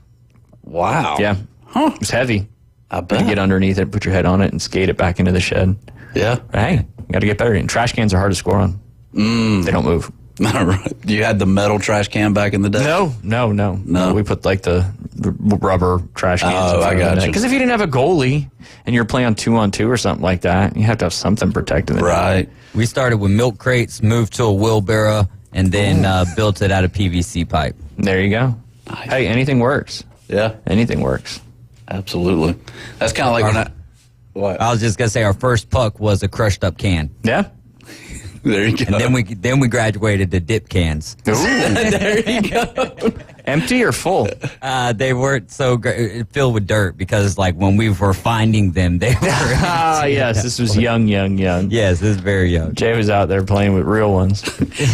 Wow. Yeah. It was heavy. I bet. You get underneath it, put your head on it, and skate it back into the shed. Yeah. Hey, you got to get better. And trash cans are hard to score on. They don't move. You had the metal trash can back in the day? No. We put like the rubber trash cans. Oh, I got you. Because if you didn't have a goalie and you're playing 2-on-2 or something like that, you have to have something protecting it. Right. We started with milk crates, moved to a wheelbarrow, and then built it out of PVC pipe. There you go. Nice. Hey, anything works. Yeah. Anything works. Absolutely. That's kind of like what? I was just going to say our first puck was a crushed up can. Yeah. There you go. And then we graduated to dip cans. Ooh. There you go. Empty or full? They weren't so filled with dirt because, like, when we were finding them, they were. Yes, this was young. Yes, this is very young. Jay was out there playing with real ones.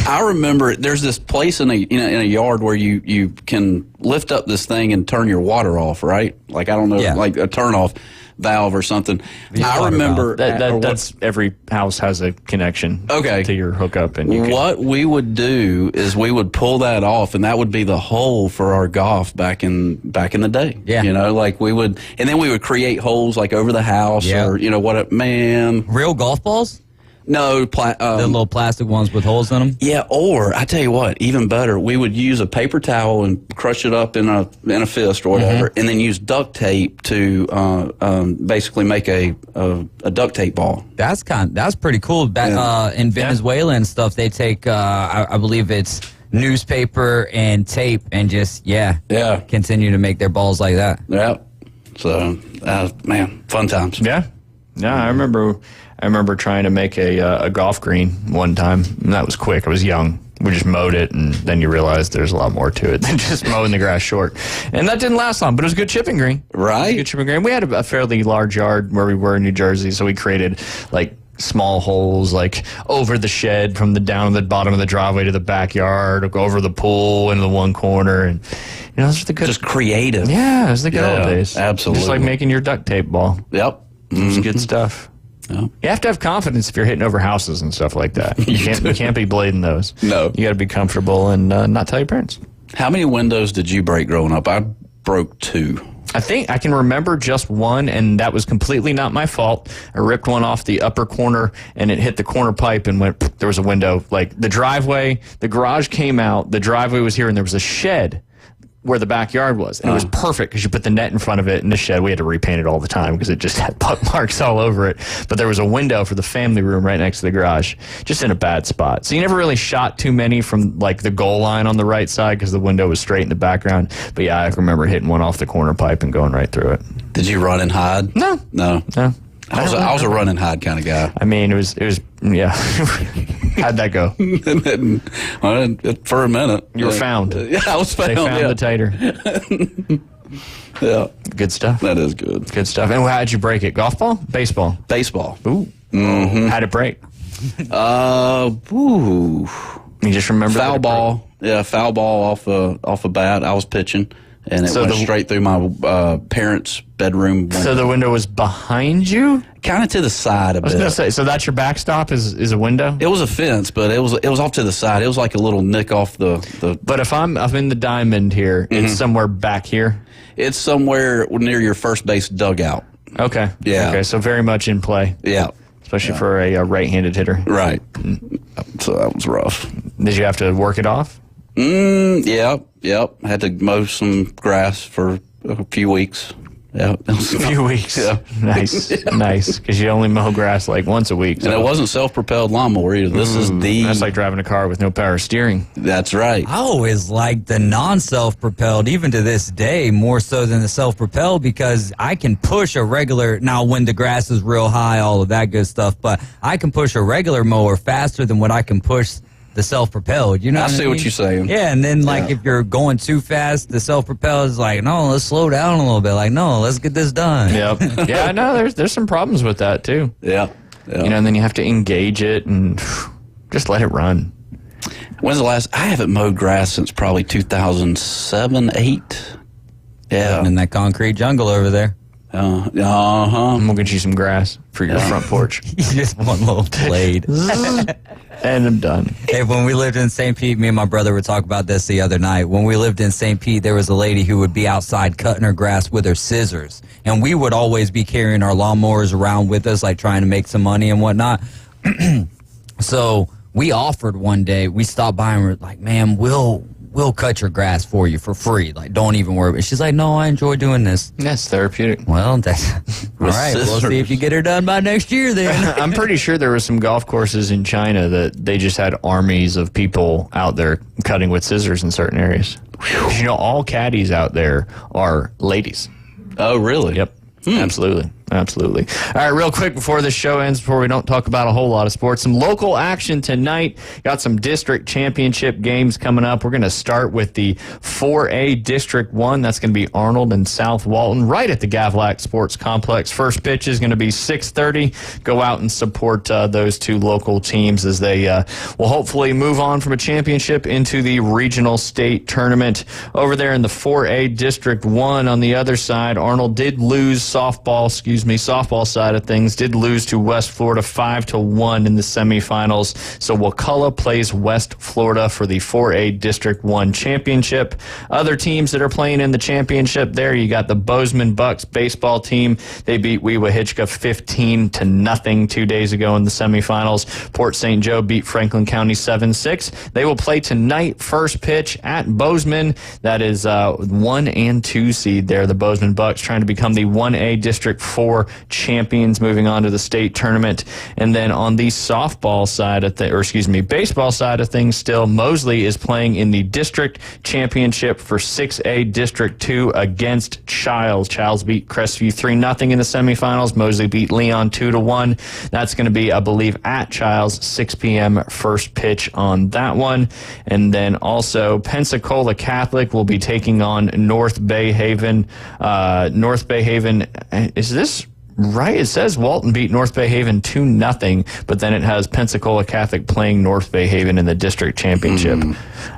I remember there's this place in a yard where you can lift up this thing and turn your water off, right? Like I don't know, like a turn off valve or something. I remember that's every house has a connection. Okay. To your hookup, and what we would do is we would pull that off, and that would be the hole for our golf back in the day. Yeah. Like we would, and then we would create holes like over the house or real golf balls. No, the little plastic ones with holes in them. Yeah, or I tell you what, even better, we would use a paper towel and crush it up in a fist or whatever, and then use duct tape to basically make a duct tape ball. That's pretty cool. In Venezuela and stuff, they take I believe it's newspaper and tape and just continue to make their balls like that. Yeah. So man, fun times. Yeah. I remember trying to make a golf green one time, and that was quick. I was young, We just mowed it, and then you realize there's a lot more to it than just mowing the grass short. And that didn't last long, but it was a good chipping green. Right. Good chipping green. We had a fairly large yard where we were in New Jersey, so we created like small holes like over the shed from the down the bottom of the driveway to the backyard, over the pool into the one corner, and those are the good. Just creative. Yeah, it was the good old days. Absolutely. Just like making your duct tape ball. Yep. It was good stuff. Yep. You have to have confidence if you're hitting over houses and stuff like that. You can't be blading those. No. You got to be comfortable and not tell your parents. How many windows did you break growing up? I broke 2. I think I can remember just one, and that was completely not my fault. I ripped one off the upper corner, and it hit the corner pipe and went, there was a window. Like the driveway, the garage came out, the driveway was here, and there was a shed where the backyard was. And it was perfect because you put the net in front of it, and the shed, we had to repaint it all the time because it just had puck marks all over it. But there was a window for the family room right next to the garage, just in a bad spot. So you never really shot too many from like the goal line on the right side because the window was straight in the background. But yeah, I remember hitting one off the corner pipe and going right through it. Did you run and hide? No. I was a run and hide kind of guy. I mean, it was yeah. How'd that go? For a minute. You were found. Yeah, I was found. They found the tater. Yeah. Good stuff. That is good. Good stuff. And how'd you break it? Golf ball? Baseball? Baseball. Ooh. Mm-hmm. How'd it break? You just remember foul ball. Yeah, foul ball off a bat. I was pitching, and it went straight through my parents' bedroom window. So the window was behind you? Kind of to the side a bit. I was going to say, so that's your backstop is a window? It was a fence, but it was off to the side. It was like a little nick off the But if I'm in the diamond here, it's somewhere back here? It's somewhere near your first base dugout. Okay. Yeah. Okay, so very much in play. Yeah. Especially for a right-handed hitter. Right. So that was rough. Did you have to work it off? Yep. I had to mow some grass for a few weeks. Yeah, a few weeks. Yeah. Nice. Because you only mow grass like once a week. So. And it wasn't self-propelled lawnmower either. This is That's like driving a car with no power steering. That's right. I always liked the non-self-propelled, even to this day, more so than the self-propelled, because I can push a regular, now when the grass is real high, all of that good stuff, but I can push a regular mower faster than what I can push the self-propelled, you know I see what you're saying. Yeah, and then if you're going too fast, the self-propelled is like, no, let's slow down a little bit. Like, no, let's get this done. Yep. Yeah, no, there's some problems with that too. Yeah. And then you have to engage it and just let it run. When's the last? I haven't mowed grass since probably 2007, 8. Yeah. In that concrete jungle over there. I'm gonna get you some grass for your front porch. Just one little blade. And I'm done. Hey, when we lived in St. Pete, me and my brother would talk about this the other night. When we lived in St. Pete, there was a lady who would be outside cutting her grass with her scissors. And we would always be carrying our lawnmowers around with us, like trying to make some money and whatnot. So we offered one day, we stopped by and we're like, ma'am, we'll cut your grass for you for free. Like, don't even worry. But she's like, no, I enjoy doing this. That's therapeutic. Well, that's all right. We'll see if you get her done by next year then. I'm pretty sure there were some golf courses in China that they just had armies of people out there cutting with scissors in certain areas. You know, all caddies out there are ladies. Oh, really? Yep. Absolutely. All right, real quick before this show ends, before we don't talk about a whole lot of sports, some local action tonight. Got some district championship games coming up. We're going to start with the 4A District 1. That's going to be Arnold and South Walton, right at the Gavlac Sports Complex. First pitch is going to be 6:30. Go out and support those two local teams as they will hopefully move on from a championship into the regional state tournament. Over there in the 4A District 1 on the other side, Arnold did lose softball side of things, did lose to West Florida 5-1 in the semifinals. So Wakulla plays West Florida for the 4A District 1 championship. Other teams that are playing in the championship there, you got the Bozeman Bucks baseball team. They beat Weewahitchka 15-0 2 days ago in the semifinals. Port St. Joe beat Franklin County 7-6. They will play tonight, first pitch at Bozeman. That is 1 and 2 seed there. The Bozeman Bucks trying to become the 1A District 4 4 champions moving on to the state tournament. And then on the baseball side of things still, Mosley is playing in the district championship for 6A District 2 against Childs. Childs beat Crestview 3-0 in the semifinals. Mosley beat Leon 2-1. That's going to be, I believe, at Childs, 6 p.m. first pitch on that one. And then also Pensacola Catholic will be taking on North Bay Haven. North Bay Haven, is this right? It says Walton beat North Bay Haven 2-0, but then it has Pensacola Catholic playing North Bay Haven in the district championship.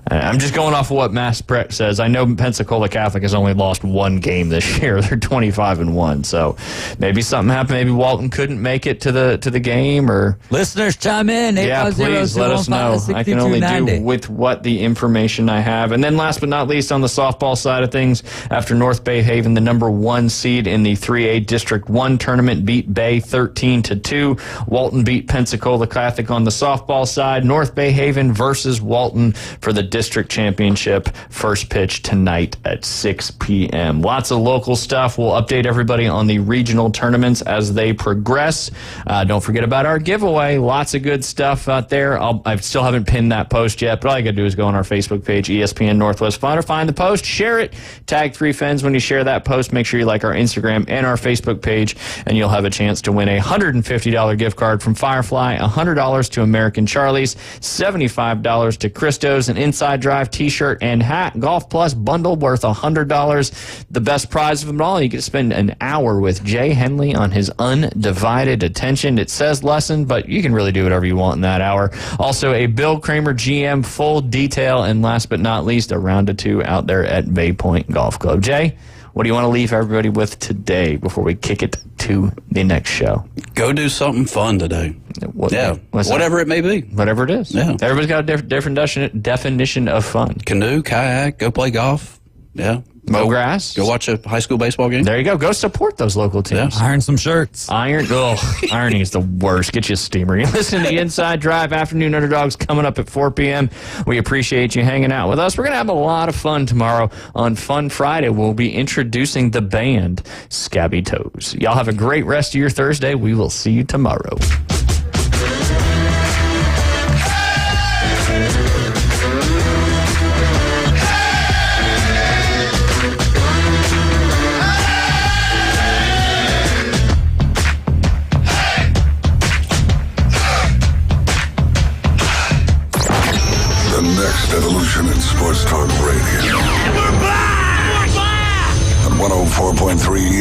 I'm just going off of what Mass Prep says. I know Pensacola Catholic has only lost 1 game this year. They're 25-1. So maybe something happened. Maybe Walton couldn't make it to the game, or listeners chime in. Yeah, please let us know. I can only do with what the information I have. And then last but not least, on the softball side of things, after North Bay Haven, the number 1 seed in the 3A District 1 tournament, beat Bay 13-2. Walton beat Pensacola Catholic on the softball side. North Bay Haven versus Walton for the district championship. First pitch tonight at 6 p.m. Lots of local stuff. We'll update everybody on the regional tournaments as they progress. Don't forget about our giveaway. Lots of good stuff out there. I still haven't pinned that post yet, but all you got to do is go on our Facebook page, ESPN Northwest Florida, find the post, share it, tag 3 Fins when you share that post. Make sure you like our Instagram and our Facebook page, and you'll have a chance to win a $150 gift card from Firefly, $100 to American Charlie's, $75 to Christo's, an Inside Drive t-shirt and hat, Golf Plus bundle worth $100. The best prize of them all, you get to spend an hour with Jay Henley on his undivided attention. It says lesson, but you can really do whatever you want in that hour. Also, a Bill Kramer GM full detail, and last but not least, a round of 2 out there at Bay Point Golf Club. Jay, what do you want to leave everybody with today before we kick it to the next show? Go do something fun today. Whatever it may be. Whatever it is. Yeah. Everybody's got a different definition of fun. Canoe, kayak, go play golf. Yeah. Mow grass. Go watch a high school baseball game. There you go. Go support those local teams. Yeah. Iron some shirts. Ironing is the worst. Get you a steamer. You listen to the Inside Drive Afternoon Underdogs coming up at 4 p.m. We appreciate you hanging out with us. We're going to have a lot of fun tomorrow on Fun Friday. We'll be introducing the band Scabby Toes. Y'all have a great rest of your Thursday. We will see you tomorrow. Evolution in Sports Talk Radio. We're back! On 104.3